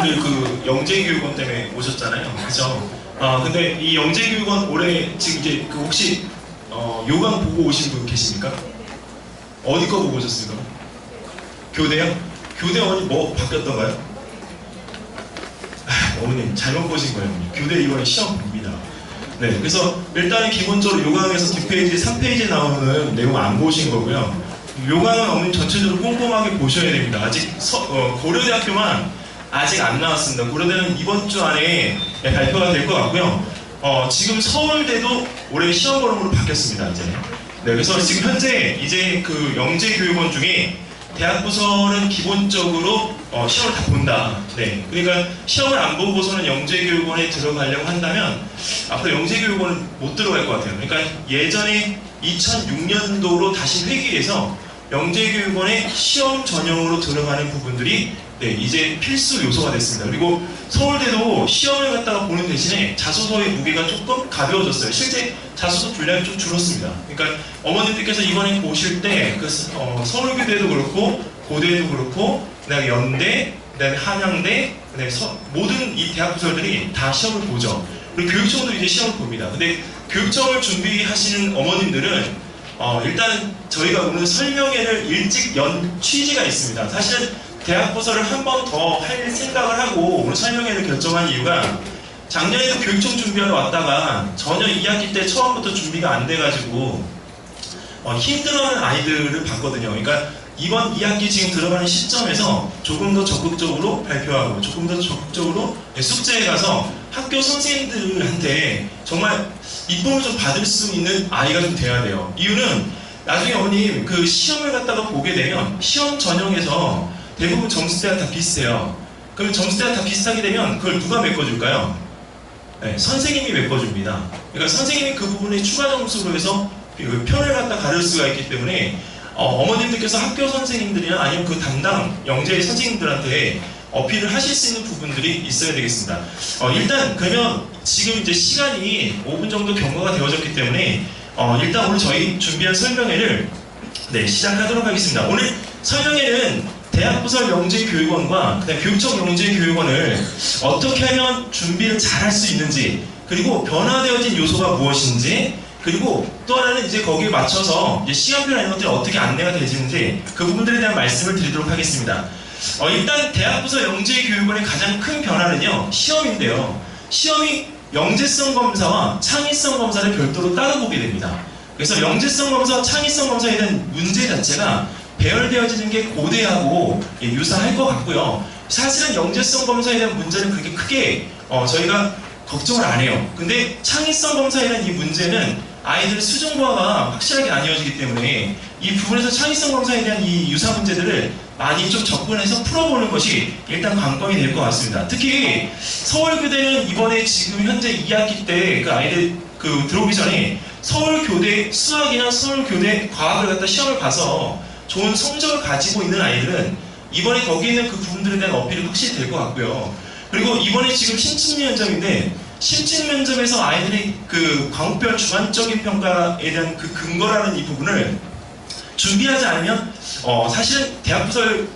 어머님들 그 영재교육원 때문에 오셨잖아요. 그죠? 근데 이 영재교육원 올해 지금 이제 그 혹시 요강 보고 오신 분 계십니까? 어디 거 보고 오셨습니까? 교대요? 교대 어머니 뭐 바뀌었던가요? 어머님 잘못 보신 거예요. 교대 이번에 시험 봅니다. 네, 그래서 일단은 기본적으로 요강에서 뒷페이지 3페이지에 나오는 내용 안 보신 거고요. 요강은 어머님 전체적으로 꼼꼼하게 보셔야 됩니다. 아직 고려대학교만 아직 안 나왔습니다. 고려대는 이번 주 안에 발표가 될 것 같고요. 지금 서울대도 올해 시험 번호로 바뀌었습니다. 이제. 네, 그래서 지금 현재 이제 그 영재교육원 중에 대학부설은 기본적으로 시험을 다 본다. 네, 그러니까 시험을 안 보고서는 영재교육원에 들어가려고 한다면 앞으로 영재교육원은 못 들어갈 것 같아요. 그러니까 예전에 2006년도로 다시 회귀해서 영재교육원에 시험 전형으로 들어가는 부분들이 네, 이제 필수 요소가 됐습니다. 그리고 서울대도 시험을 갖다가 보는 대신에 자소서의 무게가 조금 가벼워졌어요. 실제 자소서 분량이 좀 줄었습니다. 그러니까 어머님들께서 이번에 보실 때 그 서울교대도 그렇고 고대도 그렇고 그다음에 연대, 그다음에 한양대, 그다음에 모든 이 대학 부설들이 다 시험을 보죠. 그리고 교육청도 이제 시험을 봅니다. 근데 교육청을 준비하시는 어머님들은 일단 저희가 오늘 설명회를 일찍 연 취지가 있습니다. 사실은 대학부설을 한 번 더 할 생각을 하고 오늘 설명회를 결정한 이유가 작년에도 교육청 준비하러 왔다가 전혀 2학기 때 처음부터 준비가 안 돼가지고 힘들어하는 아이들을 봤거든요. 그러니까 이번 2학기 지금 들어가는 시점에서 조금 더 적극적으로 발표하고 조금 더 적극적으로 숙제에 가서 학교 선생님들한테 정말 이쁨을 좀 받을 수 있는 아이가 좀 돼야 돼요. 이유는 나중에 어머님 그 시험을 갖다가 보게 되면 시험 전형에서 대부분 점수대가 다 비슷해요. 그럼 점수대가 다 비슷하게 되면 그걸 누가 메꿔줄까요? 네, 선생님이 메꿔줍니다. 그러니까 선생님이 그 부분에 추가 점수로 해서 편을 갖다 가를 수가 있기 때문에 어머님들께서 학교 선생님들이나 아니면 그 담당 영재 선생님들한테 어필을 하실 수 있는 부분들이 있어야 되겠습니다. 일단 그러면 지금 이제 시간이 5분 정도 경과가 되어졌기 때문에 일단 오늘 저희 준비한 설명회를 네, 시작하도록 하겠습니다. 오늘 설명회는 대학부설 영재교육원과 그다음에 교육청 영재교육원을 어떻게 하면 준비를 잘 할 수 있는지, 그리고 변화되어진 요소가 무엇인지, 그리고 또 하나는 이제 거기에 맞춰서 이제 시간표나 이런 것들이 어떻게 안내가 되지는지 그 부분들에 대한 말씀을 드리도록 하겠습니다. 일단 대학부설 영재교육원의 가장 큰 변화는요, 시험인데요. 시험이 영재성 검사와 창의성 검사를 별도로 따로 보게 됩니다. 그래서 영재성 검사와 창의성 검사에 대한 문제 자체가 배열되어지는 게 고대하고 유사할 것 같고요. 사실은 영재성 검사에 대한 문제는 그렇게 크게 저희가 걱정을 안 해요. 근데 창의성 검사에 대한 이 문제는 아이들의 수준과가 확실하게 나뉘어지기 때문에 이 부분에서 창의성 검사에 대한 이 유사 문제들을 많이 좀 접근해서 풀어보는 것이 일단 관건이 될 것 같습니다. 특히 서울교대는 이번에 지금 현재 2학기 때 그 아이들 들어오기 전에 서울교대 수학이나 서울교대 과학을 갖다 시험을 봐서 좋은 성적을 가지고 있는 아이들은 이번에 거기 있는 그 부분들에 대한 어필이 확실히 될 것 같고요. 그리고 이번에 지금 심층 면접인데 심층 면접에서 아이들이 그 과목별 주관적인 평가에 대한 그 근거라는 이 부분을 준비하지 않으면 사실은 대학부설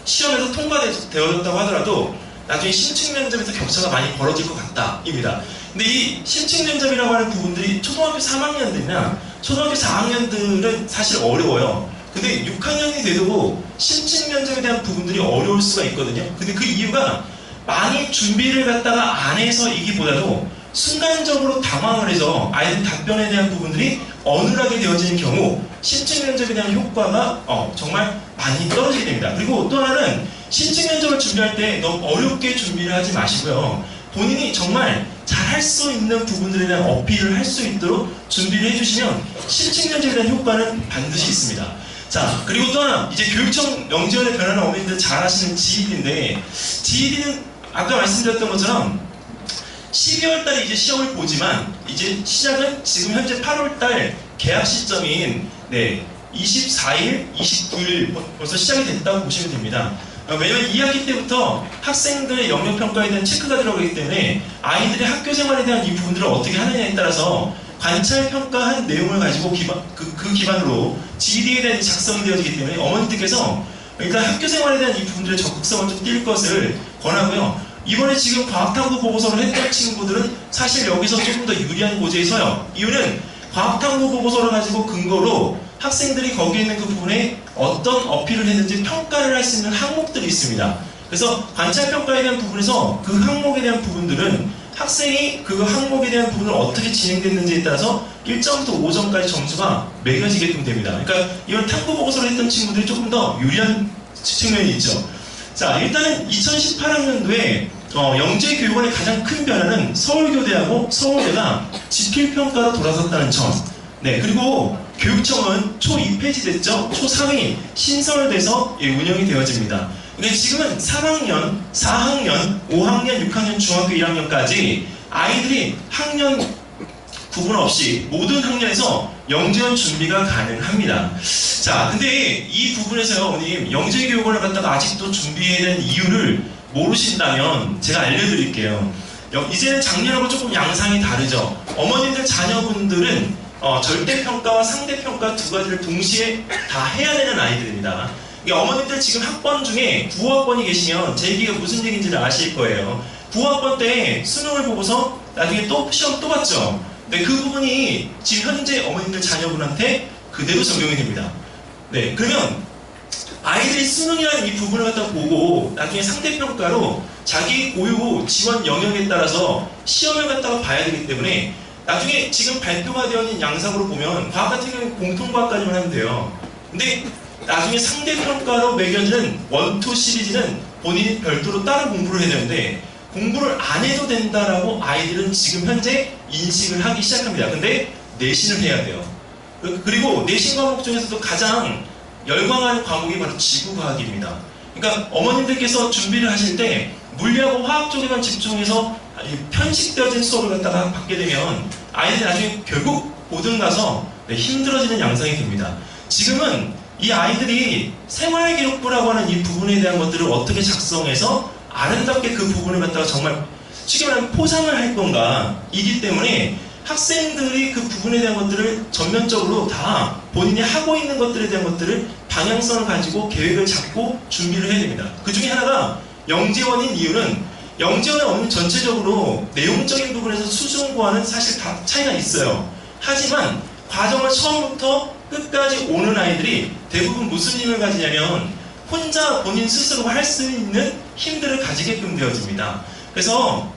시험에서 통과되었다고 하더라도 나중에 심층 면접에서 격차가 많이 벌어질 것 같다입니다. 근데 이 심층 면접이라고 하는 부분들이 초등학교 3학년들이나 초등학교 4학년들은 사실 어려워요. 근데 6학년이 돼도 심층 면접에 대한 부분들이 어려울 수가 있거든요. 근데 그 이유가 많이 준비를 갖다가 안 해서이기보다도 순간적으로 당황을 해서 아이들 답변에 대한 부분들이 어눌하게 되어지는 경우 심층 면접에 대한 효과가 정말 많이 떨어지게 됩니다. 그리고 또 하나는 심층 면접을 준비할 때 너무 어렵게 준비를 하지 마시고요. 본인이 정말 잘 할 수 있는 부분들에 대한 어필을 할 수 있도록 준비를 해주시면 심층 면접에 대한 효과는 반드시 있습니다. 자, 그리고 또 하나, 이제 교육청 영재원의 변화는 어머님들 잘 아시는 GED인데, GED는 아까 말씀드렸던 것처럼 12월 달에 이제 시험을 보지만, 이제 시작은 지금 현재 8월 달 개학 시점인 24일, 29일 벌써 시작이 됐다고 보시면 됩니다. 왜냐면 2학기 때부터 학생들의 영역평가에 대한 체크가 들어가기 때문에 아이들의 학교 생활에 대한 이 부분들을 어떻게 하느냐에 따라서 관찰 평가한 내용을 가지고 그 기반으로 GED에 대한 작성이 되어지기 때문에 어머니들께서 일단 학교 생활에 대한 이 부분들의 적극성을 좀 띌 것을 권하고요. 이번에 지금 과학탐구 보고서를 했던 친구들은 사실 여기서 조금 더 유리한 고지에 서요. 이유는 과학탐구 보고서를 가지고 근거로 학생들이 거기에 있는 그 부분에 어떤 어필을 했는지 평가를 할 수 있는 항목들이 있습니다. 그래서 관찰평가에 대한 부분에서 그 항목에 대한 부분들은 학생이 그 항목에 대한 부분을 어떻게 진행됐는지에 따라서 1점부터 5점까지 점수가 매겨지게끔 됩니다. 그러니까 이런 탐구 보고서를 했던 친구들이 조금 더 유리한 측면이 있죠. 자, 일단은 2018학년도에 영재교육원의 가장 큰 변화는 서울교대하고 서울대가 지필평가로 돌아섰다는 점. 네, 그리고 교육청은 초 2폐지 됐죠. 초 3이 신설돼서 운영이 되어집니다. 그러니까 지금은 3학년, 4학년, 5학년, 6학년, 중학교 1학년까지 아이들이 학년 구분 없이 모든 학년에서 영재원 준비가 가능합니다. 자, 근데 이 부분에서요, 어머님, 영재교육원을 갖다가 아직도 준비해야 되는 이유를 모르신다면 제가 알려드릴게요. 이제는 작년하고 조금 양상이 다르죠. 어머님들 자녀분들은 절대평가와 상대평가 두 가지를 동시에 다 해야 되는 아이들입니다. 어머님들 지금 학번 중에 9학번이 계시면 제 얘기가 무슨 얘기인지를 아실 거예요. 9학번 때 수능을 보고서 나중에 또 시험 또 봤죠. 근데 그 부분이 지금 현재 어머님들 자녀분한테 그대로 적용이 됩니다. 네, 그러면 아이들이 수능이라는 이 부분을 갖다 보고 나중에 상대평가로 자기 고유 지원 영역에 따라서 시험을 갖다가 봐야 되기 때문에 나중에 지금 발표가 되어 있는 양상으로 보면 과학 같은 경우는 공통과학까지만 하면 돼요. 근데 나중에 상대평가로 매겨지는 1, 2 시리즈는 본인이 별도로 따로 공부를 해야 되는데 공부를 안 해도 된다라고 아이들은 지금 현재 인식을 하기 시작합니다. 근데 내신을 해야 돼요. 그리고 내신 과목 중에서도 가장 열광하는 과목이 바로 지구과학입니다. 그러니까 어머님들께서 준비를 하실 때 물리하고 화학 쪽에만 집중해서 편식되어진 수업을 갖다가 받게 되면 아이들이 나중에 결국 고등 가서 힘들어지는 양상이 됩니다. 지금은 이 아이들이 생활기록부라고 하는 이 부분에 대한 것들을 어떻게 작성해서 아름답게 그 부분을 갖다가 정말 쉽게 말하면 포장을 할 건가 이기 때문에 학생들이 그 부분에 대한 것들을 전면적으로 다 본인이 하고 있는 것들에 대한 것들을 방향성을 가지고 계획을 잡고 준비를 해야 됩니다. 그 중에 하나가 영재원인 이유는 영재원은 어머니 전체적으로 내용적인 부분에서 수준과는 사실 다 차이가 있어요. 하지만 과정을 처음부터 끝까지 오는 아이들이 대부분 무슨 힘을 가지냐면 혼자 본인 스스로 할 수 있는 힘들을 가지게끔 되어집니다. 그래서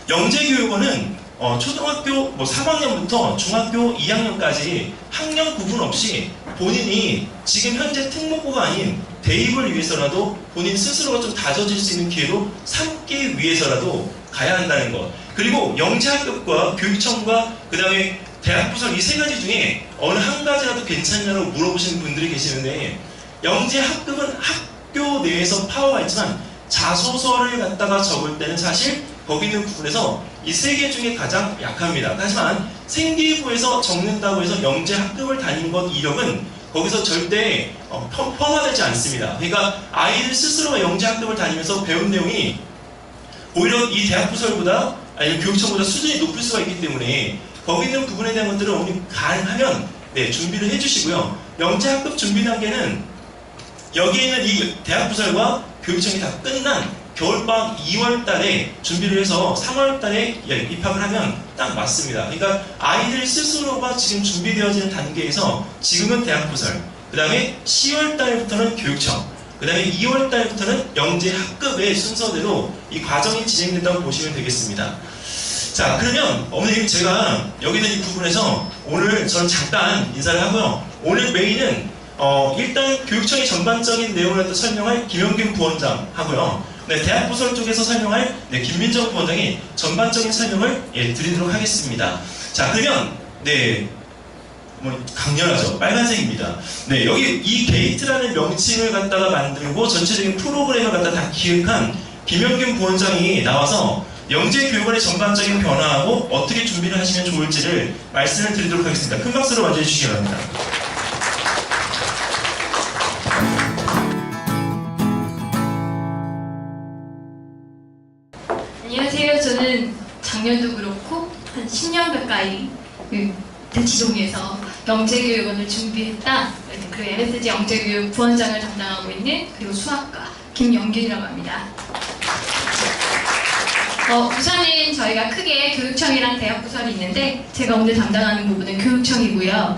영재교육원은 초등학교 3학년부터 중학교 2학년까지 학년 구분 없이 본인이 지금 현재 특목고가 아닌 대입을 위해서라도 본인 스스로가 좀 다져질 수 있는 기회로 삼기 위해서라도 가야 한다는 것. 그리고 영재학급과 교육청과 그 다음에 대학부설 이 세 가지 중에 어느 한 가지라도 괜찮냐고 물어보시는 분들이 계시는데 영재학급은 학교 내에서 파워가 있지만 자소서를 갖다가 적을 때는 사실 거기 있는 부분에서 이 세 개 중에 가장 약합니다. 하지만 생기부에서 적는다고 해서 영재학급을 다닌 것 이력은 거기서 절대 폄하되지 않습니다. 그러니까 아이들 스스로가 영재학급을 다니면서 배운 내용이 오히려 이 대학부설보다 아니면 교육청보다 수준이 높을 수가 있기 때문에 거기 있는 부분에 대한 것들을 어머니 가능하면 준비를 해주시고요. 영재학급 준비 단계는 여기에 있는 이 대학부설과 교육청이 다 끝난 겨울방학 2월달에 준비를 해서 3월달에 입학을 하면 딱 맞습니다. 그러니까 아이들 스스로가 지금 준비되어지는 단계에서 지금은 대학부설, 그 다음에 10월달부터는 교육청, 그 다음에 2월달부터는 영재학급의 순서대로 이 과정이 진행된다고 보시면 되겠습니다. 자, 그러면 어머님 제가 여기 있는 이 부분에서 오늘 저는 잠깐 인사를 하고요. 오늘 메인은 일단 교육청의 전반적인 내용을 갖다 설명할 김영균 부원장 하고요. 네, 대학부설 쪽에서 설명할 김민정 부원장이 전반적인 설명을 드리도록 하겠습니다. 자, 그러면 강렬하죠. 빨간색입니다. 네, 여기 이 게이트라는 명칭을 갖다가 만들고 전체적인 프로그램을 갖다가 다 기획한 김영균 부원장이 나와서 영재교육원의 전반적인 변화하고 어떻게 준비를 하시면 좋을지를 말씀을 드리도록 하겠습니다. 큰 박수로 맞이해 주시기 바랍니다. 안녕하세요. 저는 작년도 그렇고 한 10년 가까이 대치동에서 영재교육원을 준비했다 그리고 MSG 영재교육 부원장을 담당하고 있는 그리고 수학과 김영균이라고 합니다. 부서는 저희가 크게 교육청이랑 대학부설이 있는데 제가 오늘 담당하는 부분은 교육청이고요.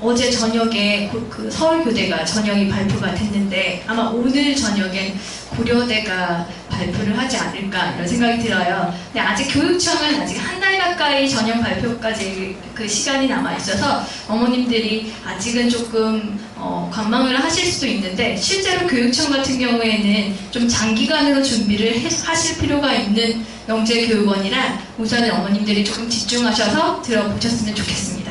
어제 저녁에 그 서울교대가 저녁이 발표가 됐는데 아마 오늘 저녁엔 고려대가 발표를 하지 않을까 이런 생각이 들어요. 근데 아직 교육청은 아직 한 달 가까이 저녁 발표까지 그 시간이 남아 있어서 어머님들이 아직은 조금 관망을 하실 수도 있는데 실제로 교육청 같은 경우에는 좀 장기간으로 준비를 하실 필요가 있는 영재교육원이라 우선은 어머님들이 조금 집중하셔서 들어보셨으면 좋겠습니다.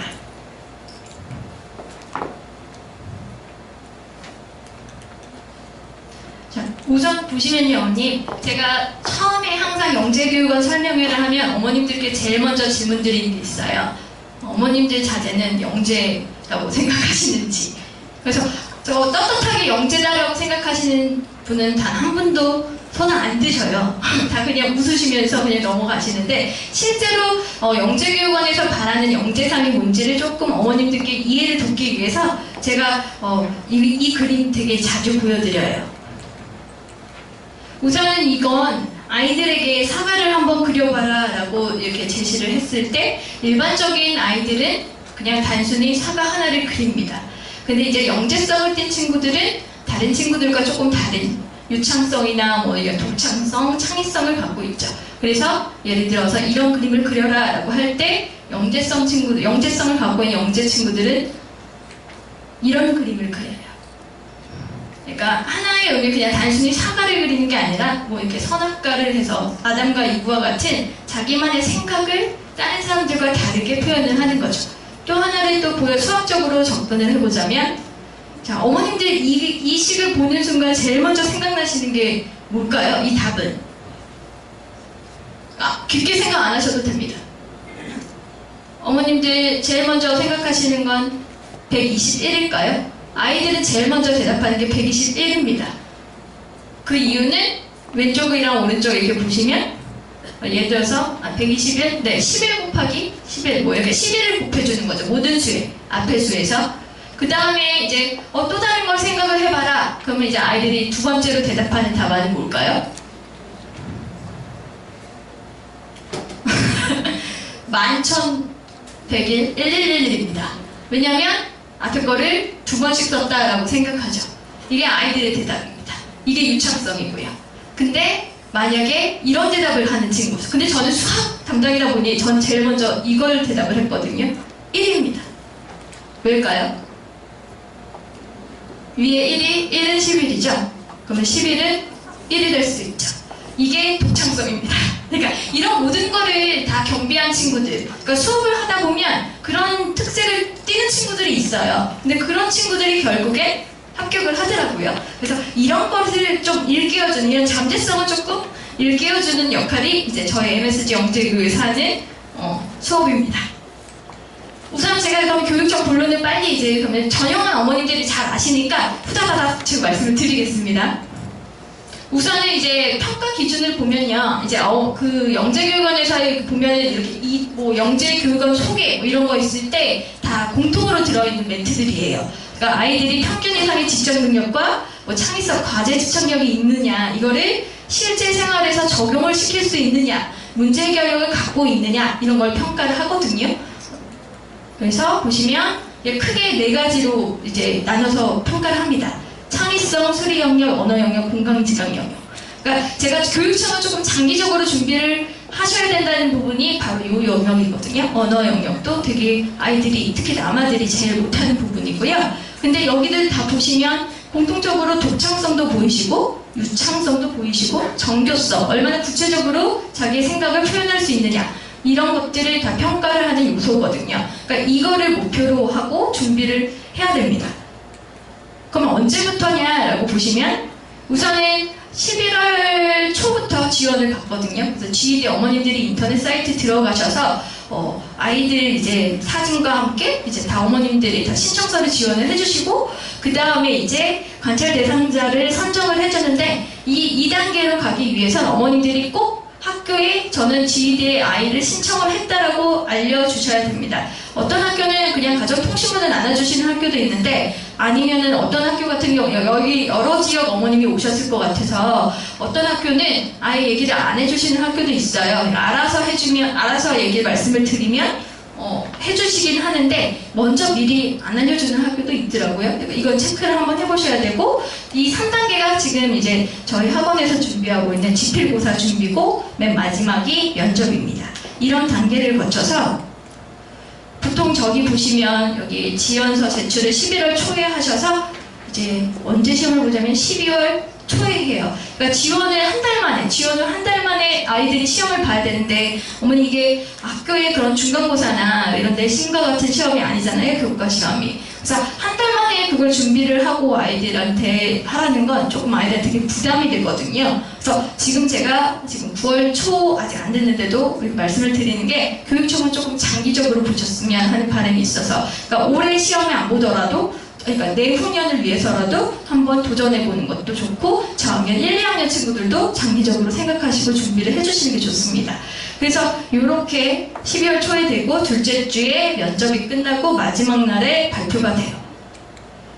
자, 우선 보시면요, 어머님. 제가 처음에 항상 영재교육원 설명회를 하면 어머님들께 제일 먼저 질문드리는 게 있어요. 어머님들 자제는 영재라고 생각하시는지. 그래서 저 떳떳하게 영재다라고 생각하시는 분은 단 한 분도 손 안 드셔요. 다 그냥 웃으시면서 그냥 넘어가시는데 실제로 영재교육원에서 바라는 영재상이 뭔지를 조금 어머님들께 이해를 돕기 위해서 제가 이 그림 되게 자주 보여드려요. 우선은 이건 아이들에게 사과를 한번 그려봐라 라고 이렇게 제시를 했을 때 일반적인 아이들은 그냥 단순히 사과 하나를 그립니다. 근데 이제 영재성을 띈 친구들은 다른 친구들과 조금 다른 유창성이나 독창성, 창의성을 갖고 있죠. 그래서 예를 들어서 이런 그림을 그려라 라고 할 때 영재성을 갖고 있는 영재 친구들은 이런 그림을 그려요. 그러니까 하나의 여기 그냥 단순히 사과를 그리는 게 아니라 이렇게 선악과를 해서 아담과 이브와 같은 자기만의 생각을 다른 사람들과 다르게 표현을 하는 거죠. 또 하나를 또 수학적으로 접근을 해보자면 자, 어머님들 이 식을 보는 순간 제일 먼저 생각나시는 게 뭘까요? 이 답은 깊게 생각 안 하셔도 됩니다. 어머님들 제일 먼저 생각하시는 건 121일까요? 아이들은 제일 먼저 대답하는 게 121입니다. 그 이유는 왼쪽이랑 오른쪽 이렇게 보시면 예를 들어서 121, 네, 11 곱하기 11 이렇게 11을 곱해주는 거죠. 모든 수에 앞에 수에서 그 다음에 이제 또 다른 걸 생각을 해봐라. 그러면 이제 아이들이 두 번째로 대답하는 답안은 뭘까요? 11,100일 1111입니다. 왜냐하면 앞에 거를 두 번씩 썼다라고 생각하죠. 이게 아이들의 대답입니다. 이게 유창성이고요. 근데 만약에 이런 대답을 하는 친구, 근데 저는 수학 담당이다 보니 전 제일 먼저 이걸 대답을 했거든요. 1입니다. 왜일까요? 위에 1은 11이죠. 그러면 11은 1이 될 수 있죠. 이게 독창성입니다. 그러니까 이런 모든 거를 다 겸비한 친구들, 그러니까 수업을 하다 보면 그런 특색을 띠는 친구들이 있어요. 근데 그런 친구들이 결국에 합격을 하더라고요. 그래서 이런 것을 좀 일깨워주는, 이런 잠재성을 조금 일깨워주는 역할이 이제 저희 MSG 영재교육에서 하는 수업입니다. 우선 제가 그럼 교육청 본론을 빨리 이제 그러면 전형한 어머님들이 잘 아시니까 후다다닥 제가 말씀을 드리겠습니다. 우선은 이제 평가 기준을 보면요, 이제 그 영재교육원에서 보면은 이렇게 영재교육원 소개 이런 거 있을 때 다 공통으로 들어있는 멘트들이에요. 그러니까 아이들이 평균 이상의 지적 능력과 창의성, 과제 집착력이 있느냐, 이거를 실제 생활에서 적용을 시킬 수 있느냐, 문제 해결력을 갖고 있느냐, 이런 걸 평가를 하거든요. 그래서 보시면 크게 네 가지로 이제 나눠서 평가를 합니다. 창의성, 수리 영역, 언어 영역, 공감 지각 영역. 그러니까 제가 교육청은 조금 장기적으로 준비를 하셔야 된다는 부분이 바로 이 영역이거든요. 언어 영역도 되게 아이들이, 특히 남아들이 제일 못하는 부분이고요. 근데 여기들 다 보시면 공통적으로 독창성도 보이시고 유창성도 보이시고 정교성, 얼마나 구체적으로 자기의 생각을 표현할 수 있느냐, 이런 것들을 다 평가를 하는 요소거든요. 그러니까 이거를 목표로 하고 준비를 해야 됩니다. 그럼 언제부터냐라고 보시면 우선은 11월 초부터 지원을 받거든요. 그래서 GED 어머님들이 인터넷 사이트 들어가셔서 아이들 이제 사진과 함께 이제 다 어머님들이 다 신청서를 지원을 해주시고 그 다음에 이제 관찰 대상자를 선정을 해주는데 이 2단계로 가기 위해선 어머님들이 꼭 학교에 저는 GED에 아이를 신청을 했다라고 알려주셔야 됩니다. 어떤 학교는 그냥 가정통신문을 나눠주시는 학교도 있는데 아니면은 어떤 학교 같은 경우 여기 여러 지역 어머님이 오셨을 것 같아서 어떤 학교는 아예 얘기를 안 해주시는 학교도 있어요. 그러니까 알아서 얘기를 말씀을 드리면 해주시긴 하는데 먼저 미리 안 알려주는 학교도 있더라고요. 그러니까 이건 체크를 한번 해보셔야 되고, 이 3단계가 지금 이제 저희 학원에서 준비하고 있는 지필고사 준비고 맨 마지막이 면접입니다. 이런 단계를 거쳐서 보통 저기 보시면 여기 지원서 제출을 11월 초에 하셔서 이제 언제 시험을 보자면 12월 초에 해요. 그러니까 지원을 한 달 만에 아이들이 시험을 봐야 되는데, 어머니 이게 학교의 그런 중간고사나 이런 내신과 같은 시험이 아니잖아요, 교과 시험이. 그래서 한 달 만에 그걸 준비를 하고 아이들한테 하라는 건 조금 아이들한테 되게 부담이 되거든요. 그래서 제가 9월 초 아직 안 됐는데도 말씀을 드리는 게, 교육청은 조금 장기적으로 보셨으면 하는 바람이 있어서, 그러니까 올해 시험에 안 보더라도 그러니까 내후년을 위해서라도 한번 도전해보는 것도 좋고, 저학년 1, 2학년 친구들도 장기적으로 생각하시고 준비를 해주시는 게 좋습니다. 그래서 이렇게 12월 초에 되고 둘째 주에 면접이 끝나고 마지막 날에 발표가 돼요.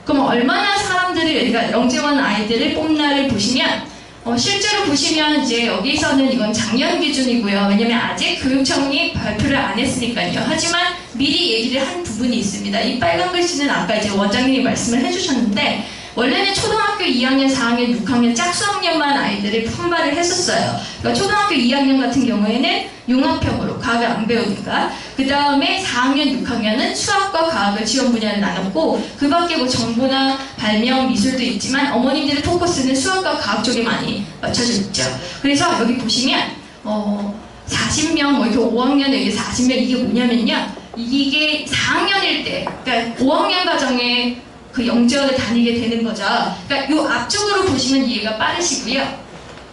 그럼 얼마나 사람들이, 그러니까 영재원 아이들을 뽑나를 보시면 실제로 보시면 이제 여기서는 이건 작년 기준이고요. 왜냐면 아직 교육청이 발표를 안 했으니까요. 하지만 미리 얘기를 한 부분이 있습니다. 이 빨간 글씨는 아까 이제 원장님이 말씀을 해주셨는데, 원래는 초등학교 2학년, 4학년, 6학년 짝수학년만 아이들을 선발을 했었어요. 그러니까 초등학교 2학년 같은 경우에는 융합형으로 과학을 안 배우니까, 그 다음에 4학년, 6학년은 수학과 과학을 지원 분야를 나눴고, 그 밖에 뭐 정보나 발명, 미술도 있지만 어머님들의 포커스는 수학과 과학 쪽에 많이 맞춰져 있죠. 그래서 여기 보시면 40명, 뭐 이렇게 5학년에 이게 40명, 이게 뭐냐면요, 이게 4학년일 때, 그러니까 5학년 과정에 그 영재원을 다니게 되는 거죠. 그러니까 요 앞쪽으로 보시면 이해가 빠르시고요.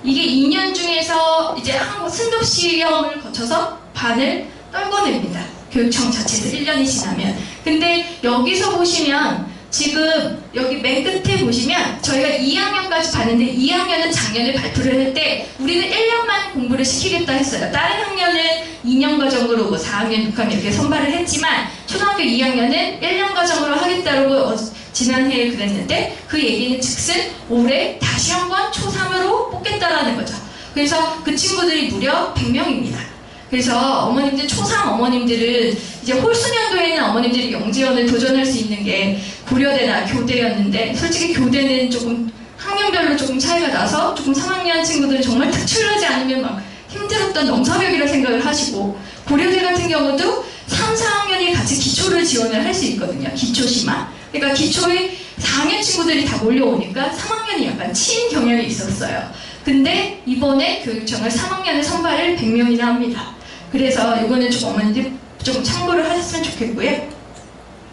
이게 2년 중에서 이제 승급 시험을 거쳐서 반을 떨궈냅니다. 교육청 자체에서 1년이 지나면. 근데 여기서 보시면 지금 여기 맨 끝에 보시면 저희가 2학년까지 봤는데, 2학년은 작년에 발표를 할 때 우리는 1년만 공부를 시키겠다 했어요. 다른 학년은 2년 과정으로 뭐 4학년, 6학년 이렇게 선발을 했지만 초등학교 2학년은 1년 과정으로 하겠다고 지난해에 그랬는데, 그 얘기는 즉슨 올해 다시 한번 초3으로 뽑겠다라는 거죠. 그래서 그 친구들이 무려 100명입니다. 그래서 어머님들, 초3 어머님들은 이제 홀수년도에는 어머님들이 영재원을 도전할 수 있는 게 고려대나 교대였는데, 솔직히 교대는 조금 학년별로 조금 차이가 나서 조금 3학년 친구들은 정말 특출나지 않으면 막 힘들었던 넘사벽이라 생각을 하시고, 고려대 같은 경우도 3, 4학년이 같이 기초를 지원을 할 수 있거든요. 기초시만. 그러니까 기초에 4학년 친구들이 다 몰려오니까 3학년이 약간 친 경향이 있었어요. 근데 이번에 교육청은 3학년의 선발을 100명이나 합니다. 그래서 이거는 좀 어머니들 좀 참고를 하셨으면 좋겠고요.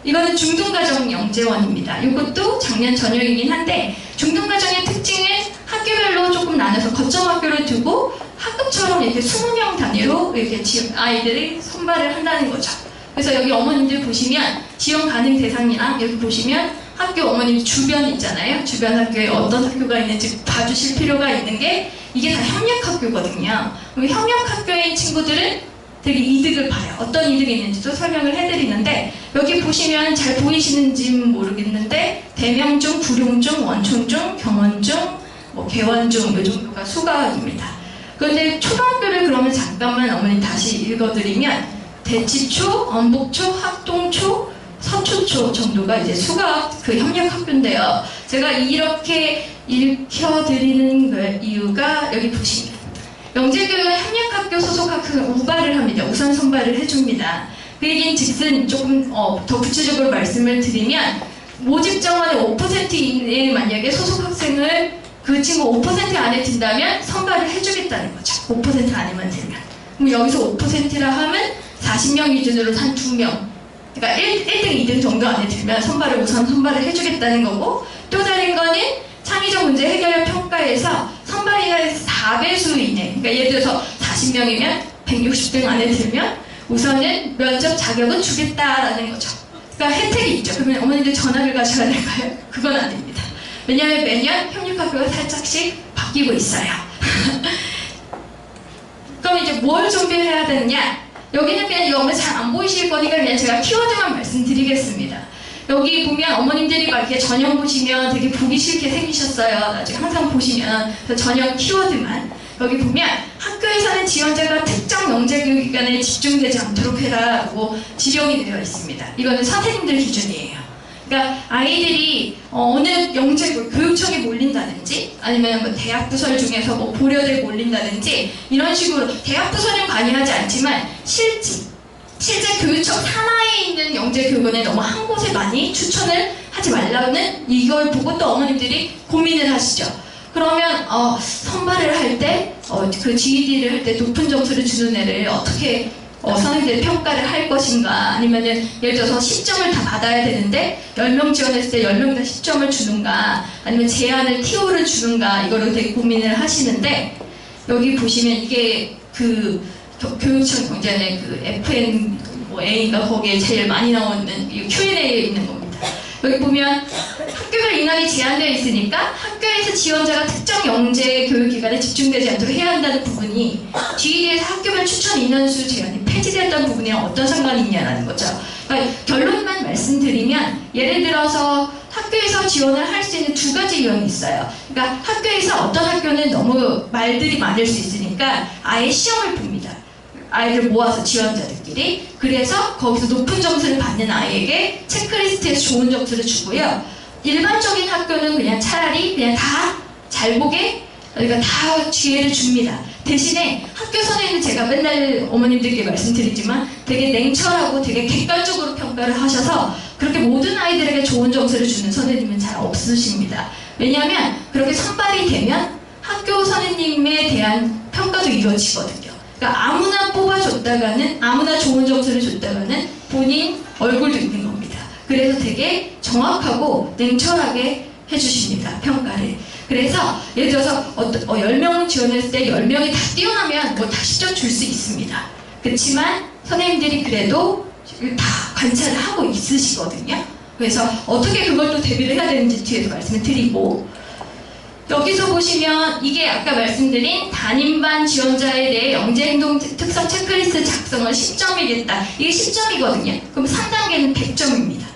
이거는 중등가정 영재원입니다. 이것도 작년 전형이긴 한데, 중등가정의 특징은 학교별로 조금 나눠서 거점 학교를 두고 학급처럼 이렇게 20명 단위로 이렇게 아이들이 선발을 한다는 거죠. 그래서 여기 어머님들 보시면 지원 가능 대상이랑 여기 보시면 학교 어머님 주변 있잖아요. 주변 학교에 어떤 학교가 있는지 봐주실 필요가 있는 게, 이게 다 협력학교거든요. 협력학교의 친구들은 되게 이득을 봐요. 어떤 이득이 있는지도 설명을 해드리는데, 여기 보시면 잘 보이시는지는 모르겠는데 대명중, 구룡중, 원촌중, 경원중, 뭐 개원중 이 정도가 수가입니다. 그런데 초등학교를 그러면 잠깐만 어머니 다시 읽어드리면, 대치초, 엄복초, 학동초, 서초초 정도가 이제 수학 그 협력학교인데요. 제가 이렇게 읽혀드리는 이유가 여기 보시면, 영재교육은 협력학교 소속 학교는 우발을 합니다. 우선 선발을 해줍니다. 그 얘기는 즉슨 조금 더 구체적으로 말씀을 드리면, 모집 정원의 5% 이내에 만약에 소속 학생을 그 친구 5% 안에 든다면 선발을 해주겠다는 거죠. 5% 안에만 들면. 그럼 여기서 5%라 하면 40명 기준으로 한 2명. 그러니까 1등, 2등 정도 안에 들면 우선 선발을 해주겠다는 거고, 또 다른 거는 창의적 문제 해결력 평가에서 선발인원에서 4배수 이내, 그러니까 예를 들어서 40명이면 160등 안에 들면 우선은 면접 자격은 주겠다라는 거죠. 그러니까 혜택이 있죠. 그러면 어머니들 전학을 가셔야 될까요? 그건 아닙니다. 왜냐하면 매년 협력학교가 살짝씩 바뀌고 있어요. 그럼 이제 뭘 준비해야 되느냐? 여기는 그냥 이거 잘 안 보이실 거니까 그냥 제가 키워드만 말씀드리겠습니다. 여기 보면 어머님들이 막 이렇게 전형 보시면 되게 보기 싫게 생기셨어요. 나중에 항상 보시면 전형 키워드만 여기 보면 학교에서는 지원자가 특정 영재교육기관에 집중되지 않도록 해라라고 지령이 되어 있습니다. 이거는 선생님들 기준이에요. 그러니까 아이들이 어느 교육청에 몰린다든지 아니면 뭐 대학 부설 중에서 뭐 보려대 몰린다든지 이런 식으로 대학 부설은 관여하지 않지만 실제 교육청 산하에 있는 영재교육원에 너무 한 곳에 많이 추천을 하지 말라는 이걸 보고 또 어머님들이 고민을 하시죠. 그러면 선발을 할 때 그 GED를 할 때 높은 점수를 주는 애를 어떻게 선생님들이 평가를 할 것인가, 아니면은 예를 들어서 10점을 다 받아야 되는데 10명 지원했을 때 10명 다 10점을 주는가, 아니면 제한을 TO를 주는가, 이거를 되게 고민을 하시는데, 여기 보시면 이게 그 교육청 경제안의 그 FN A가 거기에 제일 많이 나오는 이 Q&A에 있는 겁니다. 여기 보면 학교별 인원이 제한되어 있으니까 학교에서 지원자가 특정 영재 교육기관에 집중되지 않도록 해야 한다는 부분이 GED에서 학교별 추천 인원수 제한이 폐지되었다는 부분이랑 어떤 상관이 있냐라는 거죠. 그러니까 결론만 말씀드리면, 예를 들어서 학교에서 지원을 할 수 있는 두 가지 유형이 있어요. 그러니까 학교에서 어떤 학교는 너무 말들이 많을 수 있으니까 아예 시험을 봅니다. 아이들 모아서 지원자들끼리. 그래서 거기서 높은 점수를 받는 아이에게 체크리스트에서 좋은 점수를 주고요. 일반적인 학교는 그냥 차라리 그냥 다 잘 보게, 그러니까 다 기회를 줍니다. 대신에 학교 선생님은 제가 맨날 어머님들께 말씀드리지만 되게 냉철하고 되게 객관적으로 평가를 하셔서 그렇게 모든 아이들에게 좋은 점수를 주는 선생님은 잘 없으십니다. 왜냐하면 그렇게 선발이 되면 학교 선생님에 대한 평가도 이루어지거든요. 그러니까 아무나 뽑아줬다가는, 아무나 좋은 점수를 줬다가는 본인 얼굴도 있는 겁니다. 그래서 되게 정확하고 냉철하게 해주십니다, 평가를. 그래서 예를 들어서 10명 지원했을 때 10명이 다 뛰어나면 뭐 다 10점 줄 수 있습니다. 그렇지만 선생님들이 그래도 다 관찰을 하고 있으시거든요. 그래서 어떻게 그걸 또 대비를 해야 되는지 뒤에서 말씀을 드리고, 여기서 보시면 이게 아까 말씀드린 담임반 지원자에 대해 영재행동 특성 체크리스트 작성을 10점이겠다. 이게 10점이거든요. 그럼 3단계는 100점입니다.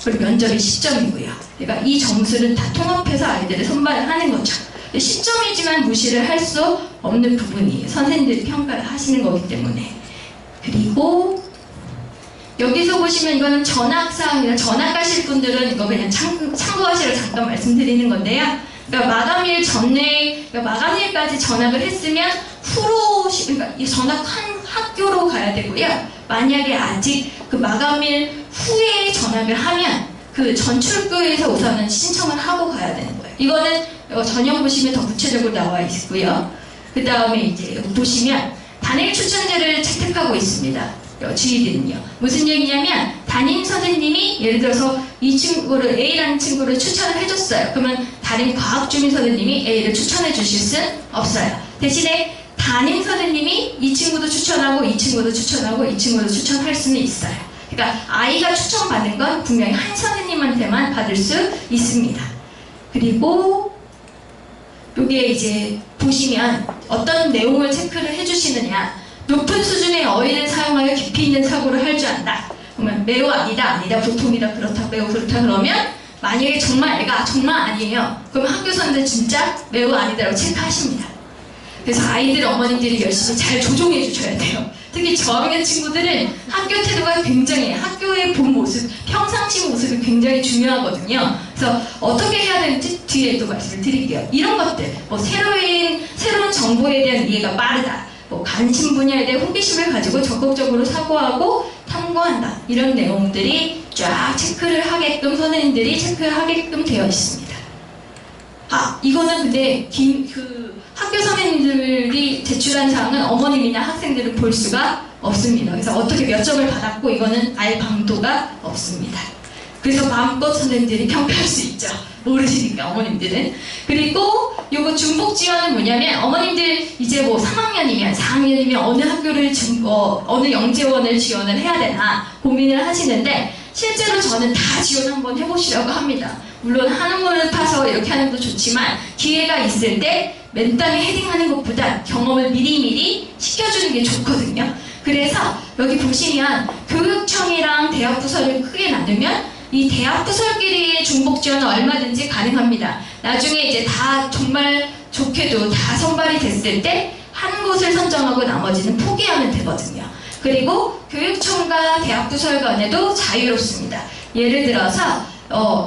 그리고 면접이 10점이고요. 그러니까 이 점수를 다 통합해서 아이들을 선발을 하는 거죠. 10점이지만 무시를 할 수 없는 부분이 선생님들이 평가를 하시는 거기 때문에. 그리고 여기서 보시면 이거는 전학사항이나 전학 가실 분들은 이거 그냥 참고하시라고 잠깐 말씀드리는 건데요. 그러니까 마감일 전에, 그러니까 마감일까지 전학을 했으면 후로, 그러니까 이 전학한 학교로 가야 되고요. 만약에 아직 그 마감일 후에 전학을 하면 그 전출교에서 우선은 신청을 하고 가야 되는 거예요. 이거는 전형 보시면 더 구체적으로 나와 있고요. 그 다음에 이제 여기 보시면 단일 추천제를 채택하고 있습니다. GED는요. 무슨 얘기냐면 담임 선생님이 예를 들어서 이 친구를, A라는 친구를 추천을 해줬어요. 그러면 담임 과학주민 선생님이 A를 추천해 주실 순 없어요. 대신에 담임 선생님이 이 친구도 추천하고 이 친구도 추천하고 이 친구도 추천할 수는 있어요. 그러니까 아이가 추천받는 건 분명히 한 선생님한테만 받을 수 있습니다. 그리고 여기에 이제 보시면 어떤 내용을 체크를 해주시느냐. 높은 수준의 어휘를 사용하여 깊이 있는 사고를 할 줄 안다. 그러면 매우 아니다, 보통이다, 그렇다, 매우 그렇다 그러면 만약에 정말 애가 정말 아니에요. 그러면 학교 선생님들 진짜 매우 아니다라고 체크하십니다. 그래서 아이들 어머님들이 열심히 잘 조종해 주셔야 돼요. 특히 저학년 친구들은 학교 태도가 굉장히, 학교의 본 모습, 평상시 모습이 굉장히 중요하거든요. 그래서 어떻게 해야 되는지 뒤에 또 말씀을 드릴게요. 이런 것들, 뭐 새로운 정보에 대한 이해가 빠르다, 뭐 관심 분야에 대해 호기심을 가지고 적극적으로 사고하고 탐구한다, 이런 내용들이 쫙 체크를 하게끔, 선생님들이 체크를 하게끔 되어 있습니다. 이거는 근데 학교 선생님들이 제출한 사항은 어머님이나 어학생들은 볼 수가 없습니다. 그래서 어떻게 몇 점을 받았고 이거는 알 방도가 없습니다. 그래서 마음껏 선생님들이 평가할 수 있죠. 모르시니까 어머님들은. 그리고 요거 중복 지원은 뭐냐면 어머님들 이제 뭐 3학년이면 4학년이면 어느 학교를 어느 영재원을 지원을 해야 되나 고민을 하시는데, 실제로 저는 다 지원 한번 해보시라고 합니다. 물론 한우물을 파서 이렇게 하는 것도 좋지만 기회가 있을 때 맨땅에 헤딩하는 것보다 경험을 미리미리 시켜주는 게 좋거든요. 그래서 여기 보시면 교육청이랑 대학 부서를 크게 나누면 이 대학 부설끼리의 중복 지원은 얼마든지 가능합니다. 나중에 이제 다 정말 좋게도 다 선발이 됐을 때 한 곳을 선정하고 나머지는 포기하면 되거든요. 그리고 교육청과 대학 부설 간에도 자유롭습니다. 예를 들어서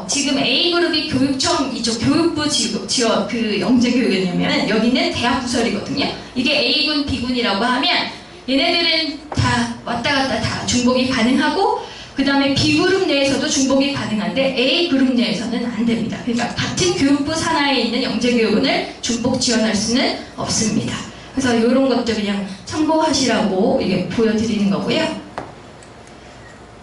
지금 A그룹이 교육청 이쪽 교육부 지원 그 영재교육이냐면 여기는 대학 부설이거든요. 이게 A군, B군이라고 하면 얘네들은 다 왔다 갔다 다 중복이 가능하고 그 다음에 B그룹 내에서도 중복이 가능한데 A그룹 내에서는 안 됩니다. 그러니까 같은 교육부 산하에 있는 영재교육원을 중복 지원할 수는 없습니다. 그래서 이런 것들 그냥 참고하시라고 이게 보여드리는 거고요.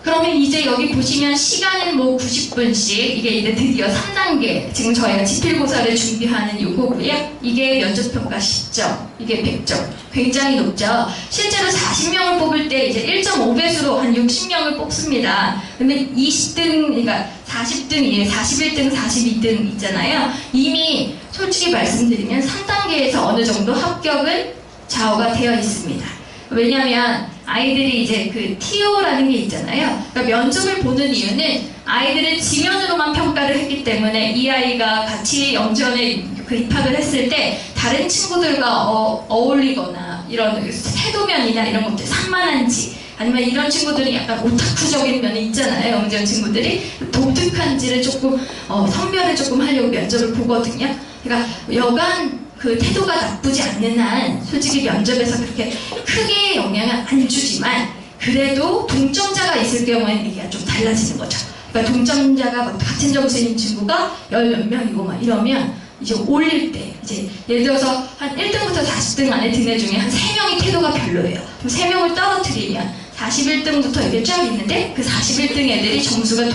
그러면 이제 여기 보시면 시간은 뭐 90분씩 이게 이제 드디어 3단계 지금 저희가 지필고사를 준비하는 요거고요. 이게 면접평가 10점, 이게 100점. 굉장히 높죠. 실제로 40명을 뽑을 때 이제 1.5배수로 한 60명을 뽑습니다. 근데 20등, 그러니까 40등, 41등, 42등 있잖아요. 이미 솔직히 말씀드리면 3단계에서 어느 정도 합격은 좌우가 되어 있습니다. 왜냐면 아이들이 이제 그 TO라는 게 있잖아요. 그러니까 면접을 보는 이유는 아이들은 지면으로만 평가를 했기 때문에 이 아이가 같이 영재원에 그 입학을 했을 때 다른 친구들과 어울리거나 이런 태도면이나 이런 것들 산만한지 아니면 이런 친구들이 약간 오타쿠적인 면이 있잖아요. 영재원 친구들이 독특한지를 조금 선별을 조금 하려고 면접을 보거든요. 그러니까 여간 그 태도가 나쁘지 않는 한 솔직히 면접에서 그렇게 크게 영향을 안 주지만 그래도 동점자가 있을 경우에는 얘기가 좀 달라지는 거죠. 그러니까 동점자가 막 같은 점수인 친구가 열 몇 명이고 막 이러면 이제 올릴 때 이제 예를 들어서 한 1등부터 40등 안에 든 애 중에 한 3명이 태도가 별로예요. 그럼 3명을 떨어뜨리면 41등부터 이렇게 쫙 있는데 그 41등 애들이 점수가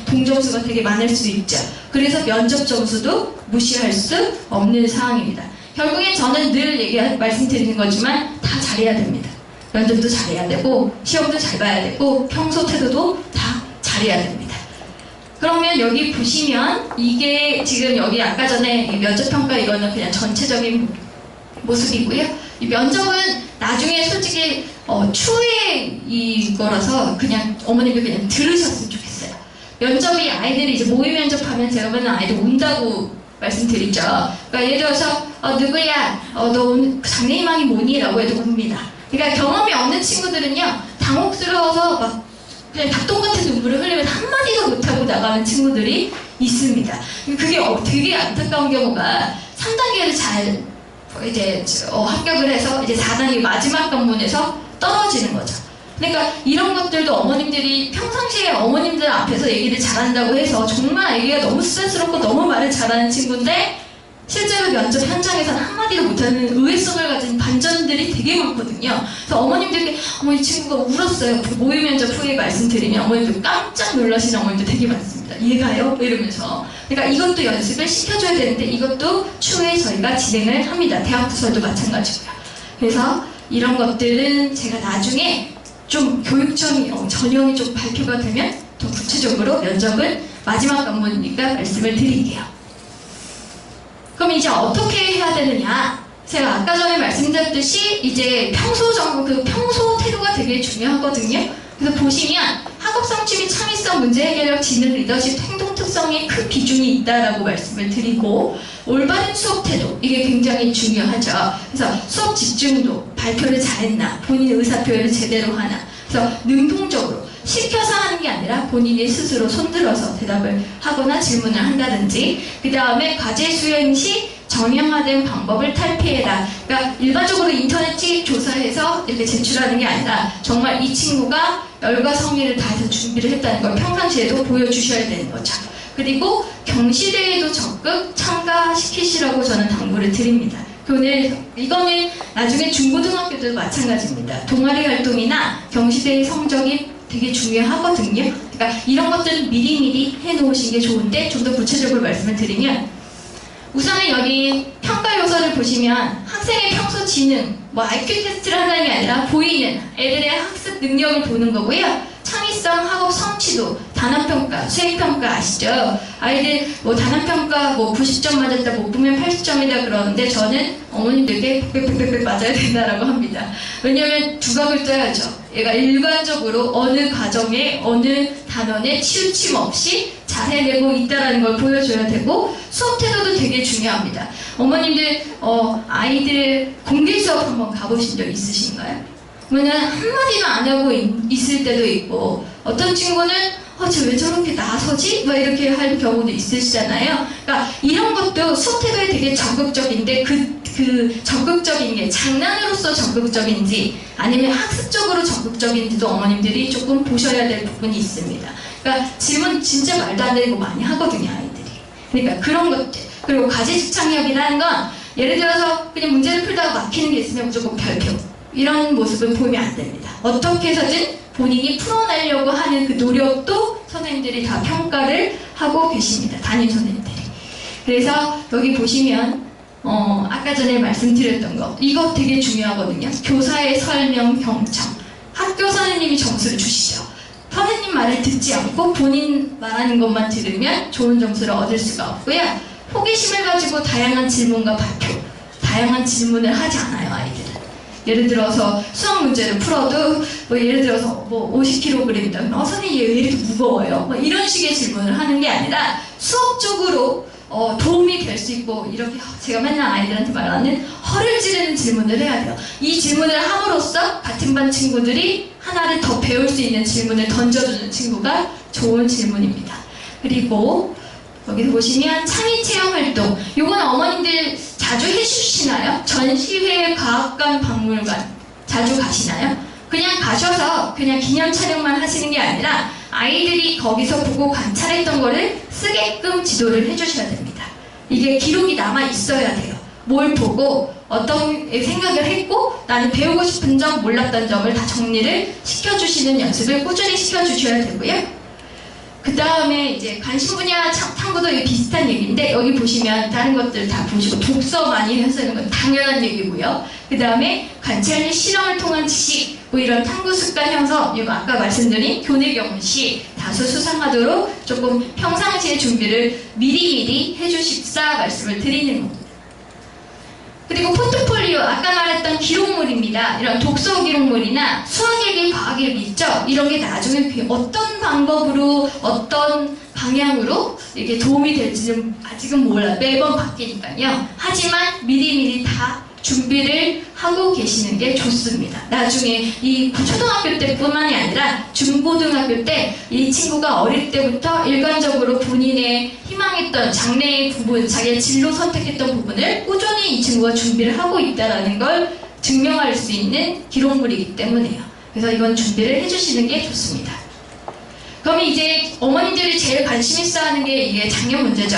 동점수가 되게 많을 수도 있죠. 그래서 면접 점수도 무시할 수 없는 상황입니다. 결국엔 저는 늘 말씀드리는 거지만 다 잘해야 됩니다. 면접도 잘해야 되고 시험도 잘 봐야 되고 평소 태도도 다 잘해야 됩니다. 그러면 여기 보시면 이게 지금 여기 아까 전에 면접평가 이거는 그냥 전체적인 모습이고요. 이 면접은 나중에 솔직히 추후에 이거라서 그냥 어머님이 그냥 들으셨으면 좋겠어요. 면접이 아이들이 이제 모의 면접하면 제가 맨날 아이들 운다고 말씀드리죠. 그러니까 예를 들어서 누구야? 너 오늘 장래희망이 뭐니? 라고 해도 웁니다. 그러니까 경험이 없는 친구들은요 당혹스러워서 막 그냥 닭똥 같은 눈물을 흘리면 한마디도 못하고 나가는 친구들이 있습니다. 그게 되게 안타까운 경우가 3단계를 잘 이제 합격을 해서 이제 4단계 마지막 관문에서 떨어지는 거죠. 그러니까 이런 것들도 어머님들이 평상시에 어머님들 앞에서 얘기를 잘한다고 해서 정말 아기가 너무 스트레스럽고 너무 말을 잘하는 친구인데 실제로 면접 현장에서는 한마디도 못하는 의외성을 가진 반전들이 되게 많거든요. 그래서 어머님들께 이 친구가 울었어요. 모의 면접 후에 말씀드리면 어머님들 깜짝 놀라시는 어머님들 되게 많습니다. 얘가요? 이러면서. 그러니까 이것도 연습을 시켜줘야 되는데 이것도 추후에 저희가 진행을 합니다. 대학 부설도 마찬가지고요. 그래서 이런 것들은 제가 나중에 좀 교육청이 전형이 좀 발표가 되면 더 구체적으로 면접은 마지막 관문이니까 말씀을 드릴게요. 그럼 이제 어떻게 해야 되느냐? 제가 아까 전에 말씀드렸듯이 이제 평소 태도가 되게 중요하거든요. 그래서 보시면 학업성취 및 창의성, 문제 해결력, 지능, 리더십, 행동 특성에 큰 비중이 있다라고 말씀을 드리고 올바른 수업 태도 이게 굉장히 중요하죠. 그래서 수업 집중도, 발표를 잘했나, 본인 의사 표현을 제대로 하나, 그래서 능동적으로 시켜서 하는 게 아니라 본인이 스스로 손들어서 대답을 하거나 질문을 한다든지 그 다음에 과제 수행 시 정형화된 방법을 탈피해라. 그러니까 일반적으로 인터넷 조사해서 이렇게 제출하는 게 아니라 정말 이 친구가 열과 성의를 다해서 준비를 했다는 걸 평상시에도 보여주셔야 되는 거죠. 그리고 경시대회도 적극 참가시키시라고 저는 당부를 드립니다. 이거는 나중에 중고등학교도 마찬가지입니다. 동아리 활동이나 경시대회 성적이 되게 중요하거든요. 그러니까 이런 것들은 미리미리 해놓으신 게 좋은데 좀 더 구체적으로 말씀을 드리면 우선은 여기 평가 요소를 보시면 학생의 평소 지능, IQ 테스트를 한다는 게 아니라 보이는 애들의 학습 능력을 보는 거고요. 창의 창의성, 학업 성취도, 단원평가, 수행평가 아시죠? 아이들 뭐 단원평가 뭐 90점 맞았다, 못 보면 80점이다 그러는데 저는 어머님들께 빽빽빽빽 맞아야 된다라고 합니다. 왜냐면 두각을 떠야죠. 얘가 일관적으로 어느 과정에 어느 단원에 치우침 없이 잘 해내고 있다는 걸 보여줘야 되고, 수업 태도도 되게 중요합니다. 어머님들 아이들 공개 수업 한번 가보신 적 있으신가요? 그러면 한마디도 안 하고 있을 때도 있고, 어떤 친구는 쟤 왜 저렇게 나서지? 막 이렇게 할 경우도 있으시잖아요. 그러니까 이런 것도 수업 태도에 되게 적극적인데 그 적극적인 게 장난으로서 적극적인지 아니면 학습적으로 적극적인지도 어머님들이 조금 보셔야 될 부분이 있습니다. 그러니까 질문 진짜 말도 안 되는 거 많이 하거든요, 아이들이. 그러니까 그런 것들. 그리고 과제집착력이라는 건 예를 들어서 그냥 문제를 풀다가 막히는 게 있으면 무조건 별표. 이런 모습은 보이면 안 됩니다. 어떻게 해서든 본인이 풀어내려고 하는 그 노력도 선생님들이 다 평가를 하고 계십니다. 담임 선생님들이. 그래서 여기 보시면 아까 전에 말씀드렸던 거, 이거 되게 중요하거든요. 교사의 설명 경청. 학교 선생님이 점수를 주시죠. 선생님 말을 듣지 않고 본인 말하는 것만 들으면 좋은 점수를 얻을 수가 없고요. 호기심을 가지고 다양한 질문과 발표, 다양한 질문을 하지 않아요, 아이들은. 예를 들어서 수학 문제를 풀어도 예를 들어서 50kg이다. 선생님 얘 왜 이렇게 무거워요? 이런 식의 질문을 하는 게 아니라 수업적으로 도움이 될 수 있고, 이렇게 제가 맨날 아이들한테 말하는 허를 찌르는 질문을 해야 돼요. 이 질문을 함으로써 같은 반 친구들이 하나를 더 배울 수 있는 질문을 던져주는 친구가 좋은 질문입니다. 그리고 여기서 보시면 창의체험활동, 요건 어머님들 자주 해주시나요? 전시회, 과학관, 박물관 자주 가시나요? 그냥 가셔서 그냥 기념 촬영만 하시는 게 아니라 아이들이 거기서 보고 관찰했던 거를 쓰게끔 지도를 해주셔야 됩니다. 이게 기록이 남아 있어야 돼요. 뭘 보고 어떤 생각을 했고 나는 배우고 싶은 점, 몰랐던 점을 다 정리를 시켜주시는 연습을 꾸준히 시켜주셔야 되고요. 그 다음에 이제 관심 분야 탐구도 비슷한 얘기인데, 여기 보시면 다른 것들 다 보시고 독서 많이 하시는 건 당연한 얘기고요. 그 다음에 관찰 및 실험을 통한 지식, 이런 탐구 습관 형성, 이거 아까 말씀드린 교내 경험 시 다소 수상하도록 조금 평상시에 준비를 미리미리 해주십사 말씀을 드리는 겁니다. 그리고 포트폴리오, 아까 말했던 기록물입니다. 이런 독서 기록물이나 수학일기, 과학일기 있죠? 이런 게 나중에 어떤 방법으로, 어떤 방향으로 이렇게 도움이 될지는 아직은 몰라요. 매번 바뀌니까요. 하지만 미리미리 다 준비를 하고 계시는 게 좋습니다. 나중에 이 초등학교 때뿐만이 아니라 중고등학교 때 이 친구가 어릴 때부터 일관적으로 본인의 희망했던 장래의 부분, 자기의 진로 선택했던 부분을 꾸준히 이 친구가 준비를 하고 있다는 걸 증명할 수 있는 기록물이기 때문에요. 그래서 이건 준비를 해주시는 게 좋습니다. 그럼 이제 어머님들이 제일 관심 있어 하는 게 이게 작년 문제죠.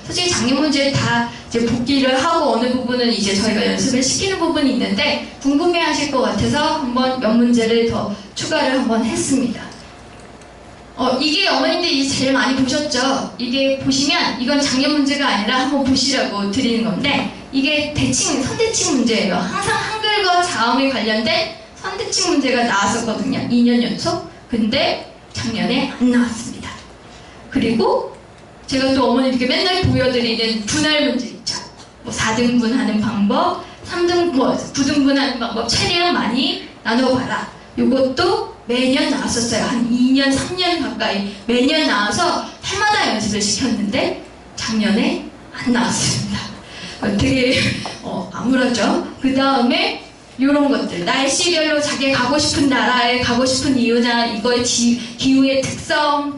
솔직히 작년 문제 다 이제 복기를 하고 어느 부분은 이제 저희가 연습을 시키는 부분이 있는데 궁금해 하실 것 같아서 한번 몇 문제를 더 추가를 한번 했습니다. 이게 어머님들이 제일 많이 보셨죠? 이게 보시면 이건 작년 문제가 아니라 한번 보시라고 드리는 건데, 이게 선대칭 문제예요. 항상 한글과 자음에 관련된 선대칭 문제가 나왔었거든요. 2년 연속. 근데 작년에 안 나왔습니다. 그리고 제가 또 어머님께 맨날 보여드리는 분할 문제 있죠. 4등분 하는 방법, 9등분 하는 방법, 최대한 많이 나눠봐라. 이것도 매년 나왔었어요. 한 2년, 3년 가까이 매년 나와서 해마다 연습을 시켰는데 작년에 안 나왔습니다. 되게 암울하죠. 그 다음에 이런 것들, 날씨별로 자기가 가고 싶은 나라에 가고 싶은 이유나 이거의 기후의 특성,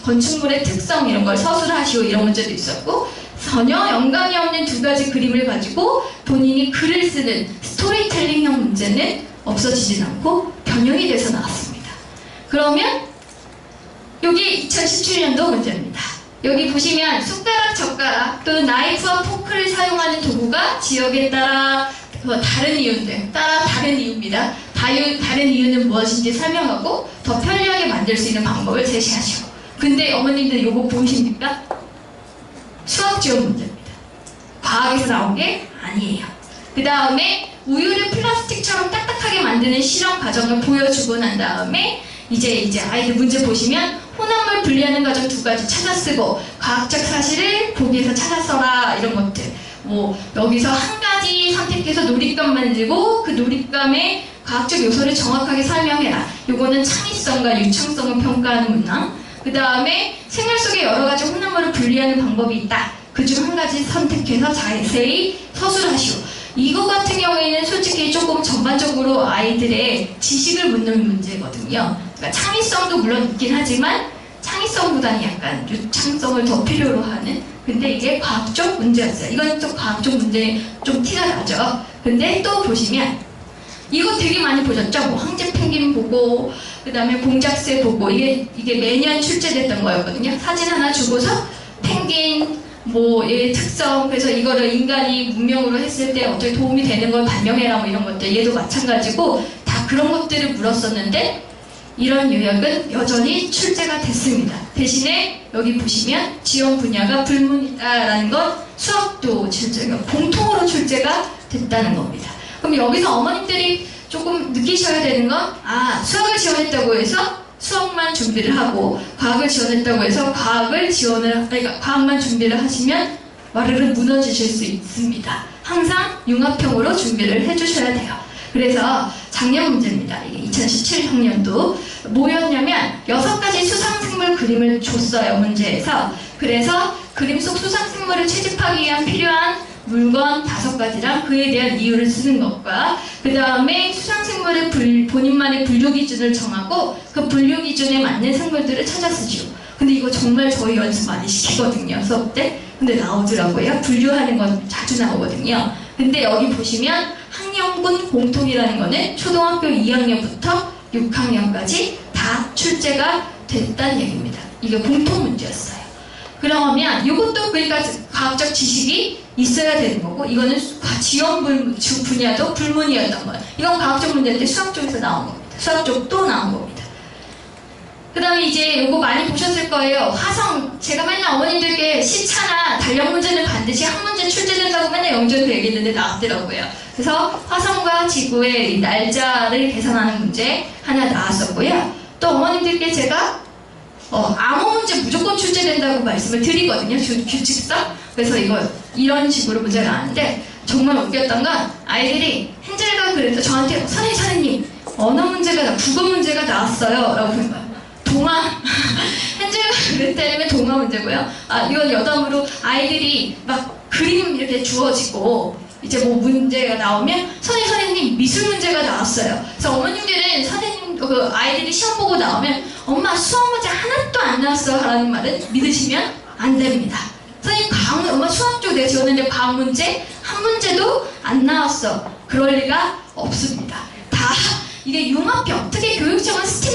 건축물의 특성 이런 걸 서술하시고 이런 문제도 있었고, 전혀 연관이 없는 두 가지 그림을 가지고 본인이 글을 쓰는 스토리텔링형 문제는 없어지진 않고 변형이 돼서 나왔습니다. 그러면 여기 2017년도 문제입니다. 여기 보시면 숟가락, 젓가락 또는 나이프와 포크를 사용하는 도구가 지역에 따라 다른 이유입니다. 다른 이유는 무엇인지 설명하고 더 편리하게 만들 수 있는 방법을 제시하시고. 근데 어머님들 이거 보이십니까? 수학 지원 문제입니다. 과학에서 나온 게 아니에요. 그 다음에 우유를 플라스틱처럼 딱딱하게 만드는 실험 과정을 보여주고 난 다음에 이제 아이들 문제 보시면 혼합물 분리하는 과정 2가지 찾아 쓰고 과학적 사실을 보기에서 찾아 써라 이런 것들. 뭐 여기서 한 가지 선택해서 놀잇감 만들고 그 놀잇감의 과학적 요소를 정확하게 설명해라. 요거는 창의성과 유창성을 평가하는 문항. 그 다음에 생활 속에 여러 가지 혼합물을 분리하는 방법이 있다. 그중 한 가지 선택해서 자세히 서술하시오. 이거 같은 경우에는 솔직히 조금 전반적으로 아이들의 지식을 묻는 문제거든요. 그러니까 창의성도 물론 있긴 하지만 창의성보다는 약간 유창성을 더 필요로 하는, 근데 이게 과학적 문제였어요. 이건 또 과학적 문제 좀 티가 나죠. 근데 또 보시면 이거 되게 많이 보셨죠? 뭐 황제 펭귄 보고 그 다음에 공작새 보고 이게 매년 출제됐던 거였거든요. 사진 하나 주고서 펭귄 뭐 얘의 특성, 그래서 이거를 인간이 문명으로 했을 때 어떻게 도움이 되는 걸 반영해라 뭐 이런 것들, 얘도 마찬가지고 다 그런 것들을 물었었는데 이런 요약은 여전히 출제가 됐습니다. 대신에 여기 보시면 지원 분야가 불문이다라는 건 수학도 출제가 공통으로 출제가 됐다는 겁니다. 그럼 여기서 어머님들이 조금 느끼셔야 되는 건, 수학을 지원했다고 해서 수학만 준비를 하고 과학을 지원했다고 해서 과학만 준비를 하시면 와르르 무너지실 수 있습니다. 항상 융합형으로 준비를 해주셔야 돼요. 그래서 작년 문제입니다. 이게 2017학년도 뭐였냐면 6가지 수상생물 그림을 줬어요, 문제에서. 그래서 그림 속 수상생물을 채집하기 위한 필요한 물건 5가지랑 그에 대한 이유를 쓰는 것과 그 다음에 수상생물의 본인만의 분류 기준을 정하고 그 분류 기준에 맞는 생물들을 찾아 쓰죠. 근데 이거 정말 저희 연습 많이 시키거든요, 수업 때. 근데 나오더라고요. 분류하는 건 자주 나오거든요. 근데 여기 보시면 학년군 공통이라는 거는 초등학교 2학년부터 6학년까지 다 출제가 됐다는 얘기입니다. 이게 공통 문제였어요. 그러면 이것도 그러니까 과학적 지식이 있어야 되는 거고, 이거는 지원 분야도 불문이었던 거예요. 이건 과학적 문제인데 수학 쪽에서 나온 겁니다. 수학 쪽도 나온 겁니다. 그 다음에 이제 이거 많이 보셨을 거예요. 화성, 제가 맨날 어머님들께 시차나 달력 문제는 반드시 한 문제 출제된다고 맨날 영전도 얘기했는데 나왔더라고요. 그래서 화성과 지구의 날짜를 계산하는 문제 하나 나왔었고요. 또 어머님들께 제가 암호 문제 무조건 출제된다고 말씀을 드리거든요. 규칙상. 그래서 이런 식으로 문제가 나왔는데 정말 웃겼던 건 아이들이 헨젤과 그레텔 저한테 선생님 언어 문제가 국어 문제가 나왔어요 라고 그런 거예요. 동화 헨젤과 그레텔의 동화 문제고요. 이건 여담으로 아이들이 막 그림 이렇게 주어지고 이제 뭐 문제가 나오면 선생님 미술 문제가 나왔어요. 그래서 어머님들은 아이들이 시험 보고 나오면 엄마 수학 문제 하나도 안 나왔어 라는 말은 믿으시면 안 됩니다. 선생님 엄마 수학 쪽 내가 지웠는데 과학 문제 한 문제도 안 나왔어. 그럴 리가 없습니다. 다 이게 융합형, 특히 교육청은 스팀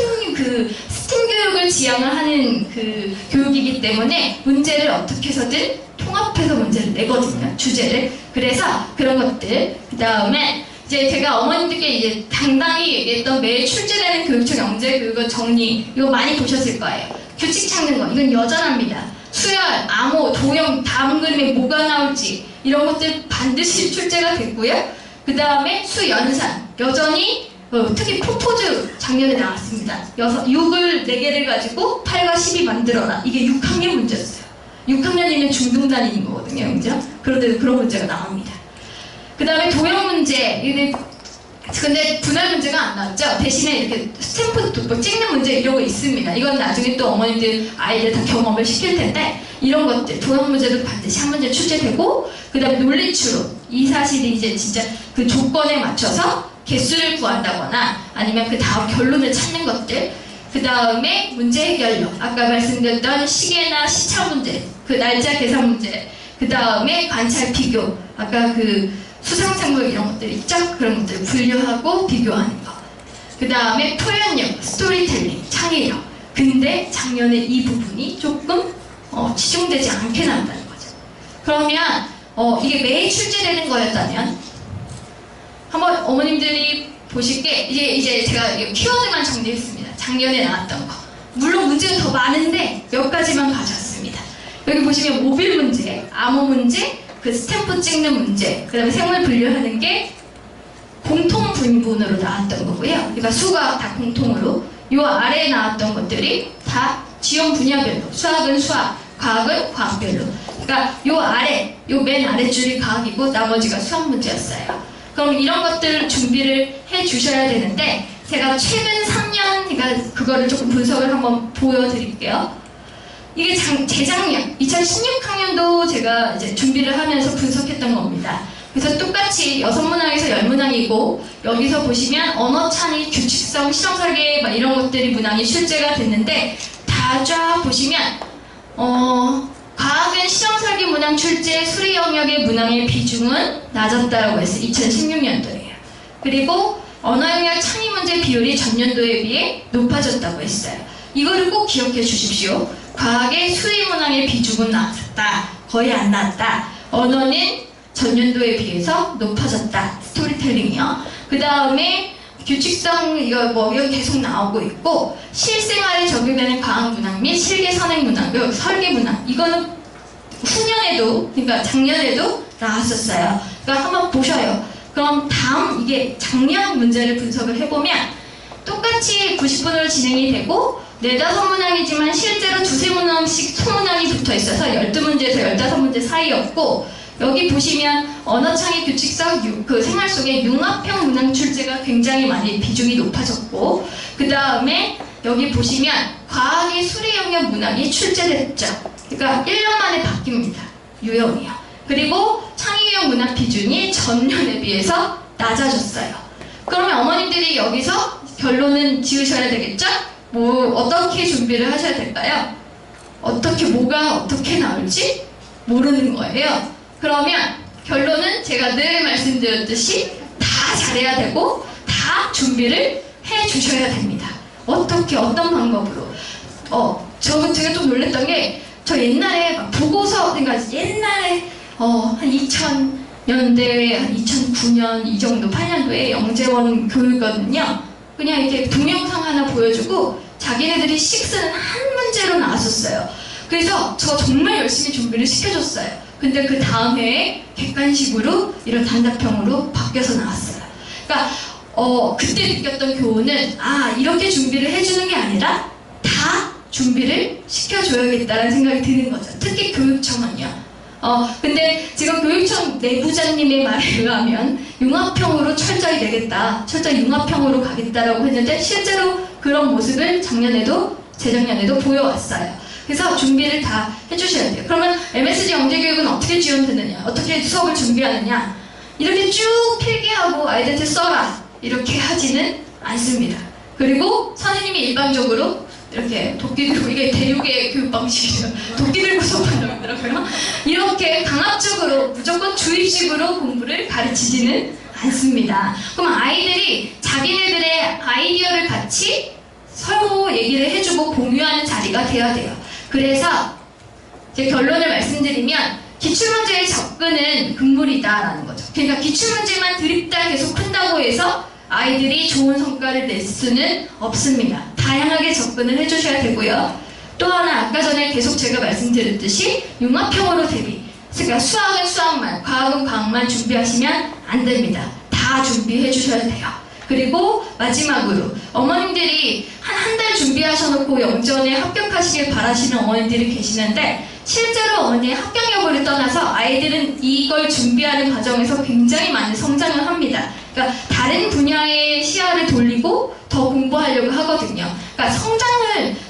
교육을 지향을 하는 그 교육이기 때문에 문제를 어떻게 해서든 통합해서 문제를 내거든요, 주제를. 그래서 그런 것들. 그 다음에 이제 제가 어머님들께 이제 당당히 얘기했던 매일 출제되는 교육청 영재 교육의 정리, 이거 많이 보셨을 거예요. 규칙 찾는 거, 이건 여전합니다. 수열, 암호, 도형, 다음 그림에 뭐가 나올지 이런 것들 반드시 출제가 됐고요. 그 다음에 수연산, 여전히 특히 프로포즈 작년에 나왔습니다. 6을 4개를 가지고 8과 10이 만들어라. 이게 6학년 문제였어요. 6학년이면 중등단위인 거거든요, 그죠? 그런데도 그런 문제가 나옵니다. 그 다음에 도형 문제, 근데 분할 문제가 안 나왔죠? 대신에 이렇게 스탬프 찍는 문제 이런 거 있습니다. 이건 나중에 또 어머님들, 아이들 다 경험을 시킬 텐데, 이런 것들, 도형 문제도 반드시 한 문제 출제되고, 그 다음에 논리추론. 이 사실이 이제 진짜 그 조건에 맞춰서 개수를 구한다거나 아니면 그 다음 결론을 찾는 것들. 그 다음에 문제 해결력. 아까 말씀드렸던 시계나 시차 문제, 그 날짜 계산 문제. 그 다음에 관찰 비교. 아까 그 수상생물 이런 것들 있죠? 그런 것들 분류하고 비교하는 거. 그 다음에 표현력, 스토리텔링, 창의력. 근데 작년에 이 부분이 조금 치중되지 않게 나온다는 거죠. 그러면 이게 매일 출제되는 거였다면 한번 어머님들이 보실 게 이제 제가 키워드만 정리했습니다. 작년에 나왔던 거. 물론 문제가 더 많은데 몇 가지만 가져왔습니다. 여기 보시면 모빌 문제, 암호 문제, 그 스탬프 찍는 문제, 그 다음에 생물 분류하는 게 공통 분분으로 나왔던 거고요. 그러니까 수학 다 공통으로 요 아래에 나왔던 것들이 다 지원 분야별로 수학은 수학, 과학은 과학별로. 그러니까 요 아래, 요 맨 아래줄이 과학이고 나머지가 수학 문제였어요. 그럼 이런 것들을 준비를 해 주셔야 되는데 제가 최근 3년 그러니까 그거를 조금 분석을 한번 보여드릴게요. 이게 재작년 2016학년도 제가 이제 준비를 하면서 분석했던 겁니다. 그래서 똑같이 6문항에서 10문항이고 여기서 보시면 언어 창의, 규칙성, 실험설계 막 이런 것들이 문항이 출제가 됐는데 다 쫙 보시면 과학은 실험설계 문항 출제, 수리 영역의 문항의 비중은 낮았다라고 했어요. 2016년도에요. 그리고 언어 영역 창의 문제 비율이 전년도에 비해 높아졌다고 했어요. 이거를 꼭 기억해 주십시오. 과학의 수리 문항의 비중은 낮았다. 거의 안 나왔다. 언어는 전년도에 비해서 높아졌다. 스토리텔링이요. 그 다음에 규칙성 이거 계속 나오고 있고 실생활에 적용되는 과학 문항 및 실계 선행 문항, 설계 문항 이거는 후년에도 그러니까 작년에도 나왔었어요. 그러니까 한번 보셔요. 그럼 다음 이게 작년 문제를 분석을 해보면 똑같이 90분으로 진행이 되고 4-5문항이지만 실제로 2-3문항씩 소문항이 붙어 있어서 12문제에서 15문제 사이였고 여기 보시면 언어창의 규칙성 그 생활 속에 융합형 문항 출제가 굉장히 많이 비중이 높아졌고 그 다음에 여기 보시면 과학의 수리 영역 문항이 출제됐죠. 그러니까 1년 만에 바뀝니다. 유형이요. 그리고 창의 유형 문항 비중이 전년에 비해서 낮아졌어요. 그러면 어머님들이 여기서 결론은 지으셔야 되겠죠? 어떻게 준비를 하셔야 될까요? 뭐가 어떻게 나올지 모르는 거예요. 그러면 결론은 제가 늘 말씀드렸듯이 다 잘해야 되고 다 준비를 해 주셔야 됩니다. 어떤 방법으로? 제가 좀 놀랬던 게 저 옛날에 막 보고서 그러니까 옛날에 한 2000년대 한 2009년 이 정도 8년도에 영재원 교육거든요. 그냥 이렇게 동영상 하나 보여주고 자기네들이 식 쓰는 한 문제로 나왔었어요. 그래서 저 정말 열심히 준비를 시켜줬어요. 근데 그 다음 해에 객관식으로 이런 단답형으로 바뀌어서 나왔어요. 그러니까 그때 느꼈던 교훈은 이렇게 준비를 해주는 게 아니라 다 준비를 시켜줘야겠다는 생각이 드는 거죠. 특히 교육청은요. 근데 지금 교육청 내부자님의 말에 의하면 융합형으로 철저히 내겠다. 철저히 융합형으로 가겠다라고 했는데 실제로 그런 모습을 작년에도 재작년에도 보여왔어요. 그래서 준비를 다 해주셔야 돼요. 그러면 MSG 영재교육은 어떻게 지원되느냐? 어떻게 수업을 준비하느냐? 이렇게 쭉 필기하고 아이들한테 써라. 이렇게 하지는 않습니다. 그리고 선생님이 일반적으로 이렇게 도끼 들고 이게 대륙의 교육 방식이죠. 도끼 들고 수업한다고 하더라고요. 이렇게 강압적으로 무조건 주입식으로 공부를 가르치지는 않습니다. 그럼 아이들이 자기네들의 아이디어를 같이 서로 얘기를 해주고 공유하는 자리가 되어야 돼요. 그래서 제 결론을 말씀드리면 기출문제의 접근은 금물이다라는 거죠. 그러니까 기출문제만 드립다 계속 푼다고 해서 아이들이 좋은 성과를 낼 수는 없습니다. 다양하게 접근을 해주셔야 되고요. 또 하나 아까 전에 계속 제가 말씀드렸듯이 융합형으로 대비. 그러니까 수학은 수학만, 과학은 과학만 준비하시면 안 됩니다. 다 준비해 주셔야 돼요. 그리고 마지막으로 어머님들이 한 달 준비하셔놓고 영전에 합격하시길 바라시는 어머님들이 계시는데 실제로 어머니의 합격 여부를 떠나서 아이들은 이걸 준비하는 과정에서 굉장히 많은 성장을 합니다. 그러니까 다른 분야의 시야를 돌리고 더 공부하려고 하거든요. 그러니까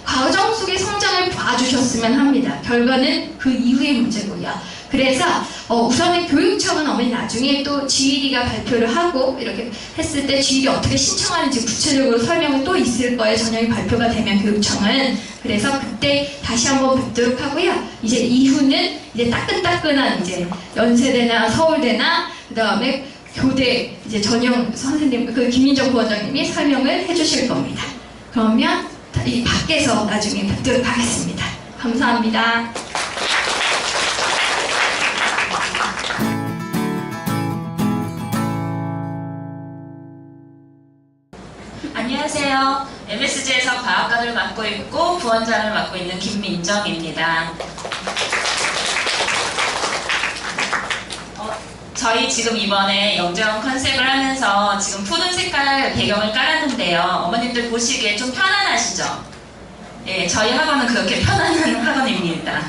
과정 속의 성장을 봐주셨으면 합니다. 결과는 그 이후의 문제고요. 그래서 우선은 교육청은 어머니 나중에 또 GED가 발표를 하고 이렇게 했을 때 GED 어떻게 신청하는지 구체적으로 설명은 또 있을 거예요. 전형이 발표가 되면 교육청은. 그래서 그때 다시 한번 뵙도록 하고요. 이제 이후는 이제 따끈따끈한 이제 연세대나 서울대나 그 다음에 교대 이제 전형 선생님 김민정 부원장님이 설명을 해주실 겁니다. 그러면 이 밖에서 나중에 뵙도록 하겠습니다. 감사합니다. 안녕하세요. MSG에서 과학관을 맡고 있고 부원장을 맡고 있는 김민정입니다. 저희 지금 이번에 영재원 컨셉을 하면서 지금 푸른 색깔 배경을 깔았는데요. 어머님들 보시기에 좀 편안하시죠? 예, 저희 학원은 그렇게 편안한 학원입니다.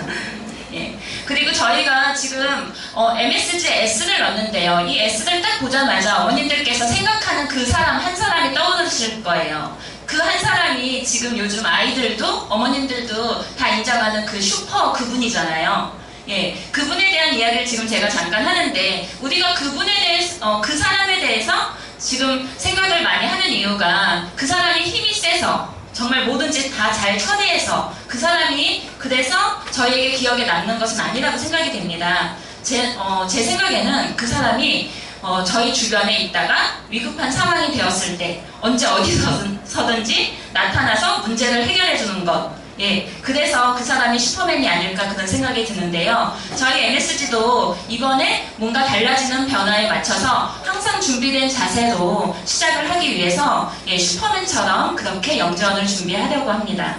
예. 그리고 저희가 지금 MSG S를 넣는데요. 이 S를 딱 보자마자 어머님들께서 생각하는 그 사람 한 사람이 떠오르실 거예요. 그 한 사람이 지금 요즘 아이들도 어머님들도 다 인정하는 그 슈퍼 그분이잖아요. 예, 그분에 대한 이야기를 지금 제가 잠깐 하는데 우리가 그분에 대해서 그 사람에 대해서 지금 생각을 많이 하는 이유가 그 사람이 힘이 세서 정말 뭐든지 다 잘 처리해서 그 사람이 그래서 저희에게 기억에 남는 것은 아니라고 생각이 됩니다. 제 생각에는 그 사람이 저희 주변에 있다가 위급한 상황이 되었을 때 언제 어디서든지 나타나서 문제를 해결해 주는 것. 예, 그래서 그 사람이 슈퍼맨이 아닐까 그런 생각이 드는데요. 저희 MSG도 이번에 뭔가 달라지는 변화에 맞춰서 항상 준비된 자세로 시작을 하기 위해서 예, 슈퍼맨처럼 그렇게 영재원을 준비하려고 합니다.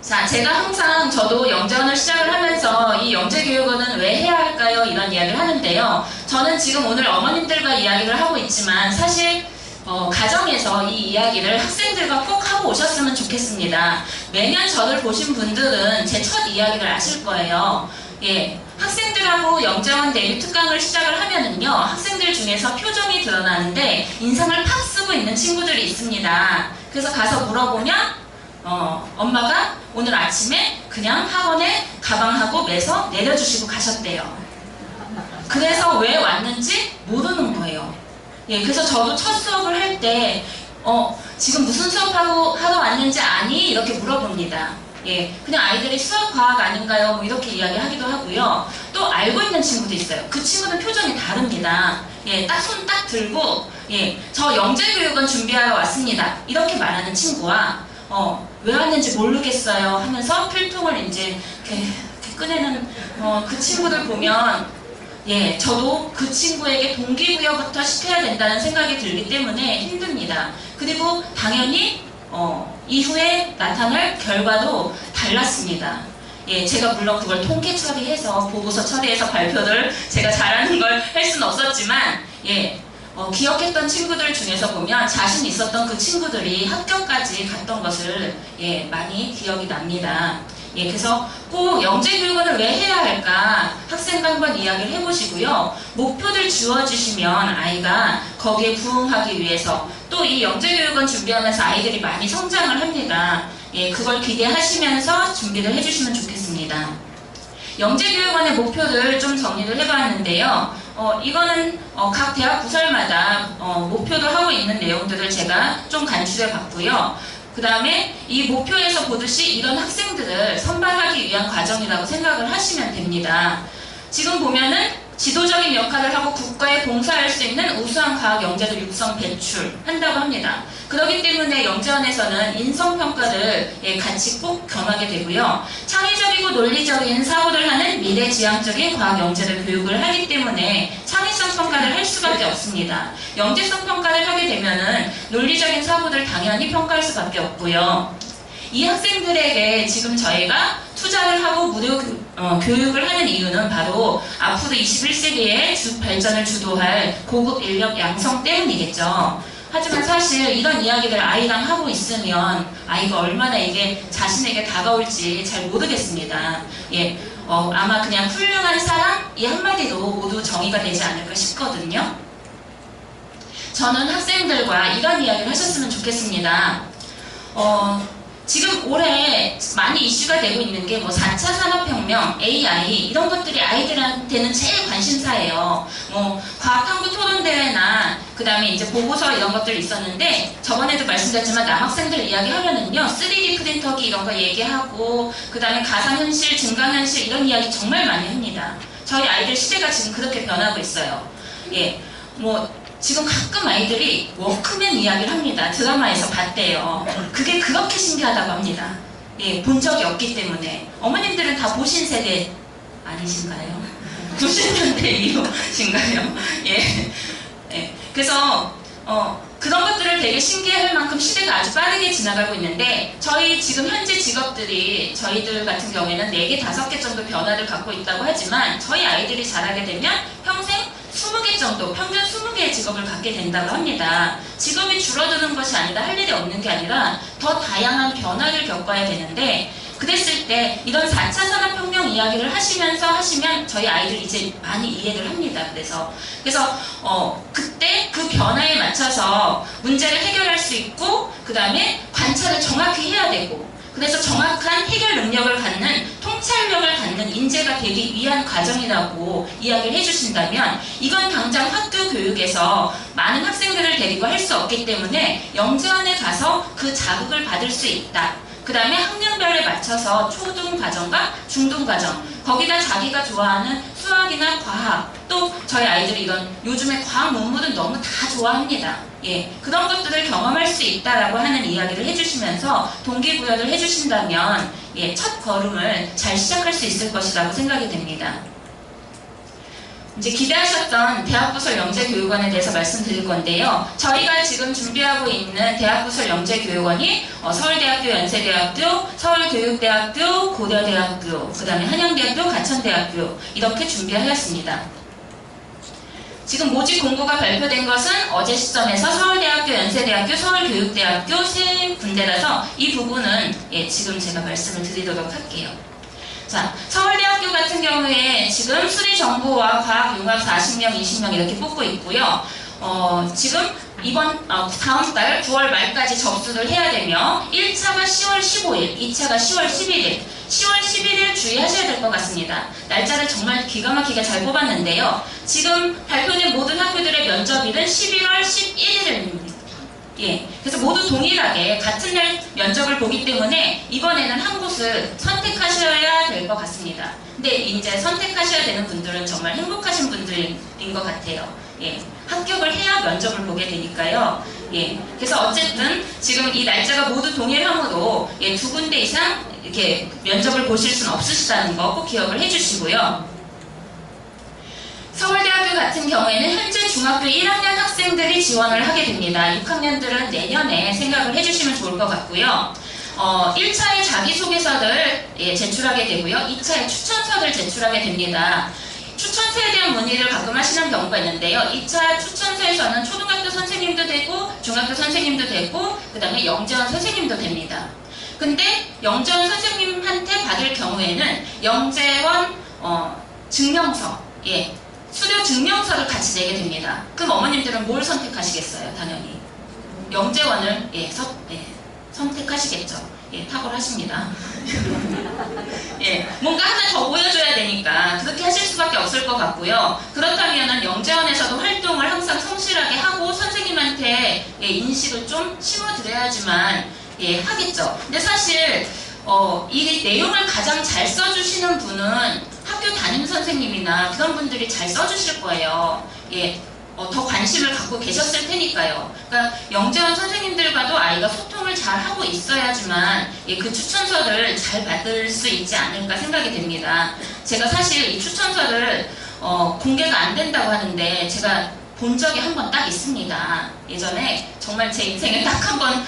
자, 제가 항상 저도 영재원을 시작을 하면서 이 영재교육원은 왜 해야 할까요? 이런 이야기를 하는데요. 저는 지금 오늘 어머님들과 이야기를 하고 있지만 사실 가정에서 이 이야기를 학생들과 꼭 하고 오셨으면 좋겠습니다. 매년 저를 보신 분들은 제 첫 이야기를 아실 거예요. 예, 학생들하고 영재원 데뷔 특강을 시작을 하면은요, 학생들 중에서 표정이 드러나는데 인상을 팍 쓰고 있는 친구들이 있습니다. 그래서 가서 물어보면 엄마가 오늘 아침에 그냥 학원에 가방하고 매서 내려주시고 가셨대요. 그래서 왜 왔는지 모르는 거예요. 예, 그래서 저도 첫 수업을 할 때 지금 무슨 수업하러 왔는지 아니? 이렇게 물어봅니다. 예, 그냥 아이들이 수학 과학 아닌가요? 뭐 이렇게 이야기하기도 하고요. 또 알고 있는 친구도 있어요. 그 친구는 표정이 다릅니다. 예, 딱 손 딱 들고 예, 저 영재교육원 준비하러 왔습니다. 이렇게 말하는 친구와 왜 왔는지 모르겠어요 하면서 필통을 이제 이렇게 꺼내는 그 친구들 보면 예, 저도 그 친구에게 동기부여부터 시켜야 된다는 생각이 들기 때문에 힘듭니다. 그리고 당연히 이후에 나타날 결과도 달랐습니다. 예, 제가 물론 그걸 통계 처리해서 보고서 처리해서 발표를 제가 잘하는 걸 할 수는 없었지만 예, 기억했던 친구들 중에서 보면 자신 있었던 그 친구들이 합격까지 갔던 것을 예, 많이 기억이 납니다. 예, 그래서 꼭 영재교육원을 왜 해야 할까 학생과 한번 이야기를 해보시고요. 목표를 주어주시면 아이가 거기에 부응하기 위해서 또 이 영재교육원 준비하면서 아이들이 많이 성장을 합니다. 예, 그걸 기대하시면서 준비를 해주시면 좋겠습니다. 영재교육원의 목표를 좀 정리를 해봤는데요. 이거는 각 대학 부설마다 목표도 하고 있는 내용들을 제가 좀 간추려 봤고요. 그 다음에 이 목표에서 보듯이 이런 학생들을 선발하기 위한 과정이라고 생각을 하시면 됩니다. 지금 보면은 지도적인 역할을 하고 국가에 봉사할 수 있는 우수한 과학 영재들 육성 배출한다고 합니다. 그렇기 때문에 영재원에서는 인성평가를 같이 꼭 겸하게 되고요. 창의적이고 논리적인 사고를 하는 미래지향적인 과학 영재들 교육을 하기 때문에 창의성 평가를 할 수밖에 없습니다. 영재성 평가를 하게 되면은 논리적인 사고를 당연히 평가할 수밖에 없고요. 이 학생들에게 지금 저희가 투자를 하고 무료 교육을 하는 이유는 바로 앞으로 21세기의 발전을 주도할 고급 인력 양성 때문이겠죠. 하지만 사실 이런 이야기를 아이랑 하고 있으면 아이가 얼마나 이게 자신에게 다가올지 잘 모르겠습니다. 예, 아마 그냥 훌륭한 사람 이 한마디로 모두 정의가 되지 않을까 싶거든요. 저는 학생들과 이런 이야기를 하셨으면 좋겠습니다. 지금 올해 많이 이슈가 되고 있는 게 뭐 4차 산업혁명, AI 이런 것들이 아이들한테는 제일 관심사예요. 뭐 과학탐구 토론대회나 그 다음에 이제 보고서 이런 것들 있었는데 저번에도 말씀드렸지만 남학생들 이야기하면은요 3D 프린터기 이런 거 얘기하고 그 다음에 가상현실, 증강현실 이런 이야기 정말 많이 합니다. 저희 아이들 시대가 지금 그렇게 변하고 있어요. 예, 뭐 지금 가끔 아이들이 워크맨 이야기를 합니다. 드라마에서 봤대요. 그게 그렇게 신기하다고 합니다. 예, 본 적이 없기 때문에. 어머님들은 다 보신 세대 아니신가요? 90년대 이후신가요? 예. 예. 그래서 그런 것들을 되게 신기해할 만큼 시대가 아주 빠르게 지나가고 있는데 저희 지금 현재 직업들이 저희들 같은 경우에는 4개, 5개 정도 변화를 갖고 있다고 하지만 저희 아이들이 자라게 되면 평생 20개 정도, 평균 20개의 직업을 갖게 된다고 합니다. 직업이 줄어드는 것이 아니라 할 일이 없는 게 아니라 더 다양한 변화를 겪어야 되는데 그랬을 때 이런 4차 산업혁명 이야기를 하시면 저희 아이들이 이제 많이 이해를 합니다. 그래서 그때 그 변화에 맞춰서 문제를 해결할 수 있고 그 다음에 관찰을 정확히 해야 되고 그래서 정확한 해결 능력을 갖는 통찰력을 갖는 인재가 되기 위한 과정이라고 이야기를 해주신다면 이건 당장 학교 교육에서 많은 학생들을 데리고 할 수 없기 때문에 영재원에 가서 그 자극을 받을 수 있다. 그 다음에 학년별에 맞춰서 초등 과정과 중등 과정 거기다 자기가 좋아하는 수학이나 과학 또 저희 아이들이 이런 요즘에 과학 논문은 너무 다 좋아합니다. 그런 것들을 경험할 수 있다라고 하는 이야기를 해주시면서 동기부여를 해주신다면 첫 걸음을 잘 시작할 수 있을 것이라고 생각이 됩니다. 이제 기대하셨던 대학부설 영재교육원에 대해서 말씀드릴 건데요. 저희가 지금 준비하고 있는 대학부설 영재교육원이 서울대학교, 연세대학교, 서울교육대학교, 고려대학교, 그 다음에 한양대학교, 가천대학교 이렇게 준비하였습니다. 지금 모집 공고가 발표된 것은 어제 시점에서 서울대학교, 연세대학교, 서울교육대학교 3군데라서 이 부분은 지금 제가 말씀을 드리도록 할게요. 자, 서울대학교 같은 경우에 지금 수리정보와 과학융합 40명, 20명 이렇게 뽑고 있고요. 지금 다음 달 9월 말까지 접수를 해야 되며 1차가 10월 15일, 2차가 10월 11일, 10월 11일 주의하셔야 될 것 같습니다. 날짜를 정말 기가 막히게 잘 뽑았는데요. 지금 발표된 모든 학교들의 면접일은 11월 11일입니다. 그래서 모두 동일하게 같은 날 면접을 보기 때문에 이번에는 한 곳을 선택하셔야 될 것 같습니다. 근데 이제 선택하셔야 되는 분들은 정말 행복하신 분들인 것 같아요. 합격을 해야 면접을 보게 되니까요. 그래서 어쨌든 지금 이 날짜가 모두 동일하므로 2군데 이상 이렇게 면접을 보실 수는 없으시다는 거 꼭 기억을 해주시고요. 서울대학교 같은 경우에는 현재 중학교 1학년 학생들이 지원을 하게 됩니다. 6학년들은 내년에 생각을 해주시면 좋을 것 같고요. 1차에 자기소개서를 제출하게 되고요. 2차에 추천서를 제출하게 됩니다. 추천서에 대한 문의를 가끔 하시는 경우가 있는데요. 2차 추천서에서는 초등학교 선생님도 되고 중학교 선생님도 되고 그 다음에 영재원 선생님도 됩니다. 근데 영재원 선생님한테 받을 경우에는 영재원 증명서 수료 증명서를 같이 내게 됩니다. 그럼 어머님들은 뭘 선택하시겠어요? 당연히 영재원을 선택하시겠죠. 탁월하십니다. 뭔가 하나 더 보여줘야 되니까 그렇게 하실 수밖에 없을 것 같고요. 그렇다면 영재원에서도 활동을 항상 성실하게 하고 선생님한테 인식을 좀 심어드려야지만 하겠죠. 근데 사실 이 내용을 가장 잘 써주시는 분은 학교 담임 선생님이나 그런 분들이 잘 써주실 거예요. 더 관심을 갖고 계셨을 테니까요. 그러니까 영재원 선생님들과도 아이가 소통을 잘 하고 있어야지만 그 추천서를 잘 받을 수 있지 않을까 생각이 됩니다. 제가 사실 이 추천서를 공개가 안 된다고 하는데 제가 본 적이 한 번 딱 있습니다. 예전에 정말 제 인생에 딱 한 번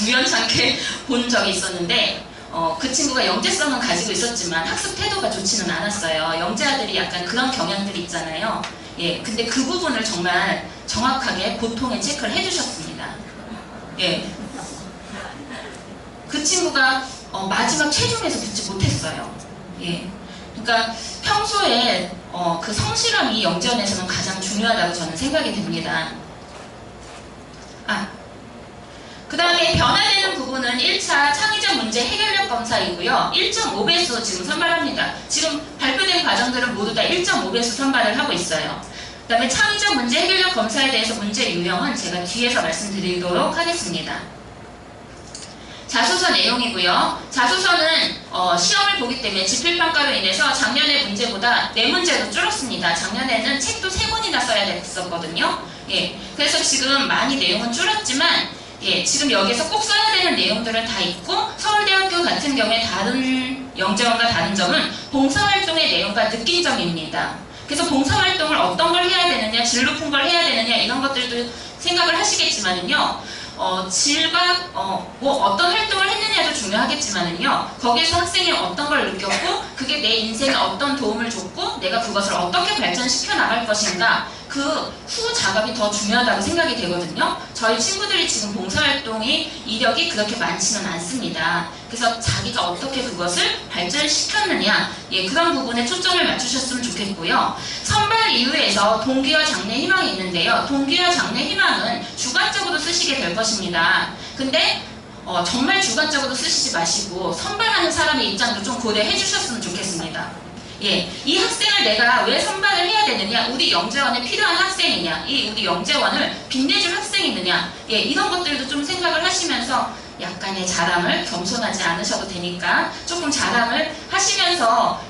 우연찮게 본 적이 있었는데 그 친구가 영재성은 가지고 있었지만 학습 태도가 좋지는 않았어요. 영재아들이 약간 그런 경향들이 있잖아요. 근데 그 부분을 정말 정확하게 보통에 체크를 해주셨습니다. 그 친구가 마지막 최종에서 붙지 못했어요. 그러니까 평소에 그 성실함이 영재원에서는 가장 중요하다고 저는 생각이 됩니다. 그 다음에 변화되는 부분은 1차 창의적 문제 해결력 검사이고요. 1.5배수 지금 선발합니다. 지금 발표된 과정들은 모두 다 1.5배수 선발을 하고 있어요. 그 다음에 창의적 문제 해결력 검사에 대해서 문제 유형은 제가 뒤에서 말씀드리도록 하겠습니다. 자소서 내용이고요. 자소서는 시험을 보기 때문에 지필평가로 인해서 작년의 문제보다 4문제도 줄었습니다. 작년에는 책도 3권이나 써야 됐었거든요. 그래서 지금 많이 내용은 줄었지만 지금 여기서 꼭 써야 되는 내용들은 다 있고 서울대학교 같은 경우에 다른 영재원과 다른 점은 봉사활동의 내용과 느낀 점입니다. 그래서 봉사활동을 어떤 걸 해야 되느냐, 질 높은 걸 해야 되느냐 이런 것들도 생각을 하시겠지만은요. 질과 뭐 어떤 활동을 했느냐도 중요하겠지만은요. 거기에서 학생이 어떤 걸 느꼈고 그게 내 인생에 어떤 도움을 줬고 내가 그것을 어떻게 발전시켜 나갈 것인가 그 후 작업이 더 중요하다고 생각이 되거든요. 저희 친구들이 지금 봉사활동이 이력이 그렇게 많지는 않습니다. 그래서 자기가 어떻게 그것을 발전시켰느냐 그런 부분에 초점을 맞추셨으면 좋겠고요. 선발 이후에서 동기와 장래 희망이 있는데요. 동기와 장래 희망은 주관적으로 쓰시게 될 것입니다. 근데 정말 주관적으로 쓰시지 마시고 선발하는 사람의 입장도 좀 고려해 주셨으면 좋겠습니다. 이 학생을 내가 왜 선발을 해야 되느냐, 우리 영재원에 필요한 학생이냐, 우리 영재원을 빛내줄 학생이느냐, 이런 것들도 좀 생각을 하시면서 약간의 자랑을 겸손하지 않으셔도 되니까 조금 자랑을 하시면서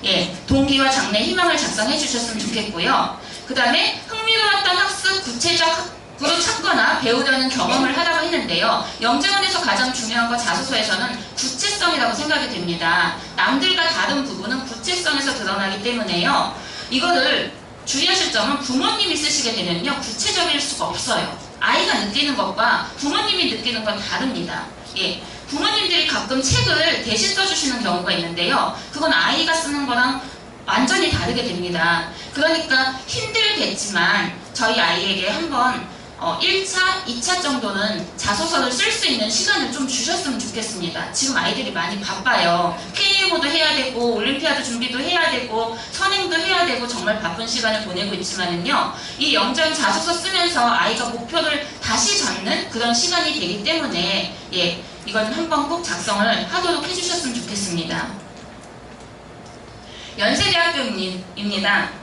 동기와 장래 희망을 작성해 주셨으면 좋겠고요. 그 다음에 흥미로웠던 학습 구체적으로 찾거나 배우려는 경험을 하라고 했는데요. 영재원에서 가장 중요한 건 자소서에서는 구체성이라고 생각이 됩니다. 남들과 다른 부분은 구체성에서 드러나기 때문에요. 이거를 주의하실 점은 부모님이 쓰시게 되면요. 구체적일 수가 없어요. 아이가 느끼는 것과 부모님이 느끼는 건 다릅니다. 부모님들이 가끔 책을 대신 써주시는 경우가 있는데요. 그건 아이가 쓰는 거랑 완전히 다르게 됩니다. 그러니까 힘들겠지만 저희 아이에게 한번 1차, 2차 정도는 자소서를 쓸 수 있는 시간을 좀 주셨으면 좋겠습니다. 지금 아이들이 많이 바빠요. KMO도 해야 되고 올림피아드 준비도 해야 되고 선행도 해야 되고 정말 바쁜 시간을 보내고 있지만은요. 이 영재원 자소서 쓰면서 아이가 목표를 다시 잡는 그런 시간이 되기 때문에 이건 한번 꼭 작성을 하도록 해주셨으면 좋겠습니다. 연세대학교입니다.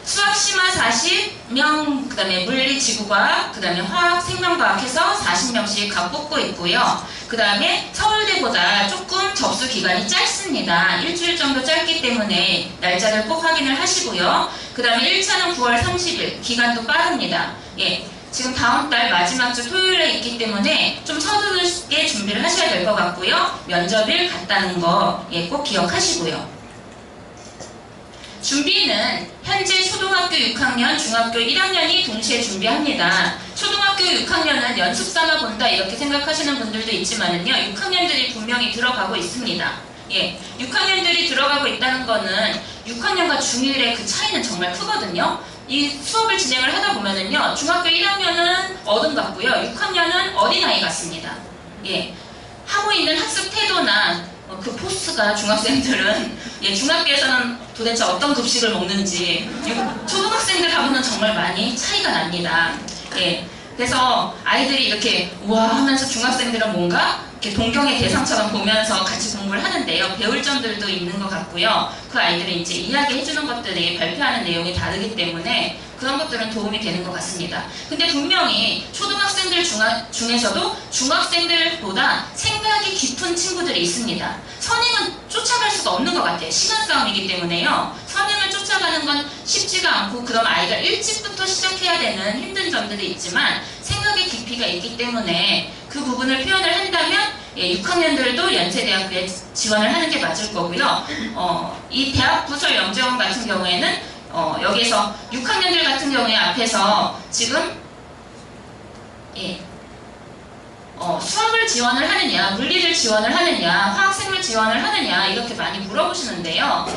수학, 심화 40명, 그 다음에 물리, 지구과학, 그 다음에 화학, 생명과학 해서 40명씩 각 뽑고 있고요. 그 다음에 서울대보다 조금 접수 기간이 짧습니다. 일주일 정도 짧기 때문에 날짜를 꼭 확인을 하시고요. 그 다음에 1차는 9월 30일, 기간도 빠릅니다. 지금 다음 달 마지막 주 토요일에 있기 때문에 좀 서두르게 준비를 하셔야 될 것 같고요. 면접일 같다는 거 꼭 기억하시고요. 준비는 현재 초등학교 6학년, 중학교 1학년이 동시에 준비합니다. 초등학교 6학년은 연습삼아 본다 이렇게 생각하시는 분들도 있지만은요. 6학년들이 분명히 들어가고 있습니다. 6학년들이 들어가고 있다는 거는 6학년과 중1의 그 차이는 정말 크거든요. 이 수업을 진행을 하다 보면은요. 중학교 1학년은 어른 같고요. 6학년은 어린아이 같습니다. 하고 있는 학습 태도나 그 포스가 중학생들은 중학교에서는 도대체 어떤 급식을 먹는지 초등학생들 하고는 정말 많이 차이가 납니다. 그래서 아이들이 이렇게 우와 하면서 중학생들은 뭔가 이렇게 동경의 대상처럼 보면서 같이 공부를 하는데요. 배울 점들도 있는 것 같고요. 그 아이들이 이제 이야기해주는 것들이 발표하는 내용이 다르기 때문에 그런 것들은 도움이 되는 것 같습니다. 근데 분명히 초등학생들 중에서도 중학생들보다 생각이 깊은 친구들이 있습니다. 선행은 쫓아갈 수가 없는 것 같아요. 시간 싸움이기 때문에요. 선행을 쫓아가는 건 쉽지가 않고 그럼 아이가 일찍부터 시작해야 되는 힘든 점들이 있지만 생각의 깊이가 있기 때문에 그 부분을 표현을 한다면 6학년들도 연세대학교에 지원을 하는 게 맞을 거고요. 이 대학부설 영재원 같은 경우에는 여기에서 6학년들 같은 경우에 앞에서 지금 수학을 지원을 하느냐, 물리를 지원을 하느냐, 화학생물 지원을 하느냐 이렇게 많이 물어보시는데요.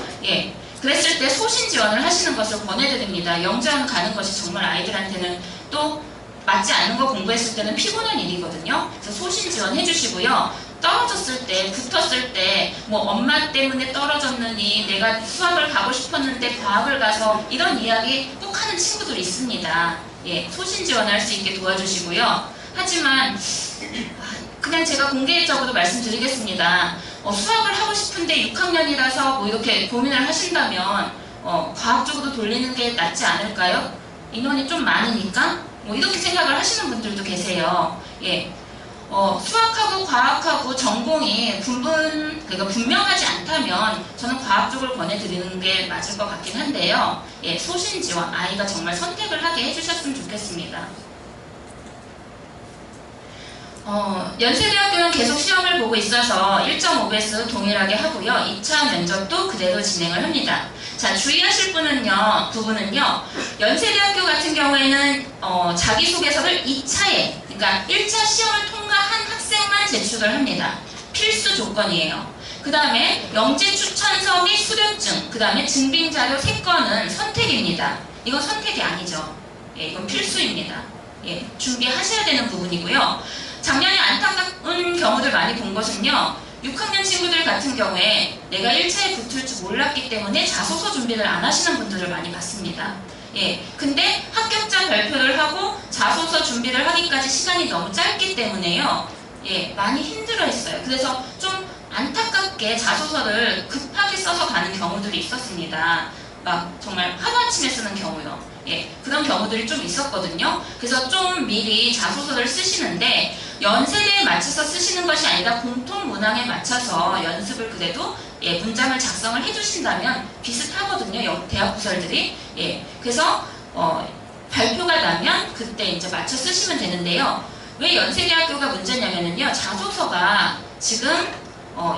그랬을 때 소신 지원을 하시는 것을 권해드립니다. 영재원 가는 것이 정말 아이들한테는 또 맞지 않는 거 공부했을 때는 피곤한 일이거든요. 그래서 소신 지원해 주시고요. 떨어졌을 때, 붙었을 때, 뭐 엄마 때문에 떨어졌느니 내가 수학을 가고 싶었는데 과학을 가서 이런 이야기 꼭 하는 친구들이 있습니다. 소신 지원할 수 있게 도와주시고요. 하지만 그냥 제가 공개적으로 말씀드리겠습니다. 수학을 하고 싶은데 6학년이라서 뭐 이렇게 고민을 하신다면 과학 쪽으로 돌리는 게 낫지 않을까요? 인원이 좀 많으니까 뭐 이렇게 생각을 하시는 분들도 계세요. 수학하고 과학하고 전공이 그러니까 분명하지 않다면 저는 과학 쪽을 권해드리는 게 맞을 것 같긴 한데요. 소신 지원, 아이가 정말 선택을 하게 해주셨으면 좋겠습니다. 연세대학교는 계속 시험을 보고 있어서 1.5배수 동일하게 하고요. 2차 면접도 그대로 진행을 합니다. 자, 주의하실 부분은요. 연세대학교 같은 경우에는 자기소개서를 2차에, 그러니까 1차 시험을 통과한 학생만 제출을 합니다. 필수 조건이에요. 그 다음에 영재 추천서 및 수료증, 그 다음에 증빙자료 3건은 선택입니다. 이건 선택이 아니죠. 예, 이건 필수입니다. 예, 준비하셔야 되는 부분이고요. 작년에 안타까운 경우들 많이 본 것은요. 6학년 친구들 같은 경우에 내가 1차에 붙을 줄 몰랐기 때문에 자소서 준비를 안 하시는 분들을 많이 봤습니다. 예, 근데 합격자 발표를 하고 자소서 준비를 하기까지 시간이 너무 짧기 때문에요. 예, 많이 힘들어했어요. 그래서 좀 안타깝게 자소서를 급하게 써서 가는 경우들이 있었습니다. 막 정말 하루아침에 쓰는 경우요. 예, 그런 경우들이 좀 있었거든요. 그래서 좀 미리 자소서를 쓰시는데 연세대에 맞춰서 쓰시는 것이 아니라 공통 문항에 맞춰서 연습을 그래도 예, 문장을 작성을 해주신다면 비슷하거든요. 대학 구설들이. 예, 그래서 발표가 나면 그때 이제 맞춰 쓰시면 되는데요. 왜 연세대학교가 문제냐면요. 자소서가 지금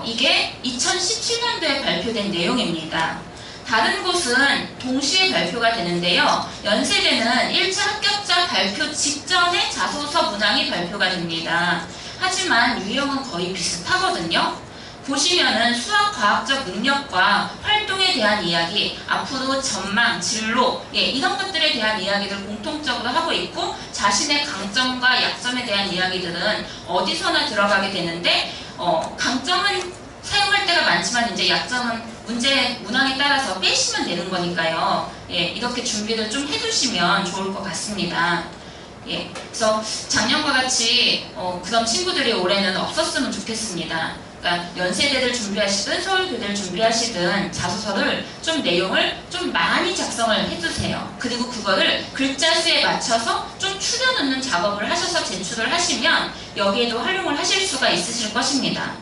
이게 2017년도에 발표된 내용입니다. 다른 곳은 동시에 발표가 되는데요. 연세대는 1차 합격자 발표 직전에 자소서 문항이 발표가 됩니다. 하지만 유형은 거의 비슷하거든요. 보시면은 수학과학적 능력과 활동에 대한 이야기, 앞으로 전망, 진로, 예, 이런 것들에 대한 이야기를 공통적으로 하고 있고 자신의 강점과 약점에 대한 이야기들은 어디서나 들어가게 되는데 강점은 사용할 때가 많지만 이제 약점은 문제 문항에 따라서 빼시면 되는 거니까요. 예, 이렇게 준비를 좀 해두시면 좋을 것 같습니다. 예, 그래서 작년과 같이 그런 친구들이 올해는 없었으면 좋겠습니다. 그러니까 연세대를 준비하시든 서울교대를 준비하시든 자소서를 좀 내용을 좀 많이 작성을 해주세요. 그리고 그거를 글자 수에 맞춰서 좀 추려놓는 작업을 하셔서 제출을 하시면 여기에도 활용을 하실 수가 있으실 것입니다.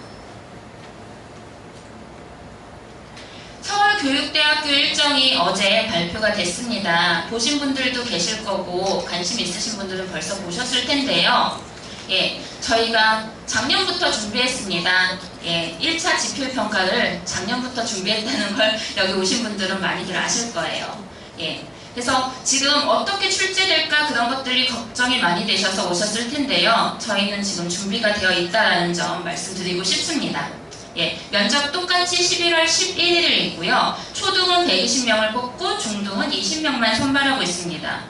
서울교육대학교 일정이 어제 발표가 됐습니다. 보신 분들도 계실 거고 관심 있으신 분들은 벌써 보셨을 텐데요. 예, 저희가 작년부터 준비했습니다. 예, 1차 지필평가를 작년부터 준비했다는 걸 여기 오신 분들은 많이들 아실 거예요. 예, 그래서 지금 어떻게 출제될까 그런 것들이 걱정이 많이 되셔서 오셨을 텐데요. 저희는 지금 준비가 되어 있다는 점 말씀드리고 싶습니다. 예, 면접 똑같이 11월 11일이고요. 초등은 120명을 뽑고 중등은 20명만 선발하고 있습니다.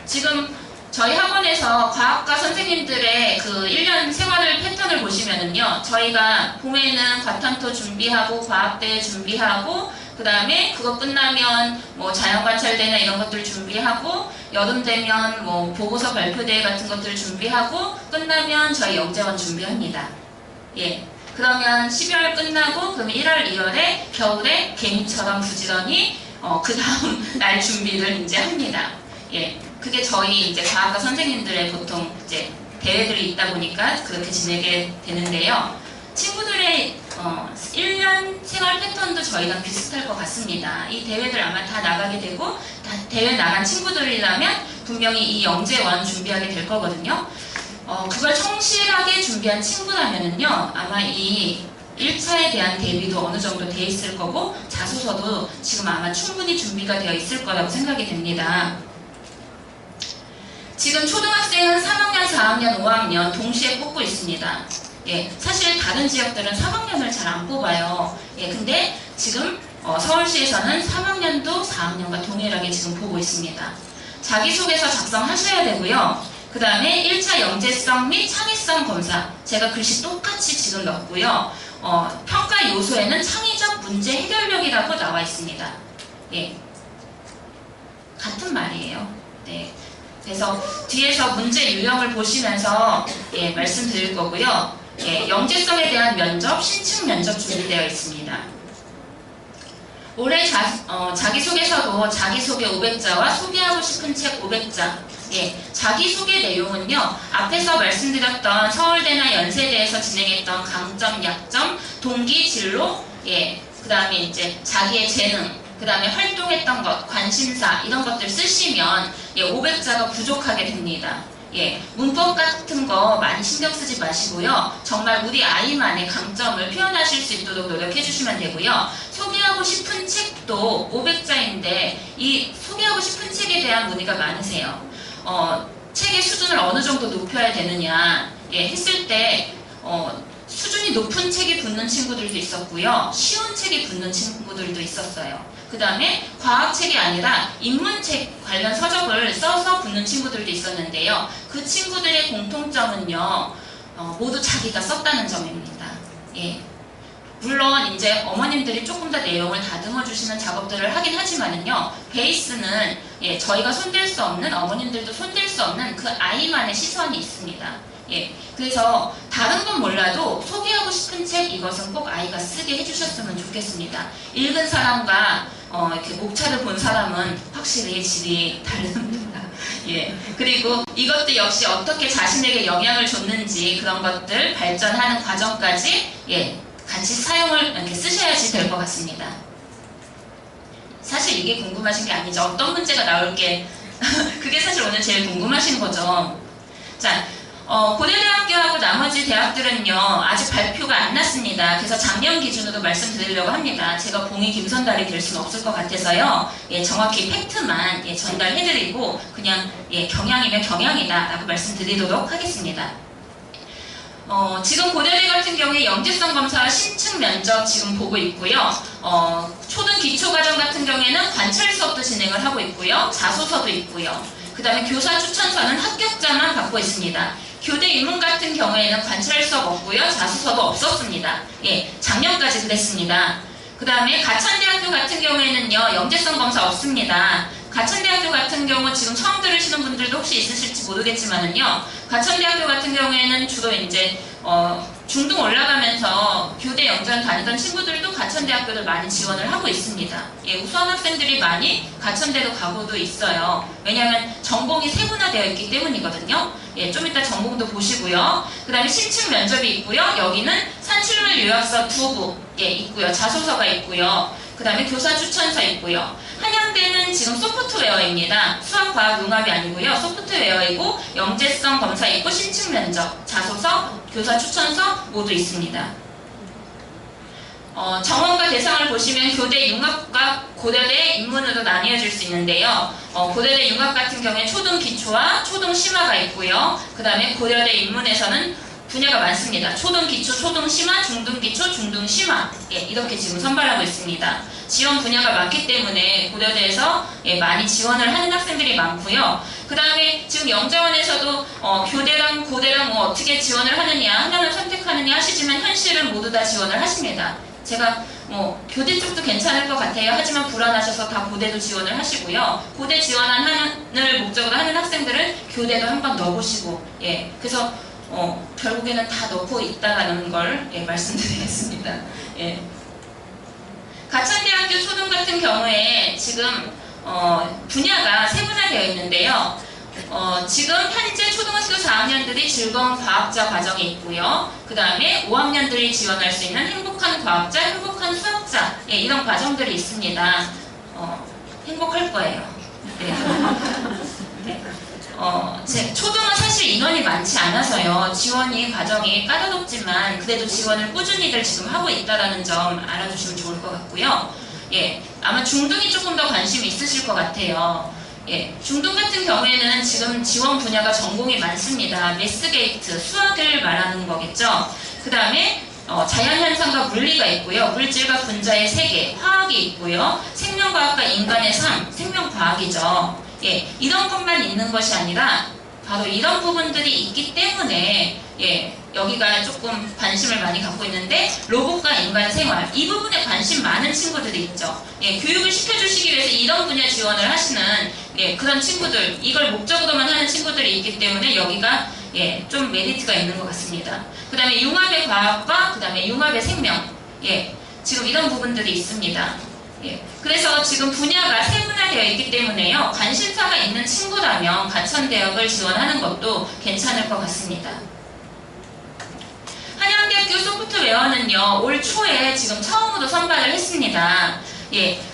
지금 저희 학원에서 과학과 선생님들의 그 1년 생활을 패턴을 보시면은요. 저희가 봄에는 과탐토 준비하고 과학대회 준비하고 그 다음에 그거 끝나면 뭐 자연관찰대나 이런 것들 준비하고 여름 되면 뭐 보고서 발표대회 같은 것들 준비하고 끝나면 저희 영재원 준비합니다. 예. 그러면 12월 끝나고 그럼 1월, 2월에 겨울에 개미처럼 부지런히 그 다음 날 준비를 이제 합니다. 예, 그게 저희 이제 과학과 선생님들의 보통 이제 대회들이 있다 보니까 그렇게 지내게 되는데요. 친구들의 1년 생활 패턴도 저희랑 비슷할 것 같습니다. 이 대회들 아마 다 나가게 되고 다 대회 나간 친구들이라면 분명히 이 영재원 준비하게 될 거거든요. 그걸 성실하게 준비한 친구라면은요, 아마 이 1차에 대한 대비도 어느 정도 돼 있을 거고, 자소서도 지금 아마 충분히 준비가 되어 있을 거라고 생각이 됩니다. 지금 초등학생은 3학년, 4학년, 5학년 동시에 뽑고 있습니다. 예, 사실 다른 지역들은 3학년을 잘 안 뽑아요. 예, 근데 지금 서울시에서는 3학년도 4학년과 동일하게 지금 보고 있습니다. 자기소개서 작성하셔야 되고요. 그 다음에 1차 영재성 및 창의성 검사, 제가 글씨 똑같이 지금 넣었고요. 평가 요소에는 창의적 문제 해결력이라고 나와 있습니다. 예, 같은 말이에요. 네, 그래서 뒤에서 문제 유형을 보시면서 예, 말씀드릴 거고요. 예, 영재성에 대한 면접, 신층 면접 준비되어 있습니다. 올해 자기소개서도 자기소개 500자와 소개하고 싶은 책 500자. 예, 자기소개 내용은요, 앞에서 말씀드렸던 서울대나 연세대에서 진행했던 강점, 약점, 동기, 진로, 예, 그 다음에 이제 자기의 재능, 그 다음에 활동했던 것, 관심사, 이런 것들 쓰시면 예, 500자가 부족하게 됩니다. 예, 문법 같은 거 많이 신경 쓰지 마시고요. 정말 우리 아이만의 강점을 표현하실 수 있도록 노력해 주시면 되고요. 소개하고 싶은 책도 500자인데 이 소개하고 싶은 책에 대한 문의가 많으세요. 책의 수준을 어느 정도 높여야 되느냐 했을 때 수준이 높은 책이 붙는 친구들도 있었고요. 쉬운 책이 붙는 친구들도 있었어요. 그 다음에 과학책이 아니라 인문책 관련 서적을 써서 붙는 친구들도 있었는데요. 그 친구들의 공통점은요. 모두 자기가 썼다는 점입니다. 예. 물론 이제 어머님들이 조금 더 내용을 다듬어 주시는 작업들을 하긴 하지만은요. 베이스는 저희가 손댈 수 없는, 어머님들도 손댈 수 없는 그 아이만의 시선이 있습니다. 예, 그래서 다른 건 몰라도 소개하고 싶은 책 이것은 꼭 아이가 쓰게 해주셨으면 좋겠습니다. 읽은 사람과 이렇게 목차를 본 사람은 확실히 질이 다릅니다. 예, 그리고 이것도 역시 어떻게 자신에게 영향을 줬는지 그런 것들 발전하는 과정까지 같이 사용을 이렇게 쓰셔야지 될 것 같습니다. 사실 이게 궁금하신 게 아니죠. 어떤 문제가 나올게 그게 사실 오늘 제일 궁금하신 거죠. 자. 고려대학교하고 나머지 대학들은요 아직 발표가 안 났습니다. 그래서 작년 기준으로 말씀드리려고 합니다. 제가 봉이 김선달이 될 수는 없을 것 같아서요. 정확히 팩트만 전달해드리고 그냥 경향이면 경향이다 라고 말씀드리도록 하겠습니다. 지금 고려대 같은 경우에 영재성 검사와 신층 면접 지금 보고 있고요. 초등 기초과정 같은 경우에는 관찰 수업도 진행을 하고 있고요. 자소서도 있고요. 그 다음에 교사 추천서는 합격자만 받고 있습니다. 교대 입문 같은 경우에는 관찰 수업 없고요. 자소서도 없었습니다. 작년까지 그랬습니다. 그 다음에 가천대학교 같은 경우에는요. 영재성 검사 없습니다. 가천대학교 같은 경우 지금 처음 들으시는 분들도 혹시 있으실지 모르겠지만은요. 가천대학교 같은 경우에는 주로 이제 중등 올라가면서 교대 영전 다니던 친구들도 가천대학교를 많이 지원을 하고 있습니다. 우수한 학생들이 많이 가천대로 가고도 있어요. 왜냐하면 전공이 세분화되어 있기 때문이거든요. 좀 이따 전공도 보시고요. 그 다음에 신층 면접이 있고요. 여기는 산출물 요약서 2부 있고요. 자소서가 있고요. 그 다음에 교사 추천서 있고요. 한양대는 지금 소프트웨어입니다. 수학, 과학, 융합이 아니고요. 소프트웨어이고 영재성 검사 있고 신층 면접, 자소서, 교사 추천서 모두 있습니다. 정원과 대상을 보시면 교대 융합과 고려대 인문으로 나뉘어질 수 있는데요. 고려대 융합 같은 경우에 초등 기초와 초등 심화가 있고요. 그 다음에 고려대 인문에서는 분야가 많습니다. 초등 기초, 초등 심화, 중등 기초, 중등 심화 이렇게 지금 선발하고 있습니다. 지원 분야가 많기 때문에 고려대에서 많이 지원을 하는 학생들이 많고요. 그 다음에 지금 영자원에서도 교대랑 고대랑 뭐 어떻게 지원을 하느냐, 하나를 선택하느냐 하시지만 현실은 모두 다 지원을 하십니다. 제가 교대 쪽도 괜찮을 것 같아요. 하지만 불안하셔서 다 고대도 지원을 하시고요. 고대 지원을 목적으로 하는 학생들은 교대도 한번 넣어보시고 그래서 결국에는 다 넣고 있다라는 걸 말씀드리겠습니다. 가천대학교 초등 같은 경우에 지금 분야가 세분화되어 있는데요. 지금 현재 초등학교 4학년들이 즐거운 과학자 과정이 있고요. 그 다음에 5학년들이 지원할 수 있는 행복한 과학자, 행복한 수학자 이런 과정들이 있습니다. 행복할 거예요. 초등은 사실 인원이 많지 않아서요. 지원이 과정이 까다롭지만 그래도 지원을 꾸준히들 지금 하고 있다는 점 알아두시면 좋을 것 같고요. 아마 중등이 조금 더 관심이 있으실 것 같아요. 중등 같은 경우에는 지금 지원 분야가 전공이 많습니다. 매스게이트, 수학을 말하는 거겠죠. 그 다음에 자연현상과 물리가 있고요. 물질과 분자의 세계, 화학이 있고요. 생명과학과 인간의 삶, 생명과학이죠. 이런 것만 있는 것이 아니라 바로 이런 부분들이 있기 때문에 여기가 조금 관심을 많이 갖고 있는데 로봇과 인간 생활 이 부분에 관심 많은 친구들이 있죠. 교육을 시켜주시기 위해서 이런 분야 지원을 하시는 그런 친구들 이걸 목적으로만 하는 친구들이 있기 때문에 여기가 좀 메리트가 있는 것 같습니다. 그 다음에 융합의 과학과 그 다음에 융합의 생명 지금 이런 부분들이 있습니다. 그래서 지금 분야가 세분화되어 있기 때문에요. 관심사가 있는 친구라면 가천대학을 지원하는 것도 괜찮을 것 같습니다. 한양대학교 소프트웨어는요. 올 초에 지금 처음으로 선발을 했습니다.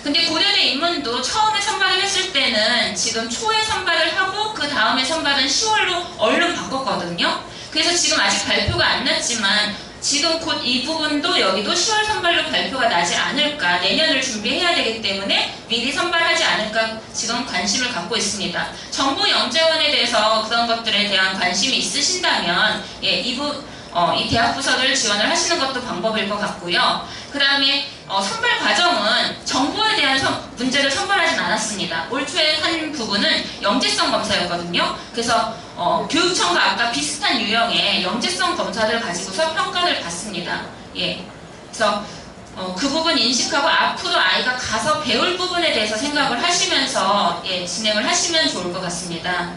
근데 고려대 인문도 처음에 선발을 했을 때는 지금 초에 선발을 하고 그 다음에 선발은 10월로 하거든요. 그래서 지금 아직 발표가 안 났지만 지금 곧 이 부분도 여기도 10월 선발로 발표가 나지 않을까, 내년을 준비해야 되기 때문에 미리 선발하지 않을까 지금 관심을 갖고 있습니다. 정부 영재원에 대해서 그런 것들에 대한 관심이 있으신다면 이 대학 부서를 지원을 하시는 것도 방법일 것 같고요. 그 다음에 선발 과정은 정부에 대한 문제를 선발하진 않았습니다. 올 초에 한 부분은 영재성 검사였거든요. 그래서 교육청과 아까 비슷한 유형의 영재성 검사를 가지고서 평가를 받습니다. 예. 그래서 그 부분 인식하고 앞으로 아이가 가서 배울 부분에 대해서 생각을 하시면서 진행을 하시면 좋을 것 같습니다.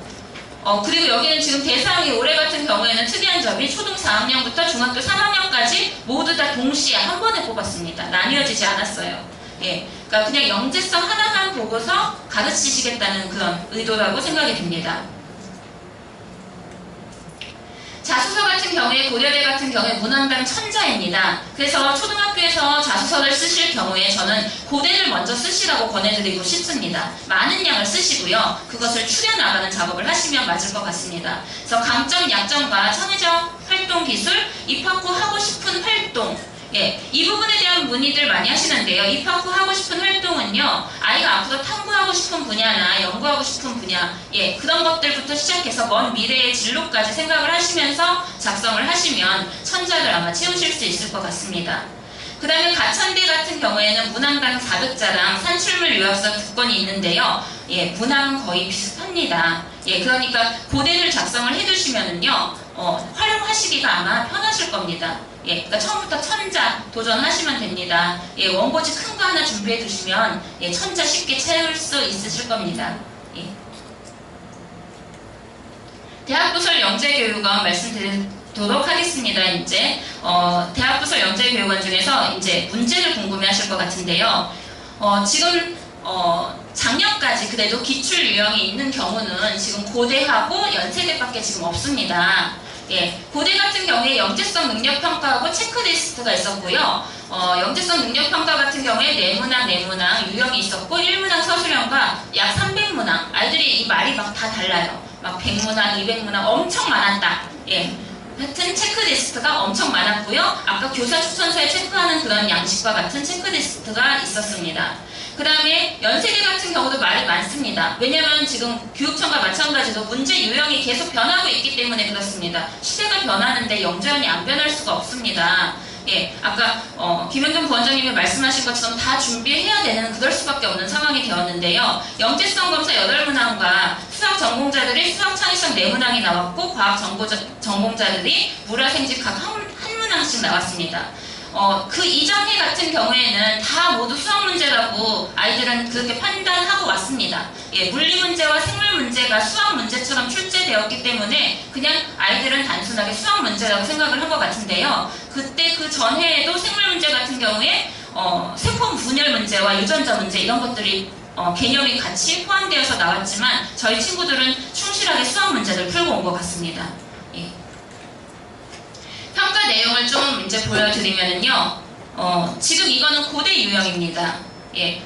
그리고 여기는 지금 대상이 올해 같은 경우에는 특이한 점이 초등 4학년부터 중학교 3학년까지 모두 다 동시에 한 번에 뽑았습니다. 나뉘어지지 않았어요. 예. 그러니까 그냥 영재성 하나만 보고서 가르치시겠다는 그런 의도라고 생각이 듭니다. 자소서 같은 경우에 고려대 같은 경우에 문항당 1000자입니다. 그래서 초등학교에서 자소서를 쓰실 경우에 저는 고대를 먼저 쓰시라고 권해드리고 싶습니다. 많은 양을 쓰시고요. 그것을 추려나가는 작업을 하시면 맞을 것 같습니다. 그래서 강점, 약점과 청해적 활동 기술, 입학 후 하고 싶은 활동, 이 부분에 대한 문의들 많이 하시는데요. 입학 후 하고 싶은 활동은요, 아이가 앞으로 탐구하고 싶은 분야나 연구하고 싶은 분야, 그런 것들부터 시작해서 먼 미래의 진로까지 생각을 하시면서 작성을 하시면 천자를 아마 채우실 수 있을 것 같습니다. 그 다음에 가천대 같은 경우에는 문항당 400자랑 산출물 요약서 2건이 있는데요. 문항은 거의 비슷합니다. 그러니까 고대를 작성을 해두시면은요, 활용하시기가 아마 편하실 겁니다. 그러니까 처음부터 1000자 도전하시면 됩니다. 원고지 큰 거 하나 준비해 두시면 1000자 쉽게 채울 수 있으실 겁니다. 대학부설 영재교육원 말씀드리도록 하겠습니다. 이제 대학부설 영재교육원 중에서 이제 문제를 궁금해하실 것 같은데요. 지금 작년까지 그래도 기출 유형이 있는 경우는 지금 고대하고 연세대밖에 지금 없습니다. 고대 같은 경우에 영재성 능력평가하고 체크리스트가 있었고요. 영재성 능력평가 같은 경우에 내문항, 유형이 있었고 1문항 서술형과 약 300문항, 아이들이 이 말이 막 다 달라요. 막 100문항, 200문항 엄청 많았다. 하여튼 체크리스트가 엄청 많았고요. 아까 교사 추천서에 체크하는 그런 양식과 같은 체크리스트가 있었습니다. 그 다음에 연세대 같은 경우도 말이 많습니다. 왜냐하면 지금 교육청과 마찬가지로 문제 유형이 계속 변하고 있기 때문에 그렇습니다. 시대가 변하는데 영재원이 안 변할 수가 없습니다. 아까 김현경 부원장님이 말씀하신 것처럼 다 준비해야 되는 그럴 수밖에 없는 상황이 되었는데요. 영재성 검사 8문항과 수학 전공자들이 수학 창의성 4문항이 나왔고 과학 전공자들이 물화생지 각 한 문항씩 나왔습니다. 그 이장해 같은 경우에는 다 모두 수학 문제라고 아이들은 그렇게 판단하고 왔습니다. 물리 문제와 생물 문제가 수학 문제처럼 출제되었기 때문에 그냥 아이들은 단순하게 수학 문제라고 생각을 한 것 같은데요. 그때 그 전해에도 생물 문제 같은 경우에 세포 분열 문제와 유전자 문제 이런 것들이 개념이 같이 포함되어서 나왔지만 저희 친구들은 충실하게 수학 문제를 풀고 온 것 같습니다. 평가 내용을 좀 이제 보여드리면은요, 지금 이거는 고대 유형입니다.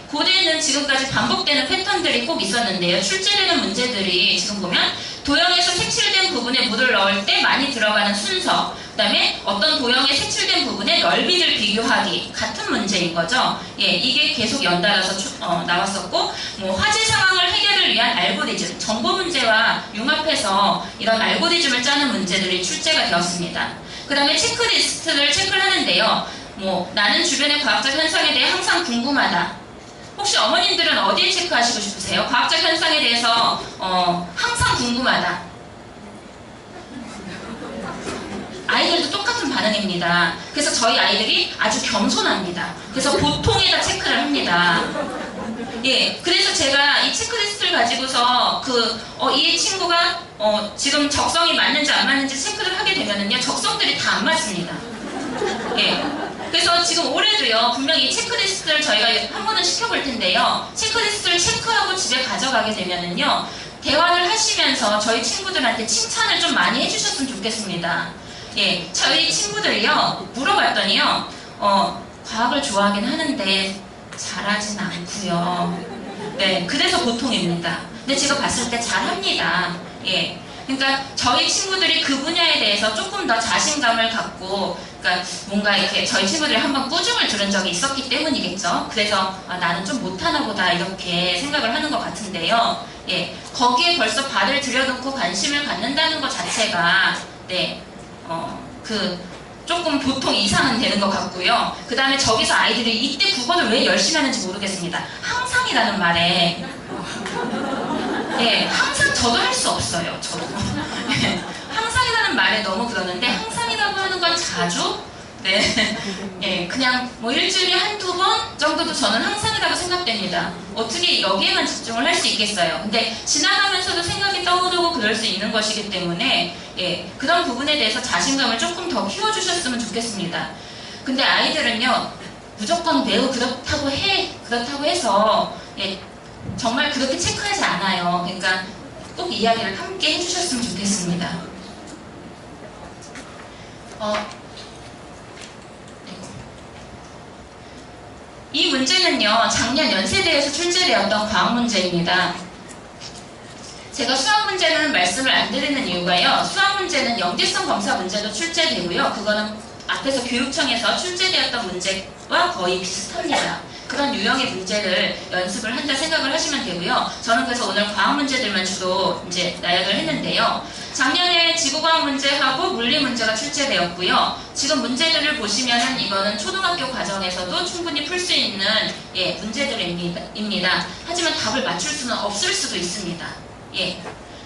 고대는 지금까지 반복되는 패턴들이 꼭 있었는데요. 출제되는 문제들이 지금 보면 도형에서 색칠된 부분에 물을 넣을 때 많이 들어가는 순서, 그 다음에 어떤 도형의 색칠된 부분에 넓이를 비교하기 같은 문제인 거죠. 이게 계속 연달아서 나왔었고, 화재 상황을 해결을 위한 알고리즘, 정보 문제와 융합해서 이런 알고리즘을 짜는 문제들이 출제가 되었습니다. 그 다음에 체크리스트를 체크를 하는데요. 나는 주변의 과학적 현상에 대해 항상 궁금하다. 혹시 어머님들은 어디에 체크하시고 싶으세요? 과학적 현상에 대해서 항상 궁금하다. 아이들도 똑같은 반응입니다. 그래서 저희 아이들이 아주 겸손합니다. 그래서 보통에다 체크를 합니다. 그래서 제가 이 체크리스트를 가지고서 이 친구가 지금 적성이 맞는지 안 맞는지 체크를 하게 되면은요, 적성들이 다 안 맞습니다. 그래서 지금 올해도요, 분명히 이 체크리스트를 저희가 한 번은 시켜볼 텐데요, 체크리스트를 체크하고 집에 가져가게 되면은요, 대화를 하시면서 저희 친구들한테 칭찬을 좀 많이 해주셨으면 좋겠습니다. 저희 친구들이요, 물어봤더니요, 과학을 좋아하긴 하는데 잘하진 않고요. 그래서 보통입니다. 근데 제가 봤을 때 잘합니다. 그러니까 저희 친구들이 그 분야에 대해서 조금 더 자신감을 갖고, 그러니까 뭔가 이렇게 저희 친구들이 한번 꾸중을 들은 적이 있었기 때문이겠죠. 그래서 나는 좀 못하나 보다 이렇게 생각을 하는 것 같은데요. 예, 거기에 벌써 발을 들여놓고 관심을 갖는다는 것 자체가 조금 보통 이상은 되는 것 같고요. 그 다음에 저기서 아이들이 이때 국어를 왜 열심히 하는지 모르겠습니다. 항상이라는 말에 항상 저도 할 수 없어요. 저도 항상이라는 말에 너무 그러는데 항상이라고 하는 건 자주 그냥 뭐 일주일에 한두 번 정도도 저는 항상이라고 생각됩니다. 어떻게 여기에만 집중을 할 수 있겠어요. 근데 지나가면서도 생각이 떠오르고 그럴 수 있는 것이기 때문에 그런 부분에 대해서 자신감을 조금 더 키워주셨으면 좋겠습니다. 근데 아이들은요, 무조건 매우 그렇다고 해서 정말 그렇게 체크하지 않아요. 그러니까 꼭 이야기를 함께 해주셨으면 좋겠습니다. 이 문제는요, 작년 연세대에서 출제되었던 과학 문제입니다. 제가 수학 문제는 말씀을 안 드리는 이유가요, 수학 문제는 영재성 검사 문제도 출제되고요, 그거는 앞에서 교육청에서 출제되었던 문제와 거의 비슷합니다. 그런 유형의 문제를 연습을 한다 생각을 하시면 되고요. 저는 그래서 오늘 과학 문제들만 주로 이제 나열을 했는데요. 작년에 지구과학 문제하고 물리 문제가 출제되었고요. 지금 문제들을 보시면은 이거는 초등학교 과정에서도 충분히 풀 수 있는 문제들입니다. 하지만 답을 맞출 수는 없을 수도 있습니다.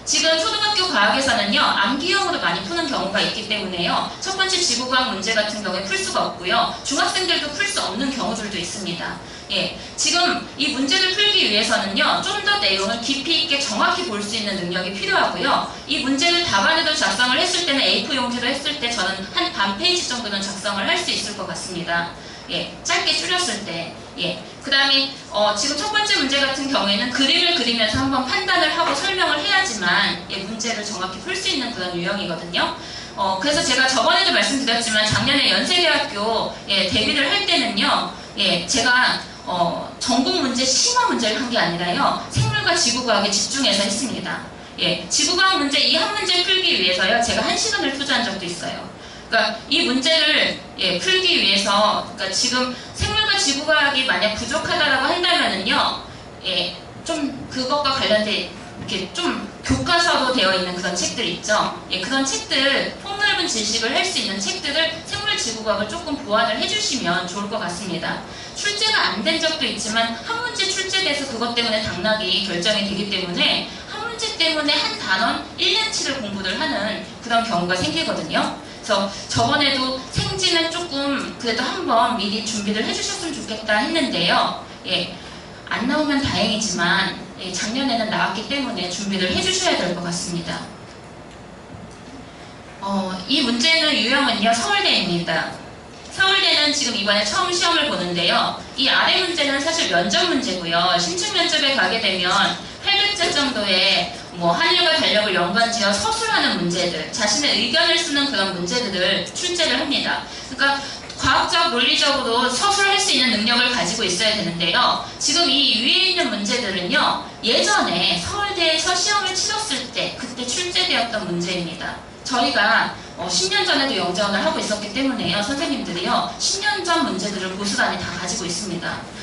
지금 초등학교 과학에서는요, 암기형으로 많이 푸는 경우가 있기 때문에요. 첫 번째 지구과학 문제 같은 경우에 풀 수가 없고요. 중학생들도 풀 수 없는 경우들도 있습니다. 지금 이 문제를 풀기 위해서는요, 좀 더 내용을 깊이 있게 정확히 볼 수 있는 능력이 필요하고요. 이 문제를 답안에도 작성을 했을 때는 A4 용지로 했을 때 저는 한 반 페이지 정도는 작성을 할 수 있을 것 같습니다. 짧게 줄였을 때. 그 다음에 지금 첫 번째 문제 같은 경우에는 그림을 그리면서 한번 판단을 하고 설명을 해야지만 문제를 정확히 풀 수 있는 그런 유형이거든요. 그래서 제가 저번에도 말씀드렸지만 작년에 연세대학교 데뷔를 할 때는요, 제가 전공 문제, 심화 문제를 한 게 아니라요, 생물과 지구과학에 집중해서 했습니다. 지구과학 문제 이 한 문제 풀기 위해서요, 제가 1시간을 투자한 적도 있어요. 그러니까 이 문제를 풀기 위해서, 그러니까 지금 생물과 지구과학이 만약 부족하다라고 한다면은요, 좀 그것과 관련된 이렇게 좀 교과서로 되어 있는 그런 책들 있죠. 그런 책들, 폭넓은 지식을 할 수 있는 책들을 생물 지구과학을 조금 보완을 해주시면 좋을 것 같습니다. 출제가 안 된 적도 있지만 한 문제 출제돼서 그것 때문에 당락이 결정이 되기 때문에 한 문제 때문에 한 단원 1년치를 공부를 하는 그런 경우가 생기거든요. 그래서 저번에도 생지는 조금 그래도 한번 미리 준비를 해주셨으면 좋겠다 했는데요. 안 나오면 다행이지만 작년에는 나왔기 때문에 준비를 해주셔야 될 것 같습니다. 이 문제는 유형은요, 서울대입니다. 서울대는 지금 이번에 처음 시험을 보는데요. 이 아래 문제는 사실 면접 문제고요. 신청 면접에 가게 되면 800자 정도의 하늘과 달력을 연관지어 서술하는 문제들, 자신의 의견을 쓰는 그런 문제들을 출제를 합니다. 그러니까 과학적, 논리적으로 서술할 수 있는 능력을 가지고 있어야 되는데요. 지금 이 위에 있는 문제들은요, 예전에 서울대에서 시험을 치렀을 때 그때 출제되었던 문제입니다. 저희가 10년 전에도 영재원을 하고 있었기 때문에요. 선생님들이요, 10년 전 문제들을 고스란히 다 가지고 있습니다.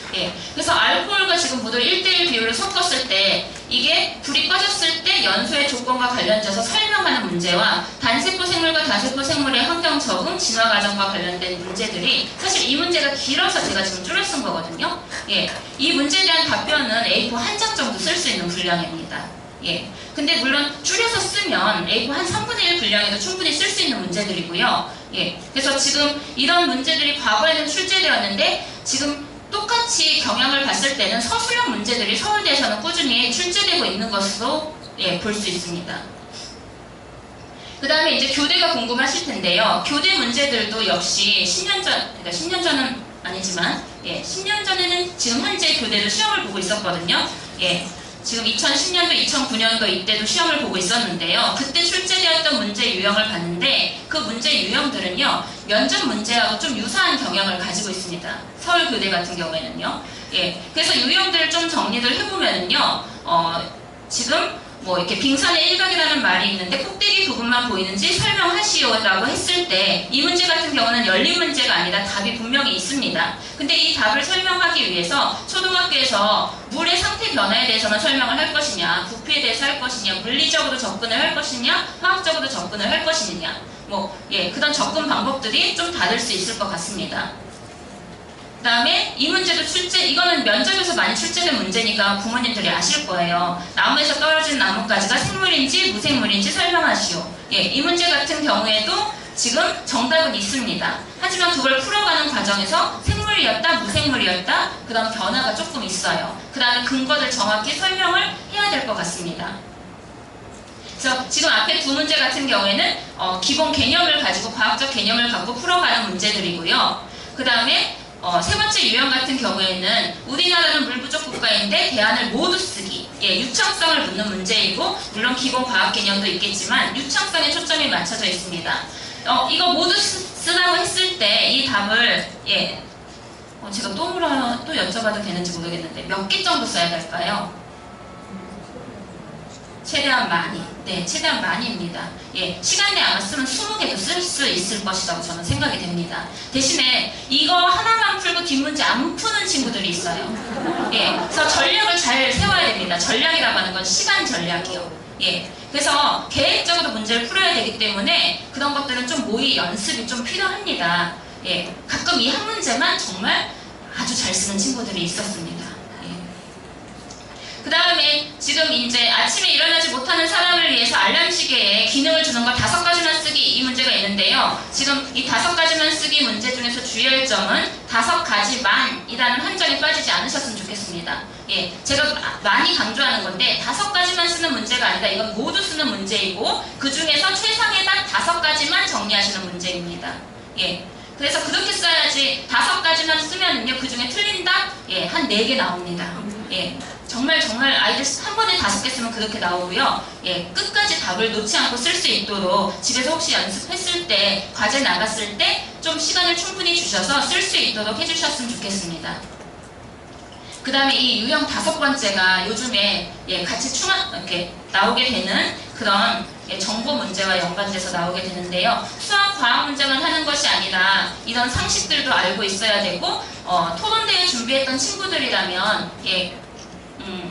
그래서 알코올과 지금 물을 1:1 비율을 섞었을 때 이게 불이 꺼졌을 때 연소의 조건과 관련돼서 설명하는 문제와 단세포 생물과 다세포 생물의 환경 적응, 진화 과정과 관련된 문제들이, 사실 이 문제가 길어서 제가 지금 줄여 쓴 거거든요. 이 문제에 대한 답변은 A4 한 장 정도 쓸 수 있는 분량입니다. 근데 물론 줄여서 쓰면 A4 한 3분의 1 분량에도 충분히 쓸 수 있는 문제들이고요. 그래서 지금 이런 문제들이 과거에는 출제되었는데 지금 똑같이 경향을 봤을 때는 서술형 문제들이 서울대에서는 꾸준히 출제되고 있는 것으로 볼 수 있습니다. 그 다음에 이제 교대가 궁금하실 텐데요. 교대 문제들도 역시 10년 전, 그러니까 10년 전은 아니지만 10년 전에는 지금 현재 교대도 시험을 보고 있었거든요. 지금 2010년도, 2009년도 이때도 시험을 보고 있었는데요. 그때 출제되었던 문제 유형을 봤는데 그 문제 유형들은요, 면접 문제하고 좀 유사한 경향을 가지고 있습니다. 서울교대 같은 경우에는요. 그래서 유형들을 좀 정리를 해보면은요, 지금 뭐 이렇게 빙산의 일각이라는 말이 있는데 꼭대기 부분만 보이는지 설명하시오라고 했을 때 이 문제 같은 경우는 열린 문제가 아니라 답이 분명히 있습니다. 근데 이 답을 설명하기 위해서 초등학교에서 물의 상태 변화에 대해서만 설명을 할 것이냐, 부피에 대해서 할 것이냐, 물리적으로 접근을 할 것이냐, 화학적으로 접근을 할 것이냐, 그런 접근 방법들이 좀 다를 수 있을 것 같습니다. 그 다음에 이 문제도 이거는 면접에서 많이 출제된 문제니까 부모님들이 아실 거예요. 나무에서 떨어진 나뭇가지가 생물인지 무생물인지 설명하시오. 이 문제 같은 경우에도 지금 정답은 있습니다. 하지만 그걸 풀어가는 과정에서 생물이었다, 무생물이었다, 그 다음 변화가 조금 있어요. 그 다음에 근거를 정확히 설명을 해야 될 것 같습니다. 그래서 지금 앞에 두 문제 같은 경우에는 기본 개념을 가지고 과학적 개념을 갖고 풀어가는 문제들이고요. 그 다음에 세 번째 유형 같은 경우에는 우리나라는 물 부족 국가인데 대안을 모두 쓰기. 유창성을 묻는 문제이고 물론 기본 과학 개념도 있겠지만 유창성에 초점이 맞춰져 있습니다. 이거 모두 쓰라고 했을 때 이 답을 제가 또 여쭤봐도 되는지 모르겠는데 몇 개 정도 써야 될까요? 최대한 많이. 네, 최대한 많이입니다. 시간 내에 아마 쓰면 20개도 쓸 수 있을 것이라고 저는 생각이 됩니다. 대신에 이거 하나만 풀고 뒷문제 안 푸는 친구들이 있어요. 그래서 전략을 잘 세워야 됩니다. 전략이라고 하는 건 시간 전략이요. 그래서 계획적으로 문제를 풀어야 되기 때문에 그런 것들은 좀 모의 연습이 좀 필요합니다. 가끔 이 한 문제만 정말 아주 잘 쓰는 친구들이 있었습니다. 그 다음에 지금 이제 아침에 일어나지 못하는 사람을 위해서 알람 시계에 기능을 주는 거 5가지만 쓰기 이 문제가 있는데요. 지금 이 5가지만 쓰기 문제 중에서 주의할 점은 5가지만이라는 한정이 빠지지 않으셨으면 좋겠습니다. 제가 많이 강조하는 건데 5가지만 쓰는 문제가 아니라 이건 모두 쓰는 문제이고 그 중에서 최상의 답 5가지만 정리하시는 문제입니다. 그래서 그렇게 써야지 5가지만 쓰면은요 그 중에 틀린 답 한 4개 나옵니다. 정말 아이들 한 번에 5개 쓰면 그렇게 나오고요. 끝까지 답을 놓지 않고 쓸 수 있도록 집에서 혹시 연습했을 때 과제 나갔을 때 좀 시간을 충분히 주셔서 쓸 수 있도록 해주셨으면 좋겠습니다. 그 다음에 이 유형 5번째가 요즘에 같이 이렇게 나오게 되는 그런 정보 문제와 연관돼서 나오게 되는데요. 수학, 과학 문제만 하는 것이 아니라 이런 상식들도 알고 있어야 되고 토론대회 준비했던 친구들이라면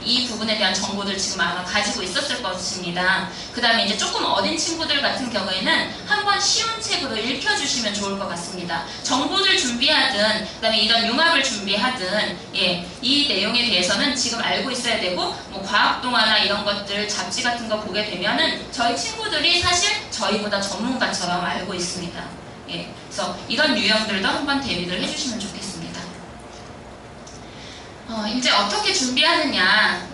이 부분에 대한 정보들 지금 아마 가지고 있었을 것입니다. 그 다음에 이제 조금 어린 친구들 같은 경우에는 한번 쉬운 책으로 읽혀주시면 좋을 것 같습니다. 정보들 준비하든 그 다음에 이런 융합을 준비하든 이 내용에 대해서는 지금 알고 있어야 되고 뭐 과학동화나 이런 것들 잡지 같은 거 보게 되면은 저희 친구들이 사실 저희보다 전문가처럼 알고 있습니다. 그래서 이런 유형들도 한번 대비를 해주시면 좋겠습니다. 이제 어떻게 준비하느냐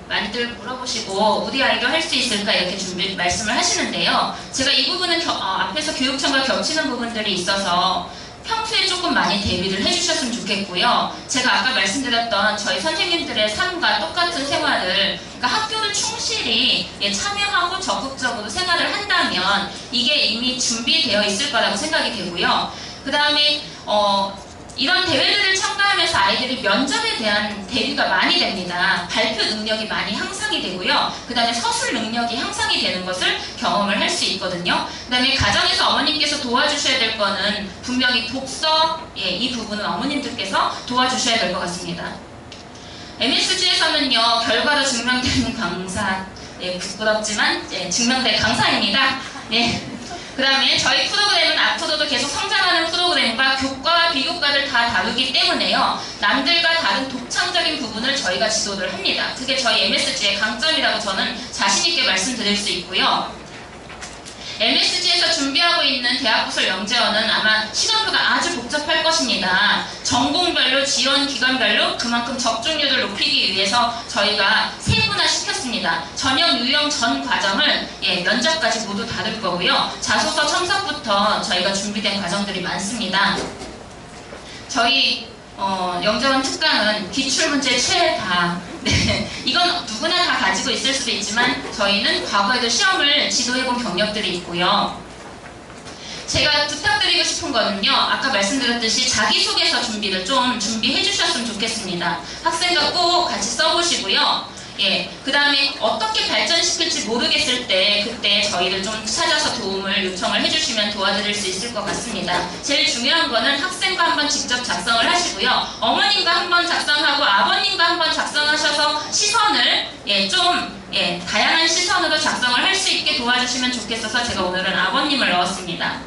많이들 물어보시고 우리 아이도 할 수 있을까 이렇게 말씀을 하시는데요. 제가 이 부분은 앞에서 교육청과 겹치는 부분들이 있어서 평소에 조금 많이 대비를 해주셨으면 좋겠고요. 제가 아까 말씀드렸던 저희 선생님들의 삶과 똑같은 생활을 그러니까 학교를 충실히 참여하고 적극적으로 생활을 한다면 이게 이미 준비되어 있을 거라고 생각이 되고요. 그 다음에 이런 대회들을 참가하면서 아이들이 면접에 대한 대비가 많이 됩니다. 발표 능력이 많이 향상이 되고요. 그 다음에 서술 능력이 향상이 되는 것을 경험을 할 수 있거든요. 그 다음에 가정에서 어머님께서 도와주셔야 될 거는 분명히 독서, 이 부분은 어머님들께서 도와주셔야 될 것 같습니다. MSG에서는요, 결과로 증명되는 강사, 부끄럽지만 증명될 강사입니다. 그 다음에 저희 프로그램은 앞으로도 계속 성장하는 프로그램과 교과와 비교과를 다 다루기 때문에요. 남들과 다른 독창적인 부분을 저희가 지도를 합니다. 그게 저희 MSG의 강점이라고 저는 자신있게 말씀드릴 수 있고요. MSG에서 준비하고 있는 대학부설 영재원은 아마 시간표가 아주 복잡할 것입니다. 전공별로, 지원 기관별로 그만큼 적중률을 높이기 위해서 저희가 세분화시켰습니다. 전형, 유형 전 과정을 면접까지 모두 다룰 거고요. 자소서 첨삭부터 저희가 준비된 과정들이 많습니다. 저희 영재원 특강은 기출문제 최다. 이건 누구나 다 가지고 있을 수도 있지만 저희는 과거에도 시험을 지도해본 경력들이 있고요. 제가 부탁드리고 싶은 거는요, 아까 말씀드렸듯이 자기소개서 준비를 좀 준비해 주셨으면 좋겠습니다. 학생과 꼭 같이 써보시고요. 예, 그 다음에 어떻게 발전시킬지 모르겠을 때 그때 저희를 좀 찾아서 도움을 요청을 해주시면 도와드릴 수 있을 것 같습니다. 제일 중요한 거는 학생과 한번 직접 작성을 하시고요. 어머님과 한번 작성하고 아버님과 한번 작성하셔서 시선을 다양한 시선으로 작성을 할 수 있게 도와주시면 좋겠어서 제가 오늘은 아버님을 넣었습니다.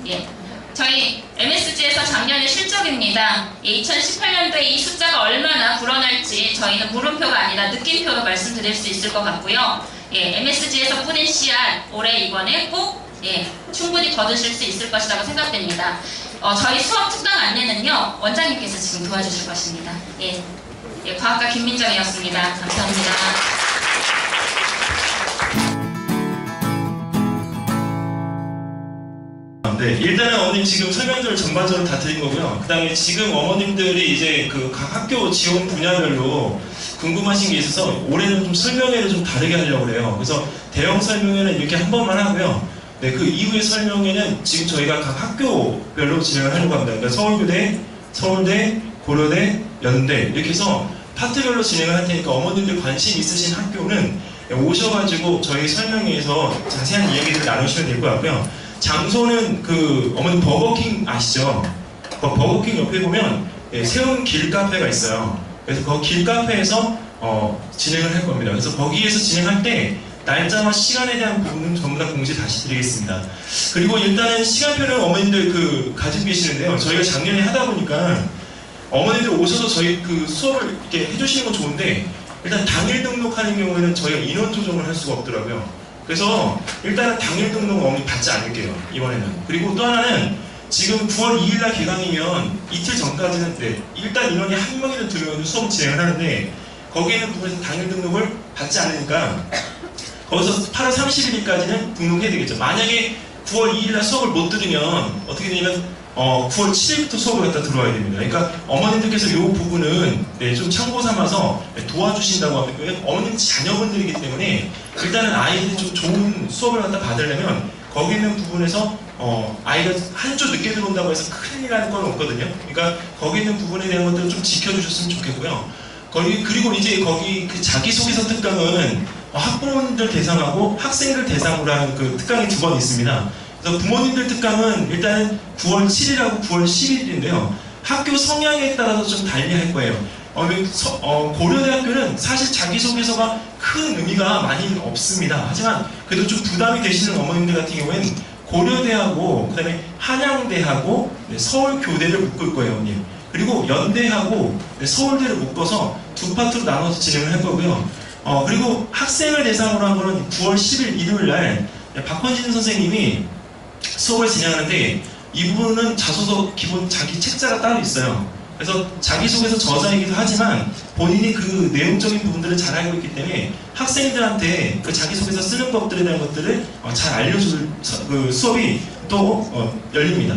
예. 저희 MSG에서 작년의 실적입니다. 2018년도에 이 숫자가 얼마나 불어날지 저희는 물음표가 아니라 느낌표로 말씀드릴 수 있을 것 같고요. MSG에서 뿌린 씨앗 올해 이번에 꼭 충분히 거두실 수 있을 것이라고 생각됩니다. 저희 수업 특강 안내는요 원장님께서 지금 도와주실 것입니다. 과학과 김민정이었습니다. 감사합니다. 네, 일단은 어머님 지금 설명들을 전반적으로 다 드린 거고요. 그 다음에 지금 어머님들이 이제 그 각 학교 지원 분야별로 궁금하신 게 있어서 올해는 좀 설명회를 좀 다르게 하려고 그래요. 그래서 대형 설명회는 이렇게 한 번만 하고요. 네, 그 이후의 설명회는 지금 저희가 각 학교별로 진행을 하려고 합니다. 그러니까 서울교대, 서울대, 고려대, 연대 이렇게 해서 파트별로 진행을 할 테니까 어머님들 관심 있으신 학교는 오셔가지고 저희 설명회에서 자세한 이야기를 나누시면 될 것 같고요. 장소는 그 어머니 버거킹 아시죠? 버거킹 옆에 보면 세운 길카페가 있어요. 그래서 그 길카페에서 진행을 할 겁니다. 그래서 거기에서 진행할 때 날짜와 시간에 대한 부분은 전부 다 공지 다시 드리겠습니다. 그리고 일단은 시간표는 어머님들 그 가지고 계시는데요. 저희가 작년에 하다 보니까 어머님들 오셔서 저희 그 수업을 이렇게 해주시는 건 좋은데 일단 당일 등록하는 경우에는 저희가 인원 조정을 할 수가 없더라고요. 그래서 일단은 당일 등록은 어머니 받지 않을게요, 이번에는. 그리고 또 하나는 지금 9월 2일날 개강이면 이틀 전까지는 일단 인원이 한 명이든 두 명이든 수업 진행을 하는데 거기에 있는 부분에서 당일 등록을 받지 않으니까 거기서 8월 31일까지는 등록해야 되겠죠. 만약에 9월 2일날 수업을 못 들으면 어떻게 되냐면 9월 7일부터 수업을 갖다 들어와야 됩니다. 그러니까 어머님들께서 이 부분은 좀 참고 삼아서 도와주신다고 하면 어머님 자녀분들이기 때문에 일단은 아이들이 좀 좋은 수업을 갖다 받으려면 거기 있는 부분에서 아이가 한 주 늦게 들어온다고 해서 큰일 나는 건 없거든요. 그러니까 거기 있는 부분에 대한 것들을 좀 지켜주셨으면 좋겠고요. 그리고 이제 거기 그 자기소개서 특강은 학부모님들 대상하고 학생들 대상으로 하는 그 특강이 2번 있습니다. 그래서 부모님들 특강은 일단은 9월 7일하고 9월 11일인데요. 학교 성향에 따라서 좀 달리할 거예요. 고려대학교는 사실 자기소개서가 큰 의미가 많이 없습니다. 하지만 그래도 좀 부담이 되시는 어머님들 같은 경우에는 고려대하고 그다음에 한양대하고 서울교대를 묶을 거예요, 어머님. 그리고 연대하고 서울대를 묶어서 두 파트로 나눠서 진행을 할 거고요. 그리고 학생을 대상으로 한 거는 9월 10일 일요일날 박헌진 선생님이 수업을 진행하는데 이 부분은 자소서 기본 자기 책자가 따로 있어요. 그래서 자기소개서 저자이기도 하지만 본인이 그 내용적인 부분들을 잘 알고 있기 때문에 학생들한테 그 자기소개서 쓰는 법들에 대한 것들을 잘 알려줄 그 수업이 또 열립니다.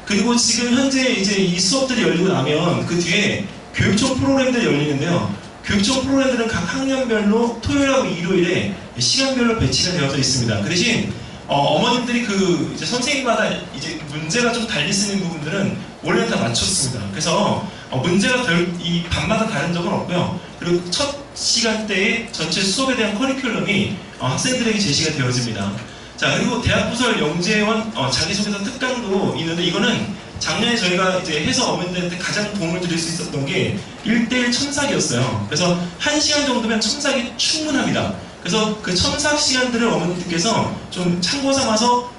그리고 지금 현재 이제 이 수업들이 열리고 나면 그 뒤에 교육청 프로그램들이 열리는데요. 교육청 프로그램들은 각 학년별로 토요일하고 일요일에 시간별로 배치가 되어져 있습니다. 그 대신 어머님들이 그 이제 선생님마다 이제 문제가 좀 달리 쓰는 부분들은 원래는 다 맞췄습니다. 그래서 문제가 이 반마다 다른 적은 없고요. 그리고 첫 시간대에 전체 수업에 대한 커리큘럼이 학생들에게 제시가 되어집니다. 자, 그리고 대학부설 영재원 자기소개서 특강도 있는데 이거는 작년에 저희가 이제 해서 어머님들한테 가장 도움을 드릴 수 있었던 게 1:1 첨삭이었어요. 그래서 1시간 정도면 첨삭이 충분합니다. 그래서 그 첨삭 시간들을 어머님들께서 좀 참고 삼아서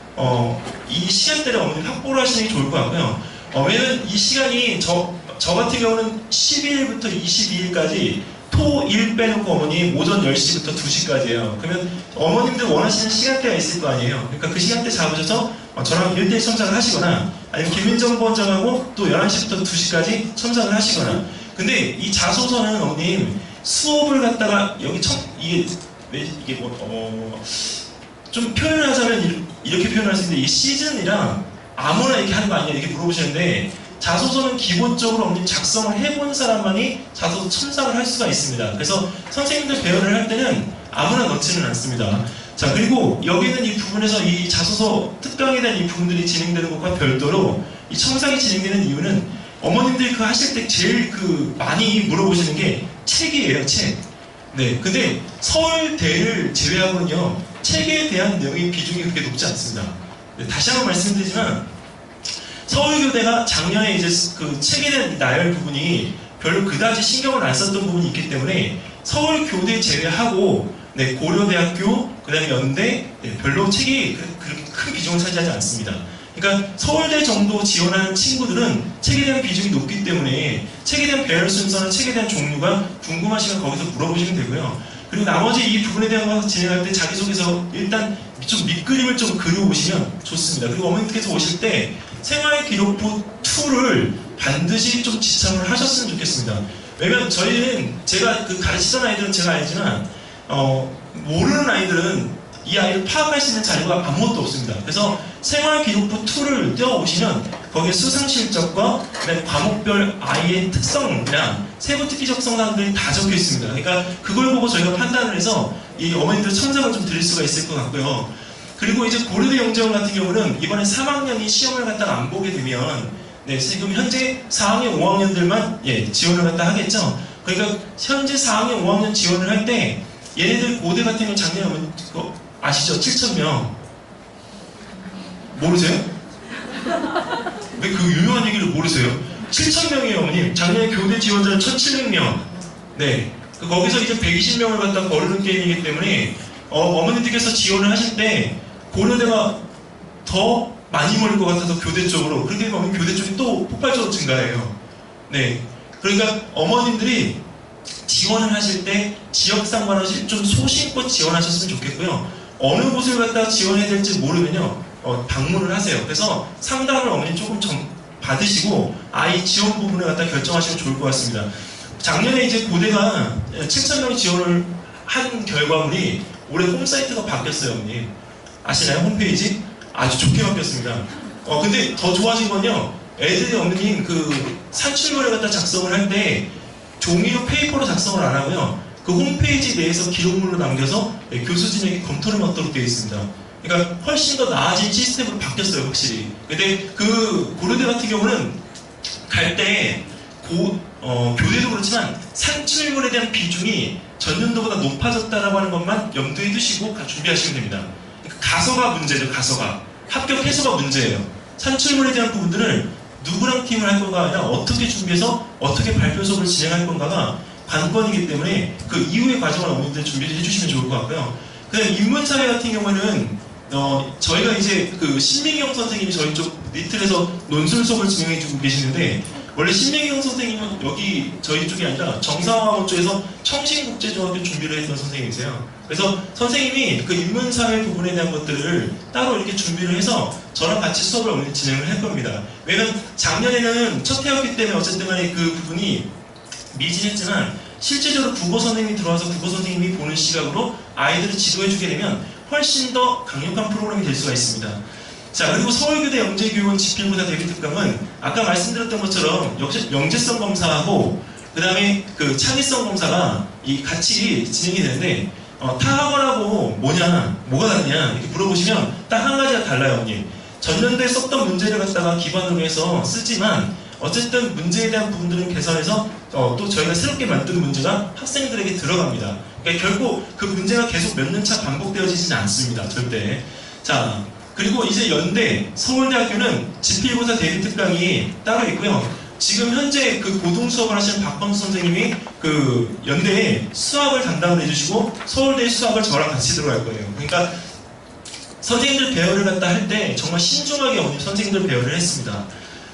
이 시간대를 어머님 확보를 하시는 게 좋을 것 같고요. 왜냐면 이 시간이 저 같은 경우는 12일부터 22일까지 토, 일 빼놓고 어머님 오전 10시부터 2시까지예요. 그러면 어머님들 원하시는 시간대가 있을 거 아니에요. 그러니까 그 시간대 잡으셔서 저랑 1:1 첨삭을 하시거나 아니면 김민정 부원장하고 또 11시부터 2시까지 첨삭을 하시거나. 근데 이 자소서는 어머님 수업을 갖다가 여기 이게 좀 표현하자면 이렇게 표현할 수 있는데 이 시즌이랑 아무나 이렇게 하는 거 아니냐 이렇게 물어보시는데 자소서는 기본적으로 어머님 작성을 해본 사람만이 자소서 첨삭을 할 수가 있습니다. 그래서 선생님들 배열을 할 때는 아무나 넣지는 않습니다. 자, 그리고 여기는 이 부분에서 이 자소서 특강에 대한 이 부분들이 진행되는 것과 별도로 이 첨삭이 진행되는 이유는 어머님들이 그 하실 때 제일 그 많이 물어보시는 게 책이에요, 책. 네, 근데 서울대를 제외하고는요, 책에 대한 내용의 비중이 그렇게 높지 않습니다. 네, 다시 한번 말씀드리지만, 서울교대가 작년에 이제 그 책에 대한 나열 부분이 별로 그다지 신경을 안 썼던 부분이 있기 때문에 서울교대 제외하고 네, 고려대학교, 그 다음에 연대, 네, 별로 책이 그렇게 큰 비중을 차지하지 않습니다. 그러니까 서울대 정도 지원하는 친구들은 책에 대한 비중이 높기 때문에 책에 대한 배열 순서나 책에 대한 종류가 궁금하시면 거기서 물어보시면 되고요. 그리고 나머지 이 부분에 대한 거 진행할 때 자기소개서 일단 좀 밑그림을 좀 그려오시면 좋습니다. 그리고 어머님께서 오실 때 생활기록부 2를 반드시 좀 지참을 하셨으면 좋겠습니다. 왜냐면 저희는 제가 그 가르치던 아이들은 제가 알지만 모르는 아이들은 이 아이를 파악할 수 있는 자료가 아무것도 없습니다. 그래서 생활기록부 2를 떼어오시면 거기에 수상실적과 과목별 아이의 특성이랑 세부특기적 성상들이 다 적혀 있습니다. 그러니까 그걸 보고 저희가 판단을 해서 이 어머님들 첨삭을 좀 드릴 수가 있을 것 같고요. 그리고 이제 고려대 영재원 같은 경우는 이번에 3학년이 시험을 갖다가 안 보게 되면 네, 지금 현재 4학년, 5학년들만 지원을 갖다 하겠죠. 그러니까 현재 4학년, 5학년 지원을 할 때 얘네들 고대 같은 경우 작년에 아시죠? 7,000명. 모르세요? 왜 그 유명한 얘기를 모르세요? 7,000명이에요, 어머님. 작년에 교대 지원자는 1,700명. 네. 거기서 이제 120명을 갖다 거르는 게임이기 때문에, 어머님들께서 지원을 하실 때, 고려대가 더 많이 몰릴 것 같아서 교대 쪽으로, 그렇게 되면 교대 쪽이 또 폭발적으로 증가해요. 네. 그러니까 어머님들이 지원을 하실 때 지역 상관없이 좀 소신껏 지원하셨으면 좋겠고요. 어느 곳을 갖다 지원해야 될지 모르면요, 방문을 하세요. 그래서 상담을 어머니 조금 받으시고 아이 지원 부분을 갖다 결정하시면 좋을 것 같습니다. 작년에 이제 고대가 7,000명 지원을 한 결과물이 올해 홈사이트가 바뀌었어요, 어머니. 아시나요? 홈페이지? 아주 좋게 바뀌었습니다. 근데 더 좋아진 건요, 애들이 어머님 그 산출물을 갖다 작성을 할 때 종이로 페이퍼로 작성을 안 하고요, 그 홈페이지 내에서 기록물로 남겨서 교수진에게 검토를 받도록 되어 있습니다. 그러니까 훨씬 더 나아진 시스템으로 바뀌었어요, 확실히. 근데 그 고려대 같은 경우는 갈 때 교대도 그렇지만 산출물에 대한 비중이 전년도보다 높아졌다라고 하는 것만 염두에 두시고 준비하시면 됩니다. 그러니까 가서가 문제죠, 가서가. 합격 해소가 문제예요. 산출물에 대한 부분들을 누구랑 팀을 할 건가 아니라 어떻게 준비해서 어떻게 발표 수업을 진행할 건가가 관건이기 때문에 그 이후의 과정을 어머님들 준비를 해주시면 좋을 것 같고요. 그다음 인문사회 같은 경우에는 저희가 이제 그 신민경 선생님이 저희 쪽 리틀에서 논술 수업을 진행해주고 계시는데, 원래 신민경 선생님은 여기 저희 쪽이 아니라 정상화고 쪽에서 청신국제중학교 준비를 했던 선생님이세요. 그래서 선생님이 그 인문사회 부분에 대한 것들을 따로 이렇게 준비를 해서 저랑 같이 수업을 오늘 진행을 할 겁니다. 왜냐면 작년에는 첫 해였기 때문에 어쨌든 간에 그 부분이 미진했지만 실제적으로 국어 선생님이 들어와서 국어 선생님이 보는 시각으로 아이들을 지도해주게 되면 훨씬 더 강력한 프로그램이 될 수가 있습니다. 자, 그리고 서울교대 영재교육원 지필보다 대비특강은 아까 말씀드렸던 것처럼 영재성 검사하고 그 다음에 그 창의성 검사가 같이 진행이 되는데, 타 학원하고 뭐가 다르냐 이렇게 물어보시면 딱 한 가지가 달라요, 언니. 전년도에 썼던 문제를 갖다가 기반으로 해서 쓰지만 어쨌든 문제에 대한 부분들은 개선해서 또 저희가 새롭게 만든 문제가 학생들에게 들어갑니다. 그러니까 결국 그 문제가 계속 몇 년 차 반복되어지지는 않습니다, 절대. 자, 그리고 이제 연대, 서울대학교는 지필고사 대비특강이 따로 있고요. 지금 현재 그 고등 수업을 하시는 박광수 선생님이 그 연대에 수학을 담당을 해주시고 서울대 수학을 저랑 같이 들어갈 거예요. 그러니까 선생님들 배열을 갖다 할 때 정말 신중하게 어머니 선생님들 배열을 했습니다.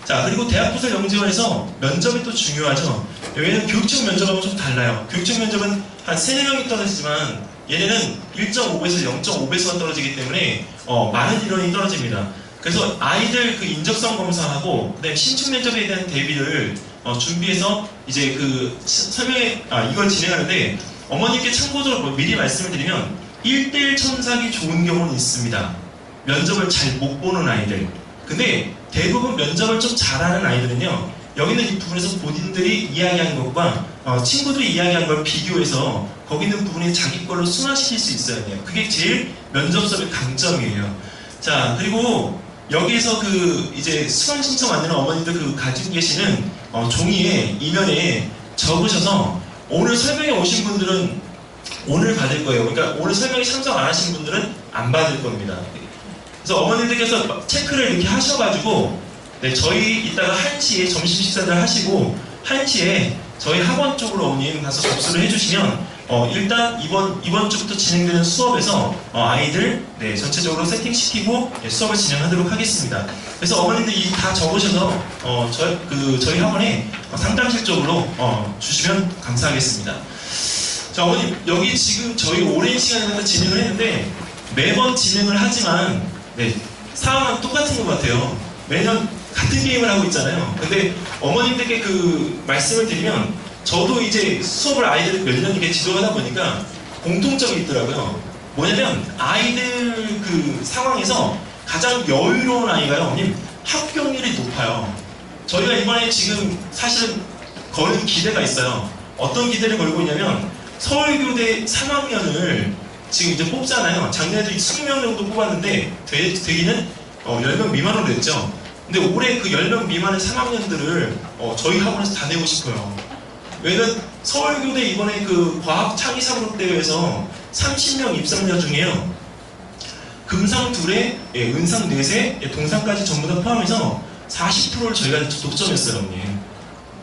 자, 그리고 대학부설 영재원에서 면접이 또 중요하죠. 왜냐면 교육청 면접하고 좀 달라요. 교육청 면접은 한 3-4명이 떨어지지만 얘네는 1.5배에서 0.5배수가 떨어지기 때문에 많은 인원이 떨어집니다. 그래서 아이들 그 인적성 검사하고 그다음에 신축 면접에 대한 대비를 준비해서 이제 그 이걸 진행하는데, 어머님께 참고적으로 미리 말씀을 드리면 1:1 첨삭이 좋은 경우는 있습니다. 면접을 잘 못 보는 아이들. 근데 대부분 면접을 좀 잘하는 아이들은요, 여기는 이 부분에서 본인들이 이야기한 것과 친구들이 이야기한 걸 비교해서 거기 있는 부분이 자기 걸로 순화시킬 수 있어야 돼요. 그게 제일 면접 수업의 강점이에요. 자, 그리고 여기에서 그 이제 수강 신청 만드는 어머님들 그 가지고 계시는 종이에 이면에 적으셔서 오늘 설명에 오신 분들은 오늘 받을 거예요. 그러니까 오늘 설명에 참석 안 하신 분들은 안 받을 겁니다. 그래서 어머님들께서 체크를 이렇게 하셔가지고 네, 저희 이따가 1시에 점심 식사를 하시고 1시에 저희 학원 쪽으로 어머님 가서 접수를 해주시면 일단 이번 주부터 진행되는 수업에서 아이들 네, 전체적으로 세팅시키고 네, 수업을 진행하도록 하겠습니다. 그래서 어머님들 이 다 적으셔서 저희 학원에 상담실 쪽으로 주시면 감사하겠습니다. 자, 어머님 여기 지금 저희 오랜 시간을 진행을 했는데 매번 진행을 하지만 네, 상황은 똑같은 것 같아요. 매년 같은 게임을 하고 있잖아요. 근데 어머님들께 그 말씀을 드리면 저도 이제 수업을 아이들을 몇 년 이렇게 지도하다 보니까 공통점이 있더라고요. 뭐냐면 아이들 그 상황에서 가장 여유로운 아이가요, 어머님 합격률이 높아요. 저희가 이번에 지금 사실은 거는 기대가 있어요. 어떤 기대를 걸고 있냐면 서울교대 3학년을 지금 이제 뽑잖아요. 작년에도 20명 정도 뽑았는데 되기는 10명 미만으로 됐죠. 근데 올해 그 10명 미만의 3학년들을 저희 학원에서 다 내고 싶어요. 왜냐면 서울교대 이번에 그 과학 창의사그룹 대회에서 30명 입상자 중에요. 금상 2에, 은상 4세, 동상까지 전부 다 포함해서 40%를 저희가 독점했어요, 언니.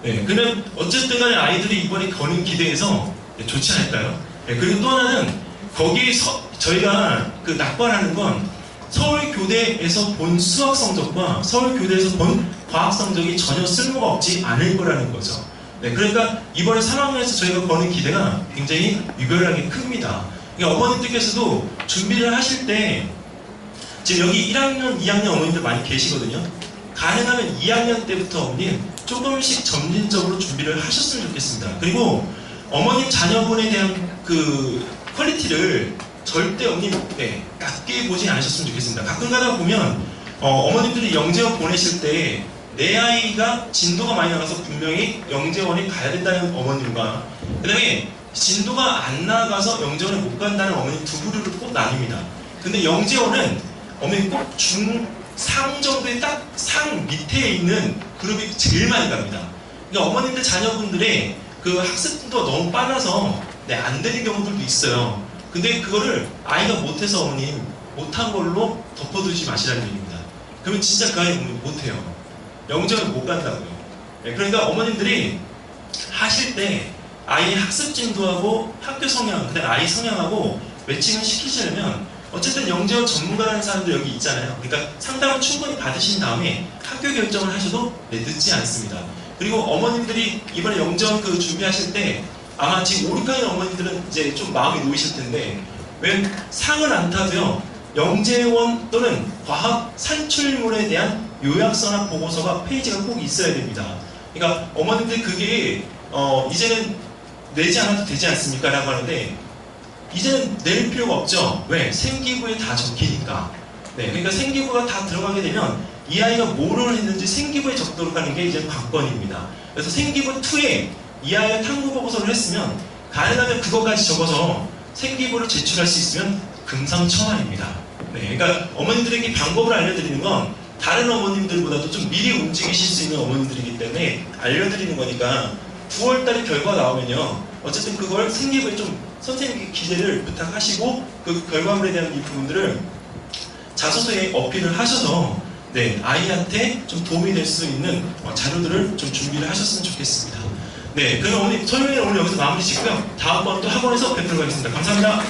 네, 그러면 어쨌든 간에 아이들이 이번에 거는 기대에서 좋지 않을까요? 네, 그리고 또 하나는 거기서 저희가 그 낙관하는 건 서울교대에서 본 수학 성적과 서울교대에서 본 과학 성적이 전혀 쓸모가 없지 않을 거라는 거죠. 네, 그러니까 이번에 3학년에서 저희가 거는 기대가 굉장히 유별나게 큽니다. 그러니까 어머님들께서도 준비를 하실 때 지금 여기 1학년, 2학년 어머님들 많이 계시거든요. 가능하면 2학년 때부터 어머님 조금씩 점진적으로 준비를 하셨으면 좋겠습니다. 그리고 어머님 자녀분에 대한 그 퀄리티를 절대 어머님 낮게 보지 않으셨으면 좋겠습니다. 가끔 가다 보면 어머님들이 영재원 보내실 때 내 아이가 진도가 많이 나가서 분명히 영재원에 가야 된다는 어머님과 그 다음에 진도가 안 나가서 영재원에 못 간다는 어머님 두 부류를 꼭 나뉩니다. 근데 영재원은 어머님 꼭 중상 정도의 딱 상 밑에 있는 그룹이 제일 많이 갑니다. 그러니까 어머님들 자녀분들의 그 학습도 너무 빨라서 안 되는 경우들도 있어요. 근데 그거를 아이가 못해서 어머님 못한 걸로 덮어두지 마시라는 얘기입니다. 그러면 진짜 그 아이 못해요. 영재를 못 간다고요. 그러니까 어머님들이 하실 때 아이의 학습 진도하고 학교 성향, 그다음에 아이 성향하고 매칭을 시키시려면 어쨌든 영재원 전문가라는 사람들 여기 있잖아요. 그러니까 상담을 충분히 받으신 다음에 학교 결정을 하셔도 늦지 않습니다. 그리고 어머님들이 이번에 영재원 그 준비하실 때 아마 지금 5, 6학년 어머님들은 이제 좀 마음이 놓이실 텐데 왜 상을 안 타도요 영재원 또는 과학 산출물에 대한 요약서나 보고서가 페이지가 꼭 있어야 됩니다. 그러니까 어머님들 그게 이제는 내지 않아도 되지 않습니까? 라고 하는데 이제는 낼 필요가 없죠. 왜? 생기부에 다 적히니까. 네, 그러니까 생기부가 다 들어가게 되면 이 아이가 뭐를 했는지 생기부에 적도록 하는 게 이제 관건입니다. 그래서 생기부 2에 이 아이가 탐구 보고서를 했으면 가능하면 그것까지 적어서 생기부를 제출할 수 있으면 금상첨화입니다. 네, 그러니까 어머님들에게 방법을 알려드리는 건 다른 어머님들보다도 좀 미리 움직이실 수 있는 어머님들이기 때문에 알려드리는 거니까 9월달에 결과 나오면요 어쨌든 그걸 생기부에 좀 선생님께 기재를 부탁하시고 그 결과물에 대한 이 부분들을 자소서에 어필을 하셔서 아이한테 좀 도움이 될 수 있는 자료들을 좀 준비를 하셨으면 좋겠습니다. 네, 그럼 어머니 설명을 오늘 여기서 마무리 짓고요. 다음번 또 학원에서 뵙도록 하겠습니다. 감사합니다.